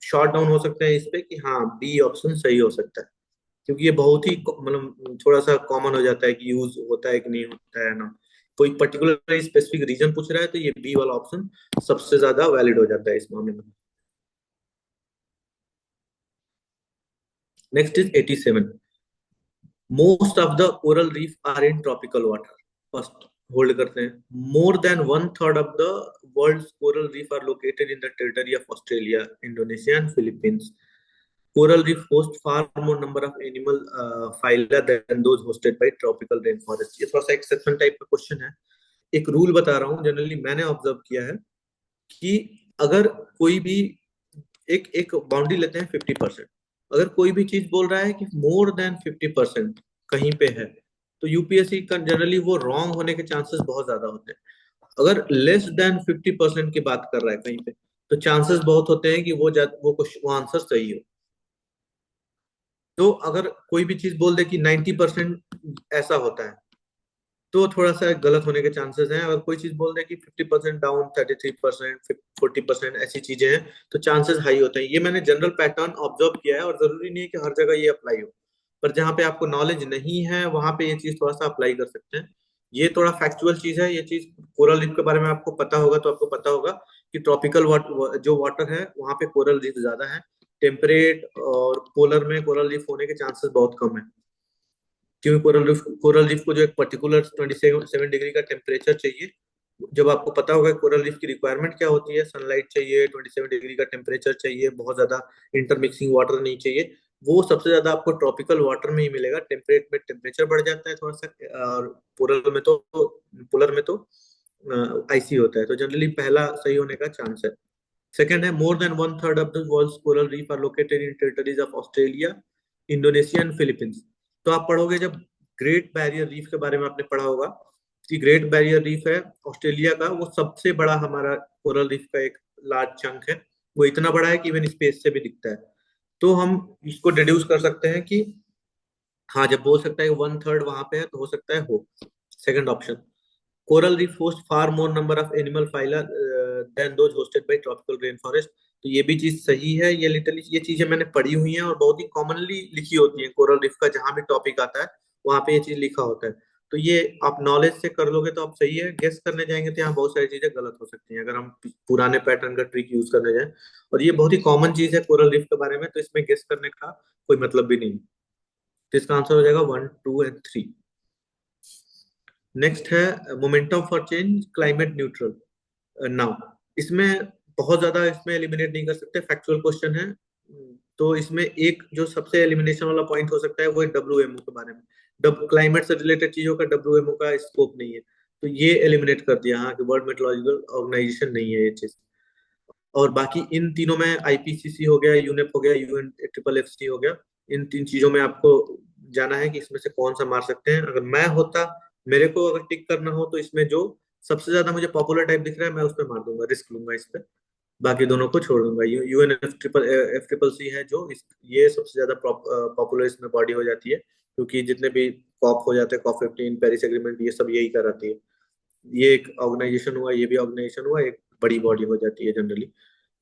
शॉर्ट डाउन हो सकते हैं इस पे कि हाँ बी ऑप्शन सही हो सकता है, क्योंकि ये बहुत ही मतलब थोड़ा सा कॉमन हो जाता है कि यूज होता है कि नहीं होता है ना। कोई पर्टिकुलर स्पेसिफिक रीजन पूछ रहा है तो ये बी वाला ऑप्शन सबसे ज्यादा वैलिड हो जाता है इस मामले में। Next is 87। Most of the coral reef are in tropical water. First hold करते हैं। More than 1/3 of the world coral reef are located in the territory of Australia, Indonesia and Philippines. Coral reef host far more number of animal phyla than those hosted by tropical rainforest। ये थोड़ा सा exception type का question है। एक rule बता रहा हूँ, generally मैंने ऑब्जर्व किया है कि अगर कोई भी एक एक बाउंड्री लेते हैं 50%, अगर कोई भी चीज बोल रहा है कि मोर देन 50% कहीं पे है तो यूपीएससी का जनरली वो रॉन्ग होने के चांसेस बहुत ज्यादा होते हैं। अगर लेस देन 50% की बात कर रहा है कहीं पे तो चांसेस बहुत होते हैं कि वो आंसर सही हो। तो अगर कोई भी चीज बोल दे कि 90% ऐसा होता है तो थोड़ा सा गलत होने के चांसेस हैं। अगर कोई चीज बोल दे कि 50% डाउन, 33%, 40% ऐसी चीजें हैं तो चांसेस हाई होते हैं। ये मैंने जनरल पैटर्न ऑब्जर्व किया है और जरूरी नहीं है कि हर जगह ये अप्लाई हो, पर जहाँ पे आपको नॉलेज नहीं है वहां पे ये चीज थोड़ा सा अप्लाई कर सकते हैं। ये थोड़ा फैक्चुअल चीज है। ये चीज कोरल रीफ के बारे में आपको पता होगा तो आपको पता होगा कि ट्रॉपिकल जो वाटर है वहां पे कोरल रीफ ज्यादा है। टेम्परेट और पोलर में कोरल रीफ होने के चांसेस बहुत कम है, क्योंकि कोरल रीफ को जो एक पर्टिकुलर 27 डिग्री का टेम्परेचर चाहिए। जब आपको पता होगा कोरल रीफ की रिक्वायरमेंट क्या होती है, सनलाइट चाहिए, 27 डिग्री का टेम्परेचर चाहिए, बहुत ज्यादा इंटरमिक्सिंग वाटर नहीं चाहिए। वो सबसे ज्यादा आपको ट्रॉपिकल वाटर में ही मिलेगा। टेम्परेट में टेम्परेचर बढ़ जाता है थोड़ा सा, और पोलर में तो आइसी होता है। तो जनरली पहला सही होने का चांस है। सेकेंड है more than 1/3 of the world's coral reef are located in territories of Australia, Indonesia and Philippines. तो आप पढ़ोगे जब ग्रेट बैरियर रीफ के बारे में आपने पढ़ा होगा कि ग्रेट बैरियर रीफ है ऑस्ट्रेलिया का, वो सबसे बड़ा हमारा कोरल रीफ का एक लार्ज चंक है। वो इतना बड़ा है कि इवन स्पेस से भी दिखता है। तो हम इसको डिड्यूस कर सकते हैं कि हाँ, जब बोल सकता है 1/3 वहां पे है तो हो सकता है हो second option. Coral reef host far more number of animal phyla than those hosted by tropical rain forest. तो ये भी चीज सही है। ये लिटरली ये चीजें मैंने पढ़ी हुई हैं और बहुत ही कॉमनली लिखी होती है। कोरल रीफ का जहां भी टॉपिक आता है वहां पे ये चीज लिखा होता है। तो ये आप नॉलेज से कर लोगे तो आप सही है। गेस करने जाएंगे तो यहाँ बहुत सारी चीजें गलत हो सकती हैं अगर हम पुराने पैटर्न का ट्रिक यूज करने जाएं। और ये बहुत ही कॉमन चीज है कोरल रीफ के बारे में, तो इसमें गेस करने का कोई मतलब भी नहीं। तो इसका आंसर हो जाएगा 1, 2 एंड 3। नेक्स्ट है momentum for change climate neutral now. इसमें बहुत ज्यादा इसमें एलिमिनेट नहीं कर सकते, फैक्चुअल क्वेश्चन है। तो इसमें एक जो सबसे एलिमिनेशन वाला पॉइंट हो सकता है वो है डब्ल्यूएमओ के बारे में। डब क्लाइमेट से रिलेटेड चीजों का डब्ल्यूएमओ का स्कोप नहीं है, तो ये एलिमिनेट कर दिया हाँ कि वर्ल्ड मेट्रोलॉजिकल ऑर्गेनाइजेशन नहीं है ये चीज। और बाकी इन तीनों में आईपीसीसी हो गया, यूनेप हो गया, यूएन ट्रिपल एफ सी हो गया, इन तीन चीजों में आपको जाना है कि इसमें से कौन सा मार सकते हैं। अगर मैं होता, मेरे को अगर टिक करना हो तो इसमें जो सबसे ज्यादा मुझे पॉपुलर टाइप दिख रहा है मैं उसमें मार दूंगा, रिस्क लूंगा इस पे। बाकी दोनों को छोड़ दूंगा। यूएन एफ ट्रिपल सी है जो ये सबसे ज्यादा पॉपुलर इसमें बॉडी हो जाती है, क्योंकि जितने भी कॉप हो जाते हैं, कॉप 15, पेरिस एग्रीमेंट, ये सब यही कराती है। ये एक ऑर्गेनाइजेशन हुआ, ये भी ऑर्गेनाइजेशन हुआ, एक बड़ी बॉडी हो जाती है जनरली।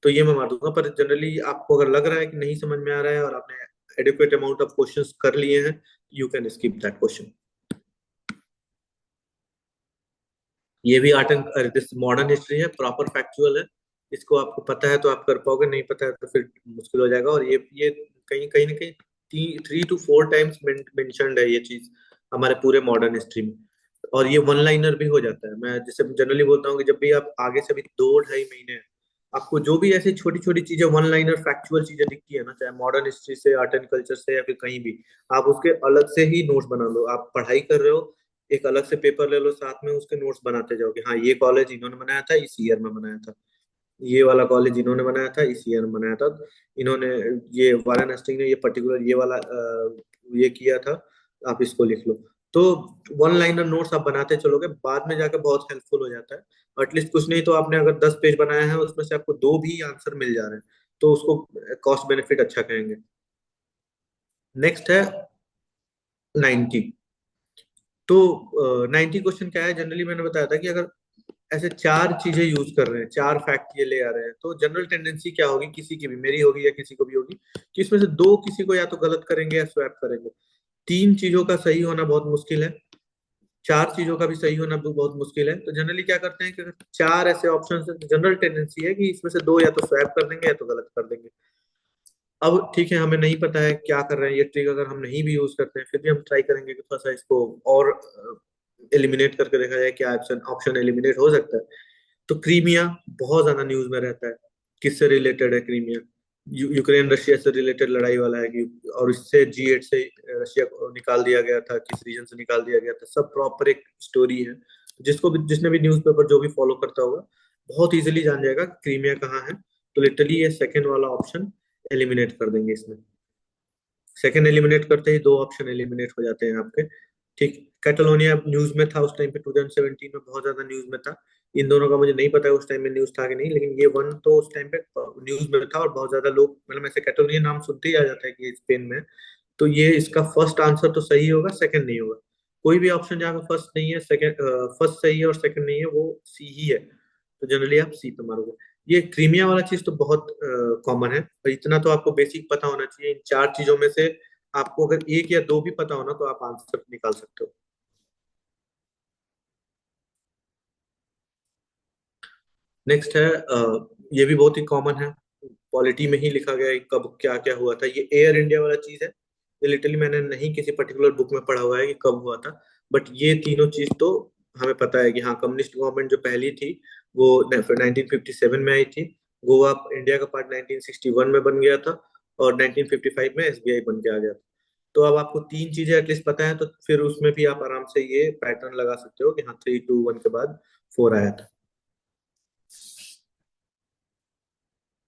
तो ये मैं मार दूंगा। पर जनरली आपको अगर लग रहा है कि नहीं समझ में आ रहा है और आपने एडिक्वेट अमाउंट ऑफ क्वेश्चंस कर लिए हैं, you can skip that question. ये भी art and this modern history है, प्रॉपर फैक्चुअल है। इसको आपको पता है तो आप कर पाओगे, नहीं पता है तो फिर मुश्किल हो जाएगा। और ये कहीं कहीं ना कहीं 3 to 4 टाइम्स मेंशन्ड है ये चीज हमारे पूरे मॉडर्न हिस्ट्री में। और ये वन लाइनर भी हो जाता है। मैं जैसे जनरली बोलता हूँ कि जब भी आप आगे से भी 2-2.5 महीने आपको जो भी ऐसी छोटी छोटी चीजें वन लाइनर फैक्चुअल चीजें दिखती है ना, चाहे मॉडर्न हिस्ट्री से, आर्ट एंड कल्चर से, या फिर कहीं भी, आप उसके अलग से ही नोट्स बना लो। आप पढ़ाई कर रहे हो, एक अलग से पेपर ले लो, साथ में उसके नोट्स बनाते जाओ कि हाँ ये कॉलेज इन्होंने बनाया था, इस ईयर में बनाया था, ये वाला कॉलेज इन्होंने बनाया था, इस ईयर में बनाया था, इन्होंने ये वाराणसी ने ये पर्टिकुलर ये वाला ये किया था, आप इसको लिख लो। तो वन लाइनर नोट्स आप बनाते चलोगे, बाद में जाकर बहुत हेल्पफुल हो जाता है। एटलीस्ट कुछ नहीं तो आपने अगर 10 पेज बनाया है उसमें से आपको 2 भी आंसर मिल जा रहे हैं, तो उसको कॉस्ट बेनिफिट अच्छा कहेंगे। नेक्स्ट है 90। तो 90 क्वेश्चन क्या है, जनरली मैंने बताया था कि अगर ऐसे 4 चीजें यूज कर रहे हैं, 4 फैक्ट ये ले आ रहे हैं, तो जनरल टेंडेंसी क्या होगी, किसी की भी, मेरी होगी या किसी को भी होगी, कि इसमें से 2 किसी को या तो गलत करेंगे या स्वैप करेंगे। 3 चीजों का सही होना बहुत मुश्किल है, 4 चीजों का भी सही होना भी बहुत मुश्किल है। तो जनरली क्या करते हैं कि अगर 4 ऐसे ऑप्शन है, जनरल टेंडेंसी है कि इसमें से 2 या तो स्वैप कर देंगे या तो गलत कर देंगे। अब ठीक है, हमें नहीं पता है क्या कर रहे हैं, ये ट्रिक अगर हम नहीं भी यूज करते हैं फिर भी हम ट्राई करेंगे कि थोड़ा सा इसको और एलिमिनेट करके देखा जाए क्या ऑप्शन ऑप्शन एलिमिनेट हो सकता है। तो क्रीमिया बहुत ज्यादा न्यूज में रहता है। किससे रिलेटेड है क्रीमिया? यूक्रेन रशिया से रिलेटेड लड़ाई वाला है कि, और इससे G8 से रशिया को निकाल दिया गया था, किस रीजन से निकाल दिया गया था, सब प्रॉपर एक स्टोरी है। जिसको भी, जिसने भी न्यूज़पेपर जो भी फॉलो करता होगा बहुत इजीली जान जाएगा कि क्रीमिया कहाँ है। तो लिटरली ये सेकंड वाला ऑप्शन एलिमिनेट कर देंगे इसमें। सेकंड एलिमिनेट करते ही 2 ऑप्शन एलिमिनेट हो जाते हैं आपके। ठीक, कैटलोनिया न्यूज में था उस टाइम पे, 2017 में बहुत ज्यादा न्यूज में था। इन दोनों का मुझे नहीं पता है उस टाइम में न्यूज था कि नहीं, लेकिन ये वन तो उस टाइम पे न्यूज में था और बहुत ज्यादा लोग, मतलब ऐसे कैटलोनिया नाम सुनते ही आ जाता है कि ये स्पेन में है। तो ये इसका फर्स्ट आंसर तो सही होगा, सेकंड नहीं होगा। कोई भी ऑप्शन जहाँ पे फर्स्ट नहीं है, सेकंड, फर्स्ट सही है और सेकंड नहीं है, वो सी ही है। तो जनरली आप सी पे मारोगे। ये क्रीमिया वाला चीज तो बहुत कॉमन है, और इतना तो आपको बेसिक पता होना चाहिए। इन 4 चीजों में से आपको अगर 1 या 2 भी पता हो ना तो आप आंसर निकाल सकते हो। नेक्स्ट है ये भी बहुत ही कॉमन है, पॉलिटी में ही लिखा गया है कब क्या क्या हुआ था। ये एयर इंडिया वाला चीज है। ये लिटरली मैंने नहीं किसी पर्टिकुलर बुक में पढ़ा हुआ है कि कब हुआ था, बट ये तीनों चीज तो हमें पता है कि हाँ, कम्युनिस्ट गवर्नमेंट जो पहली थी वो 1957 में आई थी। गोवा इंडिया का पार्ट 1961 में बन गया था, और 1955 में एसबीआई बन के आ गया था। तो अब आपको 3 चीजें एटलीस्ट पता है, तो फिर उसमें भी आप आराम से ये पैटर्न लगा सकते हो कि हाँ 3, 2, 1 के बाद 4 आया था।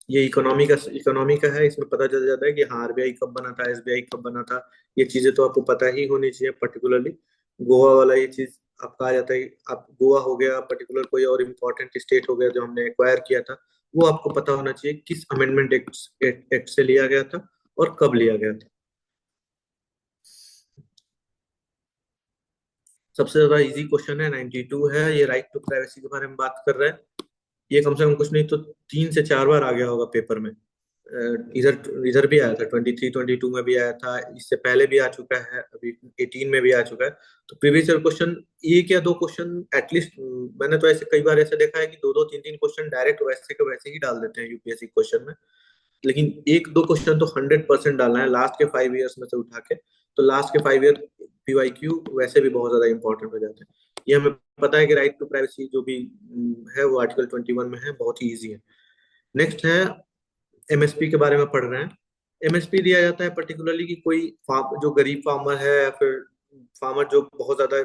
ये इकोनॉमी का है, इसमें पता चल जाता है कि हाँ आरबीआई कब बना था, एसबीआई कब बना था। ये चीजें तो आपको पता ही होनी चाहिए। पर्टिकुलरली गोवा वाला ये चीज आपका आ जाता है। आप गोवा हो गया, पर्टिकुलर कोई और इम्पोर्टेंट स्टेट हो गया जो हमने एक्वायर किया था, वो आपको पता होना चाहिए किस अमेंडमेंट एक्ट से लिया गया था और कब लिया गया था। सबसे ज्यादा इजी क्वेश्चन है, 92 है। ये राइट टू प्राइवेसी के बारे में बात कर रहा है। ये कम से कम कुछ नहीं तो 3 से 4 बार आ गया होगा पेपर में। इधर इधर भी आया था, 23-22 में भी आया था, इससे पहले भी आ चुका है, अभी 18 में भी आ चुका है। तो प्रीवियस ईयर क्वेश्चन एक या दो क्वेश्चन एटलीस्ट, मैंने तो ऐसे कई बार ऐसे देखा है कि दो दो तीन तीन क्वेश्चन डायरेक्ट वैसे के वैसे ही डाल देते हैं यूपीएससी क्वेश्चन में। लेकिन एक दो क्वेश्चन तो 100% डालना है लास्ट के 5 इयर्स में से उठा के। तो लास्ट के 5 ईयर पीवाईक्यू वैसे भी बहुत ज्यादा इंपॉर्टेंट हो जाते हैं। ये हमें पता है कि राइट टू प्राइवेसी जो भी है वो आर्टिकल 21 में है, बहुत ही ईजी है। नेक्स्ट है एमएसपी के बारे में पढ़ रहे हैं। एमएसपी दिया जाता है पर्टिकुलरली कि कोई जो गरीब फार्मर है या फिर फार्मर जो बहुत ज्यादा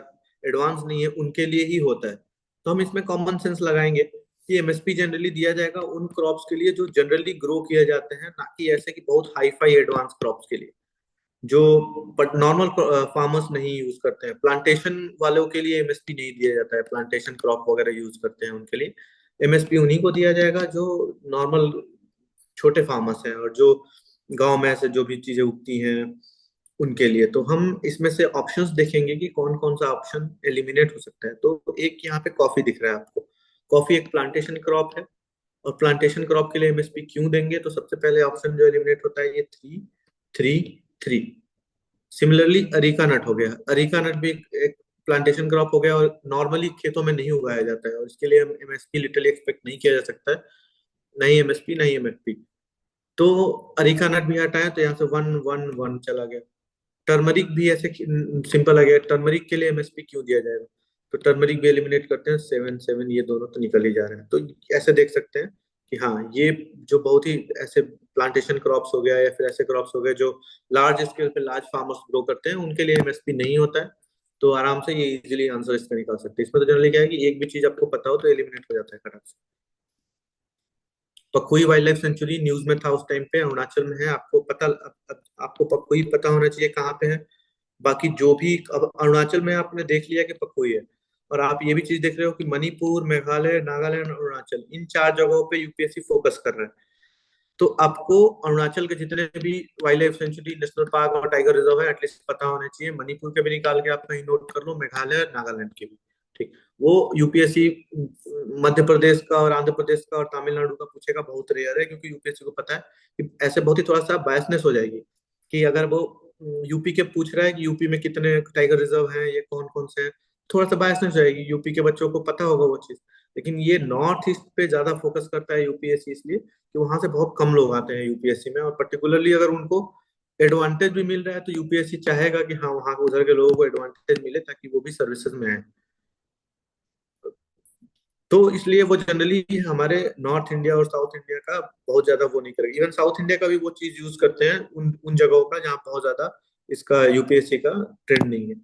एडवांस नहीं है उनके लिए ही होता है। तो हम इसमें कॉमन सेंस लगाएंगे कि एमएसपी जनरली दिया जाएगा उन क्रॉप्स के लिए जो जनरली ग्रो किए जाते हैं, ना कि ऐसे कि बहुत हाई फाई एडवांस क्रॉप्स के लिए जो नॉर्मल फार्मर्स नहीं यूज करते हैं। प्लांटेशन वालों के लिए एमएसपी नहीं दिया जाता है, प्लांटेशन क्रॉप वगैरह यूज करते हैं उनके लिए एमएसपी उन्हीं को दिया जाएगा जो नॉर्मल छोटे फार्मर्स हैं और जो गांव में ऐसे जो भी चीजें उगती हैं उनके लिए। तो हम इसमें से ऑप्शंस देखेंगे कि कौन कौन सा ऑप्शन एलिमिनेट हो सकता है। तो एक यहाँ पे कॉफी दिख रहा है आपको, कॉफी एक प्लांटेशन क्रॉप है और प्लांटेशन क्रॉप के लिए एमएसपी क्यों देंगे, तो सबसे पहले ऑप्शन जो एलिमिनेट होता है ये 3-3-3। सिमिलरली अरीका नट हो गया, अरीका नट भी एक प्लांटेशन क्रॉप हो गया और नॉर्मली खेतों में नहीं उगाया जाता है और इसके लिए एमएसपी लिटरली एक्सपेक्ट नहीं किया जा सकता है, नहीं एमएसपी नहीं एमएफपी। तो अरीका नट भी हटाए तो यहाँ से 1-1-1 चला गया। टर्मरिक भी ऐसे सिंपल आ गया, टर्मरिक के लिए एमएसपी क्यों दिया जाएगा, तो टर्मरिक भी एलिमिनेट करते हैं, 7-7 ये दोनों तो निकल ही जा रहे हैं। तो ऐसे देख सकते हैं कि हाँ ये जो बहुत ही ऐसे प्लांटेशन क्रॉप्स हो गया या फिर ऐसे क्रॉप्स हो गए जो लार्ज स्केल पे लार्ज फार्मर्स ग्रो करते हैं उनके लिए एमएसपी नहीं होता है। तो आराम से ये इजीली आंसर इसका निकाल सकते हैं। इसमें तो जनरली क्या है कि एक भी चीज आपको पता हो तो एलिमिनेट हो जाता है फटाक से। Pakhui wild life sanctuary news में था उस टाइम पे, अरुणाचल में है, आपको पता आपको पखुई पता होना चाहिए कहाँ पे है। बाकी जो भी अब अरुणाचल में आपने देख लिया कि पखुई है, और आप ये भी चीज देख रहे हो कि मणिपुर, मेघालय, नागालैंड, अरुणाचल, इन 4 जगहों पे यूपीएससी फोकस कर रहा है। तो आपको अरुणाचल के जितने भी wild life sanctuary, national park और टाइगर रिजर्व है एटलीस्ट पता होने चाहिए। मणिपुर के भी निकाल के आप कहीं नोट कर लो, मेघालय और नागालैंड के भी। ठीक, वो यूपीएससी मध्य प्रदेश का और आंध्र प्रदेश का और तमिलनाडु का पूछेगा, बहुत रेयर है क्योंकि यूपीएससी को पता है कि ऐसे बहुत ही थोड़ा सा बायसनेस हो जाएगी कि अगर वो यूपी के पूछ रहा है कि यूपी में कितने टाइगर रिजर्व हैं, ये कौन कौन से हैं, थोड़ा सा बायसनेस हो जाएगी। यूपी के बच्चों को पता होगा वो चीज, लेकिन ये नॉर्थ ईस्ट पे ज्यादा फोकस करता है यूपीएससी इसलिए कि वहां से बहुत कम लोग आते हैं यूपीएससी में, और पर्टिकुलरली अगर उनको एडवांटेज भी मिल रहा है तो यूपीएससी चाहेगा कि हाँ वहां उधर के लोगों को एडवांटेज मिले ताकि वो भी सर्विसेज में आए। तो इसलिए वो जनरली हमारे नॉर्थ इंडिया और साउथ इंडिया का बहुत ज्यादा वो नहीं करेगा। इवन साउथ इंडिया का भी वो चीज यूज करते हैं उन उन जगहों का जहाँ बहुत ज्यादा इसका यूपीएससी का ट्रेंड नहीं है,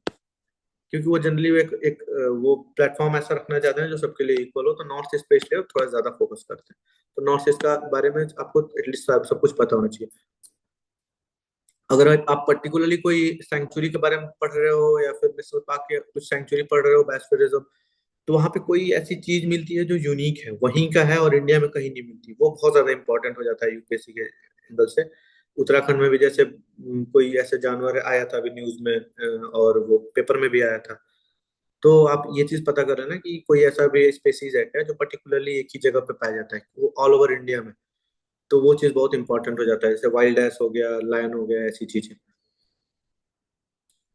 क्योंकि वो जनरली एक वो प्लेटफॉर्म ऐसा रखना चाहते हैं जो सबके लिए इक्वल हो। तो नॉर्थ ईस्ट पे इसलिए थोड़ा ज्यादा फोकस करते हैं। तो नॉर्थ ईस्ट का बारे में आपको एटलीस्ट सब कुछ पता होना चाहिए। अगर आप पर्टिकुलरली कोई सेंचुरी के बारे में पढ़ रहे हो या फिर नेशनल पार्क के कुछ सेंचुरी पढ़ रहे हो, बायोस्फीयर रिजर्व, तो वहां पे कोई ऐसी चीज मिलती है जो यूनिक है, वहीं का है और इंडिया में कहीं नहीं मिलती, वो बहुत ज्यादा इंपॉर्टेंट हो जाता है यूपीएससी के एंगल से। उत्तराखंड में भी जैसे कोई ऐसे जानवर आया था अभी न्यूज में, और वो पेपर में भी आया था। तो आप ये चीज पता कर रहे हैं ना कि कोई ऐसा भी स्पेसीज है क्या जो पर्टिकुलरली एक ही जगह पे पाया जाता है, वो ऑल ओवर इंडिया में। तो वो चीज बहुत इंपॉर्टेंट हो जाता है, जैसे वाइल्ड एस हो गया, लायन हो गया, ऐसी चीजें।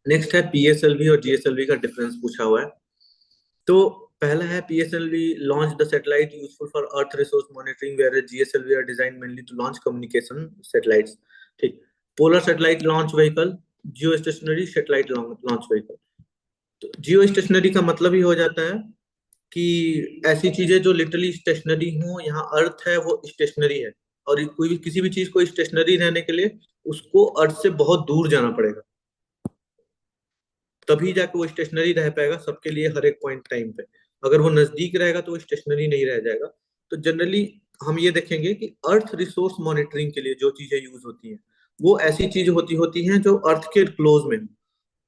नेक्स्ट है पीएसएलवी और जीएसएलवी का डिफरेंस पूछा हुआ है। तो पहला है PSLV launch the satellite useful for earth resource monitoring, where GSLV are design mainly to launch communication satellites. ठीक, polar satellite launch vehicle, geostationary satellite launch vehicle. तो जियो स्टेशनरी का मतलब ही हो जाता है कि ऐसी चीजें जो लिटरली स्टेशनरी हो, यहाँ अर्थ है वो स्टेशनरी है, और कोई भी किसी भी चीज को स्टेशनरी रहने के लिए उसको अर्थ से बहुत दूर जाना पड़ेगा, तभी जाके वो स्टेशनरी रह पाएगा सबके लिए हर एक पॉइंट टाइम पे। अगर वो नजदीक रहेगा तो वो स्टेशनरी नहीं रह जाएगा। तो जनरली हम ये देखेंगे कि अर्थ रिसोर्स मॉनिटरिंग के लिए जो चीजें यूज होती हैं वो ऐसी चीज होती हैं जो अर्थ के क्लोज में,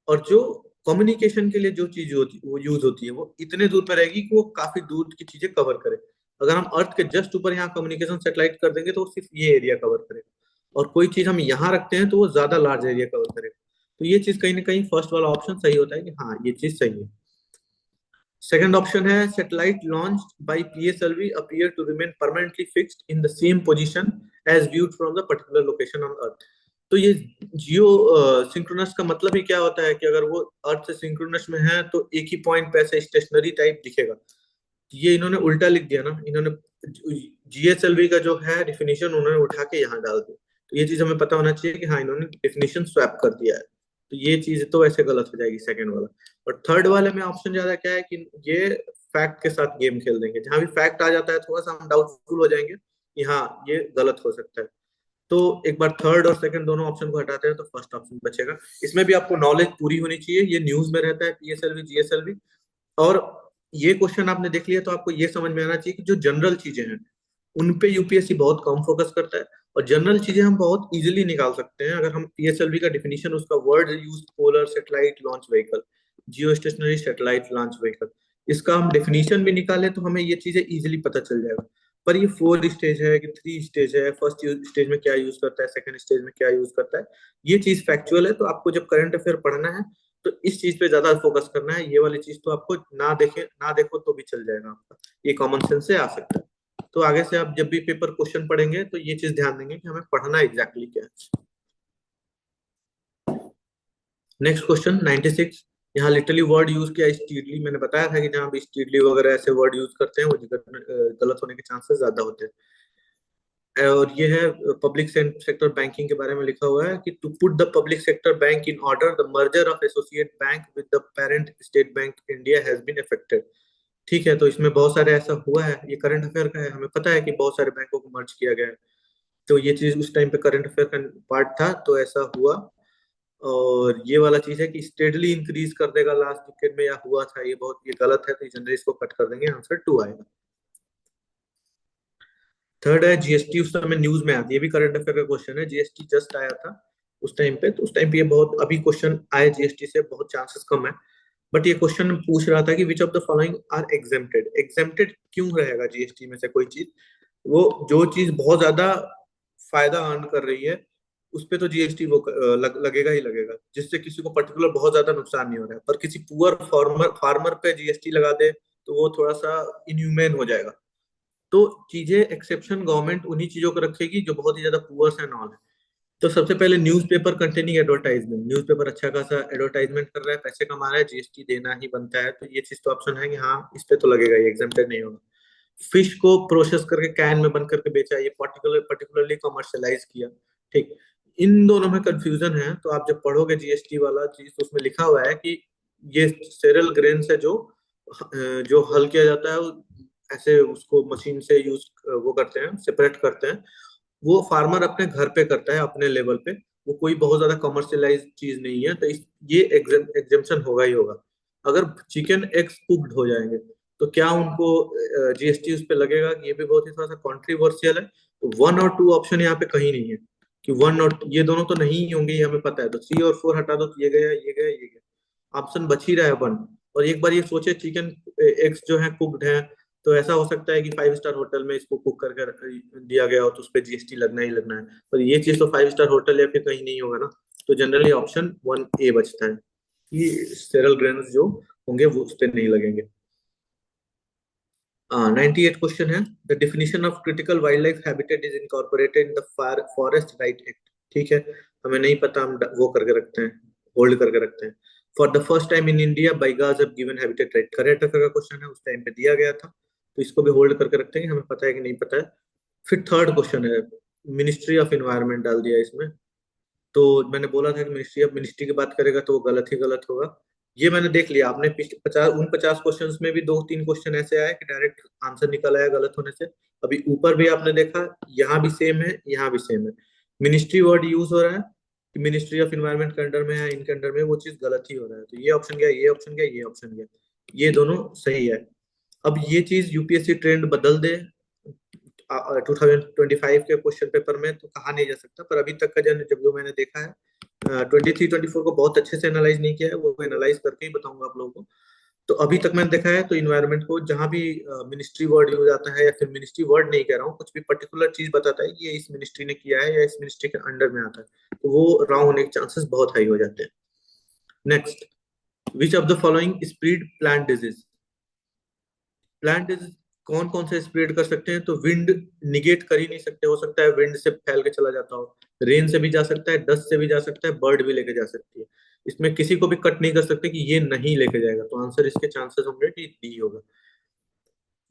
और जो कम्युनिकेशन के लिए जो चीज होती वो यूज होती है वो इतने दूर पर रहेगी कि वो काफी दूर की चीजें कवर करे। अगर हम अर्थ के जस्ट ऊपर यहाँ कम्युनिकेशन सेटेलाइट कर देंगे तो वो सिर्फ ये एरिया कवर करेगा, और कोई चीज हम यहाँ रखते हैं तो वो ज्यादा लार्ज एरिया कवर करेगा। तो ये चीज कहीं ना कहीं फर्स्ट वाला ऑप्शन सही होता है कि हाँ ये चीज सही है। सेकंड ऑप्शन है satellite launched by PSLV appear to remain permanently fixed in the same position as viewed from the particular location on earth. तो ये जियो सिंक्रोनस का मतलब ही क्या होता है कि अगर वो अर्थ से सिंक्रोनस में है तो एक ही पॉइंट पे ऐसे स्टेशनरी टाइप दिखेगा। ये इन्होंने उल्टा लिख दिया ना, इन्होंने GSLV का जो है डेफिनेशन उन्होंने उठा के यहाँ डाल दिया। तो ये चीज हमें पता होना चाहिए कि हाँ इन्होंने डेफिनेशन स्वैप कर दिया है, तो ये चीज तो ऐसे गलत हो जाएगी सेकंड वाला। और थर्ड वाले में ऑप्शन ज्यादा क्या है कि ये फैक्ट के साथ गेम खेल देंगे, जहां भी फैक्ट आ जाता है थोड़ा सा हम डाउटफुल हो जाएंगे कि हाँ ये गलत हो सकता है। तो एक बार थर्ड और सेकंड दोनों ऑप्शन को हटाते हैं तो फर्स्ट ऑप्शन बचेगा। इसमें भी आपको नॉलेज पूरी होनी चाहिए, ये न्यूज में रहता है PSLV GSLV। और ये क्वेश्चन आपने देख लिया तो आपको ये समझ में आना चाहिए कि जो जनरल चीजें हैं उन पे यूपीएससी बहुत कम फोकस करता है, और जनरल चीजें हम बहुत इजीली निकाल सकते हैं अगर हम PSLV का डिफिनीशन, उसका word use polar satellite launch vehicle, geostationary satellite launch vehicle, इसका हम डेफिनेशन भी निकालें तो हमें ये चीजें इजीली पता चल जाएगा। पर ये 4 स्टेज है कि 3 स्टेज है, फर्स्ट स्टेज में क्या यूज करता है, सेकंड स्टेज में क्या यूज करता है, ये चीज फैक्चुअल है। तो आपको जब करंट अफेयर पढ़ना है तो इस चीज पे ज्यादा फोकस करना है, ये वाली चीज तो आपको ना देखो तो भी चल जाएगा आपका, ये कॉमन सेंस से आ सकता है। तो आगे से आप जब भी पेपर क्वेश्चन पढ़ेंगे तो ये चीज ध्यान देंगे कि हमें पढ़ना एग्जैक्टली क्या है। नेक्स्ट क्वेश्चन 96, यहाँ लिटरली वर्ड यूज किया स्टीडली। मैंने बताया था कि जहाँ भी स्टीडली वगैरह ऐसे वर्ड यूज करते हैं वो गलत होने के चांसेस ज्यादा होते हैं। और ये है पब्लिक सेक्टर बैंकिंग के बारे में लिखा हुआ है कि to put the public sector bank in order the merger of associate bank with the parent state bank India has been effected. ठीक है, तो इसमें बहुत सारे ऐसा हुआ है, ये करंट अफेयर का है, हमें पता है कि बहुत सारे बैंकों को मर्ज किया गया है। तो ये चीज उस टाइम पे करंट अफेयर का पार्ट था, तो ऐसा हुआ। और ये वाला चीज है कि स्टेडली इंक्रीज कर देगा लास्ट डिकेड में, या हुआ था, ये गलत है, तो जनरली इसको कट कर देंगे, आंसर 2 आएगा। थर्ड है GST उस समय न्यूज में आती है, ये भी करंट अफेयर का क्वेश्चन है। GST जस्ट आया था उस टाइम पे, तो उस टाइम पे ये बहुत, अभी क्वेश्चन आए GST से बहुत चांसेस कम है। बट ये क्वेश्चन पूछ रहा था कि which of the following are exempted. Exempted क्यों रहेगा GST में से कोई चीज, वो जो चीज बहुत ज्यादा फायदा अर्न कर रही है उस पे तो GST वो लगेगा ही लगेगा, जिससे किसी को पर्टिकुलर बहुत ज्यादा नुकसान नहीं हो रहा है। पर किसी पुअर फार्मर पे GST लगा दे तो वो थोड़ा सा इनह्यूमेन हो जाएगा। तो चीजें एक्सेप्शन गवर्नमेंट उन्हीं चीजों को रखेगी जो बहुत ही ज्यादा पुअर्स एंड ऑल है। तो सबसे पहले न्यूज़पेपर कंटेनिंग एडवर्टाइजमेंट, न्यूज़पेपर अच्छा खासा एडवर्टाइजमेंट कर रहा है, पैसे कमा रहा है, GST देना ही बनता है, तो ये चीज तो ऑप्शन है कि हाँ इस पे तो लगेगा, ये एग्जेम्प्टेड नहीं होगा। फिश को प्रोसेस करके कैन में बंद करके बेचा, ये पर्टिकुलरली कमर्शियलाइज किया। ठीक, इन दोनों में कंफ्यूजन है, तो आप जब पढ़ोगे GST वाला चीज तो उसमें लिखा हुआ है कि ये सेरेल ग्रेन्स है जो हल किया जाता है, ऐसे उसको मशीन से यूज वो करते हैं, सेपरेट करते हैं, वो फार्मर अपने घर पे करता है अपने लेवल पे, वो कोई बहुत ज्यादा कमर्शियलाइज चीज नहीं है, तो ये एग्जेम्पशन होगा ही होगा। अगर चिकन एग्स कुक्ड हो जाएंगे तो क्या उनको GST उस पे लगेगा, ये भी बहुत ही थोड़ा सा कॉन्ट्रीवर्सियल है। तो 1 और 2 ऑप्शन यहाँ पे कहीं नहीं है कि 1 और ये दोनों तो नहीं ही होंगे, ये हमें पता है। तो 3 और 4 हटा दो तो ये गया, ये गया, ये गया, ऑप्शन बच ही रहा है 1। और एक बार ये सोचे चिकन एग्स जो है कुक्ड है, तो ऐसा हो सकता है कि 5 स्टार होटल में इसको कुक करके दिया गया हो तो उस पर GST लगना ही लगना है, पर ये चीज तो 5 स्टार होटल या फिर कहीं नहीं होगा ना। तो जनरली ऑप्शन 1A बचता है कि सेरल ग्रेन्स जो होंगे वो उस पर नहीं लगेंगे। 98 क्वेश्चन है, the definition of critical wild life habitat is incorporated in the forest right act. ठीक है, हमें नहीं पता, हम वो करके रखते हैं, होल्ड करके रखते हैं। For the first time in India Baigas have given habitat right, correct का क्वेश्चन है, उस टाइम पे दिया गया था, तो इसको भी होल्ड करके रखते हैं, हमें पता है कि नहीं पता है। फिर थर्ड क्वेश्चन है, मिनिस्ट्री ऑफ इन्वायरमेंट डाल दिया इसमें, तो मैंने बोला था कि मिनिस्ट्री की बात करेगा तो वो गलत ही गलत होगा। ये मैंने देख लिया, आपने 50 क्वेश्चंस में भी 2-3 क्वेश्चन ऐसे आए कि डायरेक्ट आंसर निकल आया गलत होने से। अभी ऊपर भी आपने देखा, यहाँ भी सेम है, यहाँ भी सेम है, मिनिस्ट्री वर्ड यूज हो रहा है कि मिनिस्ट्री ऑफ इन्वायरमेंट के अंडर में है, इनके अंडर में, वो चीज गलत ही हो रहा है। तो ये ऑप्शन गया, ये ऑप्शन गया, ये ऑप्शन गया, ये दोनों सही है। अब ये चीज यूपीएससी ट्रेंड बदल दे 2025 के क्वेश्चन पेपर में तो कहा नहीं जा सकता, पर अभी तक का जो मैंने देखा है 23-24 को बहुत अच्छे से एनालाइज नहीं किया है, वो एनालाइज करके ही बताऊंगा आप लोगों को। तो अभी तक मैंने देखा है तो इन्वायरमेंट को जहां भी मिनिस्ट्री वर्ड यूज आता है, या फिर मिनिस्ट्री वर्ड नहीं कह रहा हूँ, कुछ भी पर्टिकुलर चीज बताता है कि ये इस मिनिस्ट्री ने किया है या इस मिनिस्ट्री के अंडर में आता है, तो वो रॉन्ग होने के चांसेस बहुत हाई हो जाते हैं। Next, which of the following spread plant disease, plant is कौन कौन से स्प्रेड कर सकते हैं, तो विंड निगेट कर ही नहीं सकते, हो सकता है विंड से फैल के चला जाता हो, रेन से भी जा सकता है, डस्ट से भी जा सकता है, बर्ड भी लेके जा सकती है, इसमें किसी को भी कट नहीं कर सकते कि ये नहीं लेके जाएगा, तो आंसर इसके चांसेस होंगे कि डी होगा।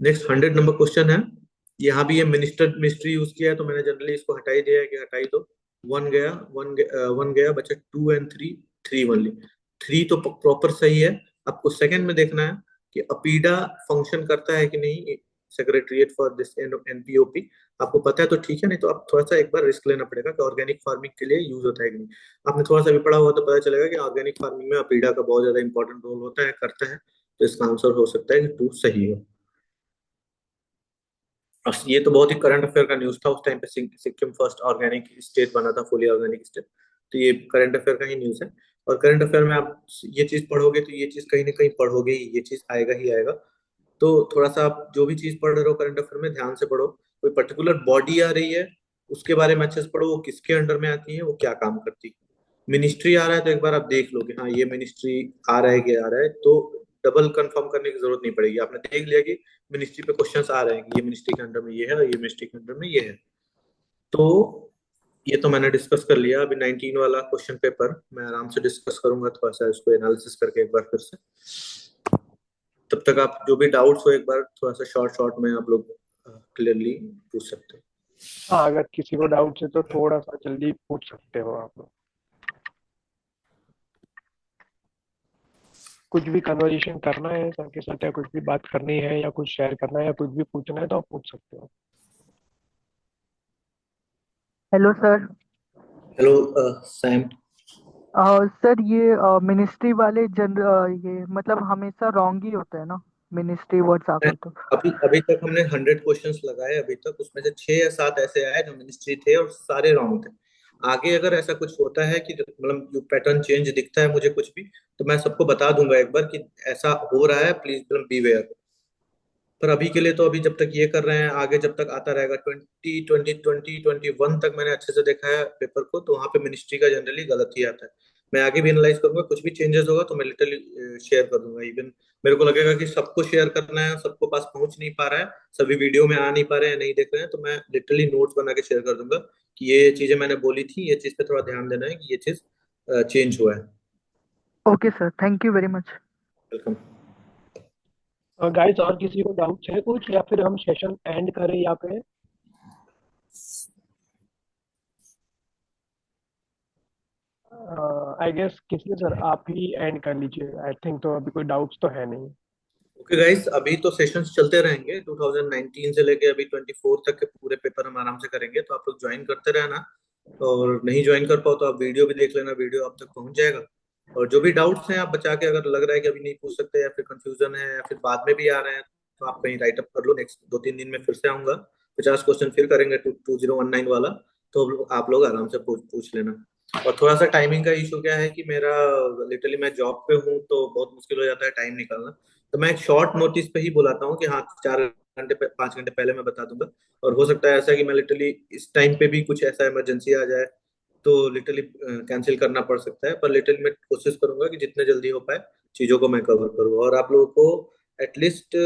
नेक्स्ट 100 नंबर क्वेश्चन है, यहाँ भी ये मिनिस्ट्री यूज किया है, तो मैंने जनरली इसको हटा ही दिया है कि हटाई दो। वन गया बचा 2 और 3, 3 ओनली। 3 तो प्रॉपर सही है। आपको सेकंड में देखना है कि अपीडा फंक्शन करता है कि नहीं, सेक्रेटरिएट फॉर दिस एनपीओपी। आपको पता है तो ठीक है, नहीं तो आप थोड़ा सा एक बार रिस्क लेना पड़ेगा कि ऑर्गेनिक फार्मिंग के लिए यूज होता है कि नहीं। आपने थोड़ा सा भी पढ़ा हुआ तो पता चलेगा कि ऑर्गेनिक फार्मिंग में अपीडा का बहुत ज्यादा इंपॉर्टेंट रोल होता है, करता है, तो इसका आंसर हो सकता है कि 2 सही हो। ये तो बहुत ही करंट अफेयर का न्यूज था, उस टाइम पे सिक्किम फर्स्ट ऑर्गेनिक स्टेट बना था, फुली ऑर्गेनिक स्टेट, तो ये करंट अफेयर का ही न्यूज है। और करंट अफेयर में आप ये चीज पढ़ोगे तो ये चीज कहीं ना कहीं पढ़ोगे ही, ये चीज आएगा ही आएगा। तो थोड़ा सा आप जो भी चीज पढ़ रहे हो करंट अफेयर में ध्यान से पढ़ो। कोई पर्टिकुलर बॉडी आ रही है उसके बारे में अच्छे से पढ़ो, वो किसके अंडर में आती है, वो क्या काम करती है। मिनिस्ट्री आ रहा है तो एक बार आप देख लो कि हाँ ये मिनिस्ट्री आ रहा है कि आ रहा है, तो डबल कंफर्म करने की जरूरत नहीं पड़ेगी। आपने देख लिया कि मिनिस्ट्री पे क्वेश्चंस आ रहे हैं कि ये मिनिस्ट्री के अंडर में ये है और ये मिनिस्ट्री के अंडर में ये है। तो ये तो मैंने डिस्कस कर लिया। अभी 19 वाला क्वेश्चन पेपर मैं आराम से डिस्कस करूंगा, थोड़ा सा इसको एनालिसिस करके एक बार फिर से। तब तक आप जो भी डाउट्स हो एक बार थोड़ा सा शॉर्ट में आप लोग क्लियरली पूछ सकते हो। हाँ, अगर किसी को डाउट है तो थोड़ा सा जल्दी पूछ सकते हो आप लोग। कुछ भी कन्वर्सेशन करना है सर के साथ, या कुछ भी बात करनी है, या कुछ शेयर करना है, या कुछ भी पूछना है, तो आप पूछ सकते हो। Hello sir. Hello Sam. Sir ये मिनिस्ट्री वाले ये मतलब हमेशा रॉन्ग ही होता है ना, मिनिस्ट्री वर्ड्स आकर तो। अभी अभी तक हमने 100 क्वेश्चंस लगाए, अभी तक उसमें से 6 या 7 ऐसे आए जो मिनिस्ट्री थे और सारे रॉन्ग थे। आगे अगर ऐसा कुछ होता है कि मतलब जो पैटर्न चेंज दिखता है मुझे कुछ भी, तो मैं सबको बता दूंगा एक बार कि ऐसा हो रहा है, प्लीज बी वेयर। पर अभी के लिए तो अभी जब तक ये कर रहे हैं, आगे जब तक आता रहेगा 2021 तक मैंने अच्छे से देखा है पेपर को, तो वहां पे मिनिस्ट्री का जनरली गलत ही आता है। मैं आगे भी एनालाइज करूंगा, कुछ भी चेंजेस होगा तो मैं लिटरली शेयर कर दूंगा। इवन मेरे को लगेगा कि सबको शेयर करना है, सबको पास पहुंच नहीं पा रहा है, सभी वीडियो में आ नहीं पा रहे हैं, नहीं देख रहे हैं, तो मैं लिटरली नोट्स बना के शेयर कर दूंगा कि ये चीजें मैंने बोली थी, ये चीज पे थोड़ा ध्यान देना है कि ये चीज चेंज हुआ है। Okay sir, thank you very much. Welcome. Guys, और किसी को डाउट है कुछ, या फिर हम सेशन एंड करें यहाँ पे? आई गेस किसी सर आप ही एंड कर लीजिए, आई थिंक तो अभी कोई डाउट्स तो है नहीं। ओके गाइस, अभी तो सेशंस चलते रहेंगे 2019 से लेके अभी 24 तक के पूरे पेपर हम आराम से करेंगे, तो आप लोग ज्वाइन करते रहना। और नहीं ज्वाइन कर पाओ तो आप वीडियो भी देख लेना, वीडियो आप तक पहुंच जाएगा। और जो भी डाउट्स हैं आप बचा के, अगर लग रहा है कि अभी नहीं पूछ सकते या फिर कंफ्यूजन है या फिर बाद में भी आ रहे हैं, तो आप कहीं राइट अप कर लो। नेक्स्ट 2-3 दिन में फिर से आऊंगा, 50 क्वेश्चन फिर करेंगे 2019 वाला, तो आप लोग आराम से पूछ लेना। और थोड़ा सा टाइमिंग का इशू क्या है कि मेरा लिटरली मैं जॉब पे हूँ, तो बहुत मुश्किल हो जाता है टाइम निकालना। तो मैं एक शॉर्ट नोटिस पे ही बुलाता हूँ कि हाँ 4 घंटे 5 घंटे पहले मैं बता दूंगा। और हो सकता है ऐसा कि मैं लिटरली इस टाइम पे भी कुछ ऐसा इमरजेंसी आ जाए तो लिटरली कैंसिल करना पड़ सकता है, पर लिटरली मैं कोशिश करूंगा कि जितने जल्दी हो पाए चीजों को मैं कवर करूँ। और आप लोगों को एटलीस्ट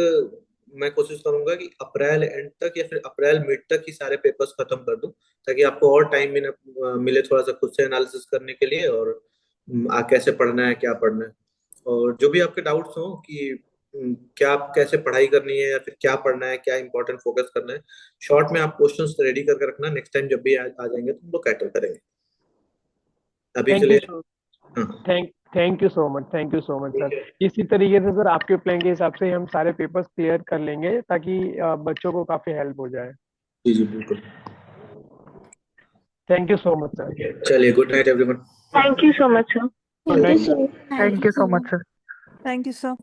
मैं कोशिश करूंगा कि अप्रैल एंड तक या फिर अप्रैल मिड तक ही सारे पेपर्स खत्म कर दूं, ताकि आपको और टाइम मिले थोड़ा सा खुद से एनालिसिस करने के लिए, और कैसे पढ़ना है, क्या पढ़ना है। और जो भी आपके डाउट्स हो कि क्या कैसे पढ़ाई करनी है या फिर क्या पढ़ना है, क्या इंपॉर्टेंट फोकस करना है, शॉर्ट में आप क्वेश्चंस रेडी करके रखना। नेक्स्ट टाइम जब भी आ जाएंगे तो हम लोग कैटर करेंगे। अभी के थैंक यू लिए सो हाँ, thank you so much, thank you so much ठीक सर। है। इसी तरीके से सर आपके प्लान के हिसाब से हम सारे पेपर्स क्लियर कर लेंगे, ताकि बच्चों को काफी हेल्प हो जाए। जी जी बिल्कुल। Thank you so much sir. चलिए, good night everyone. Thank you so much sir. Good night. Thank you so much sir. Thank you sir.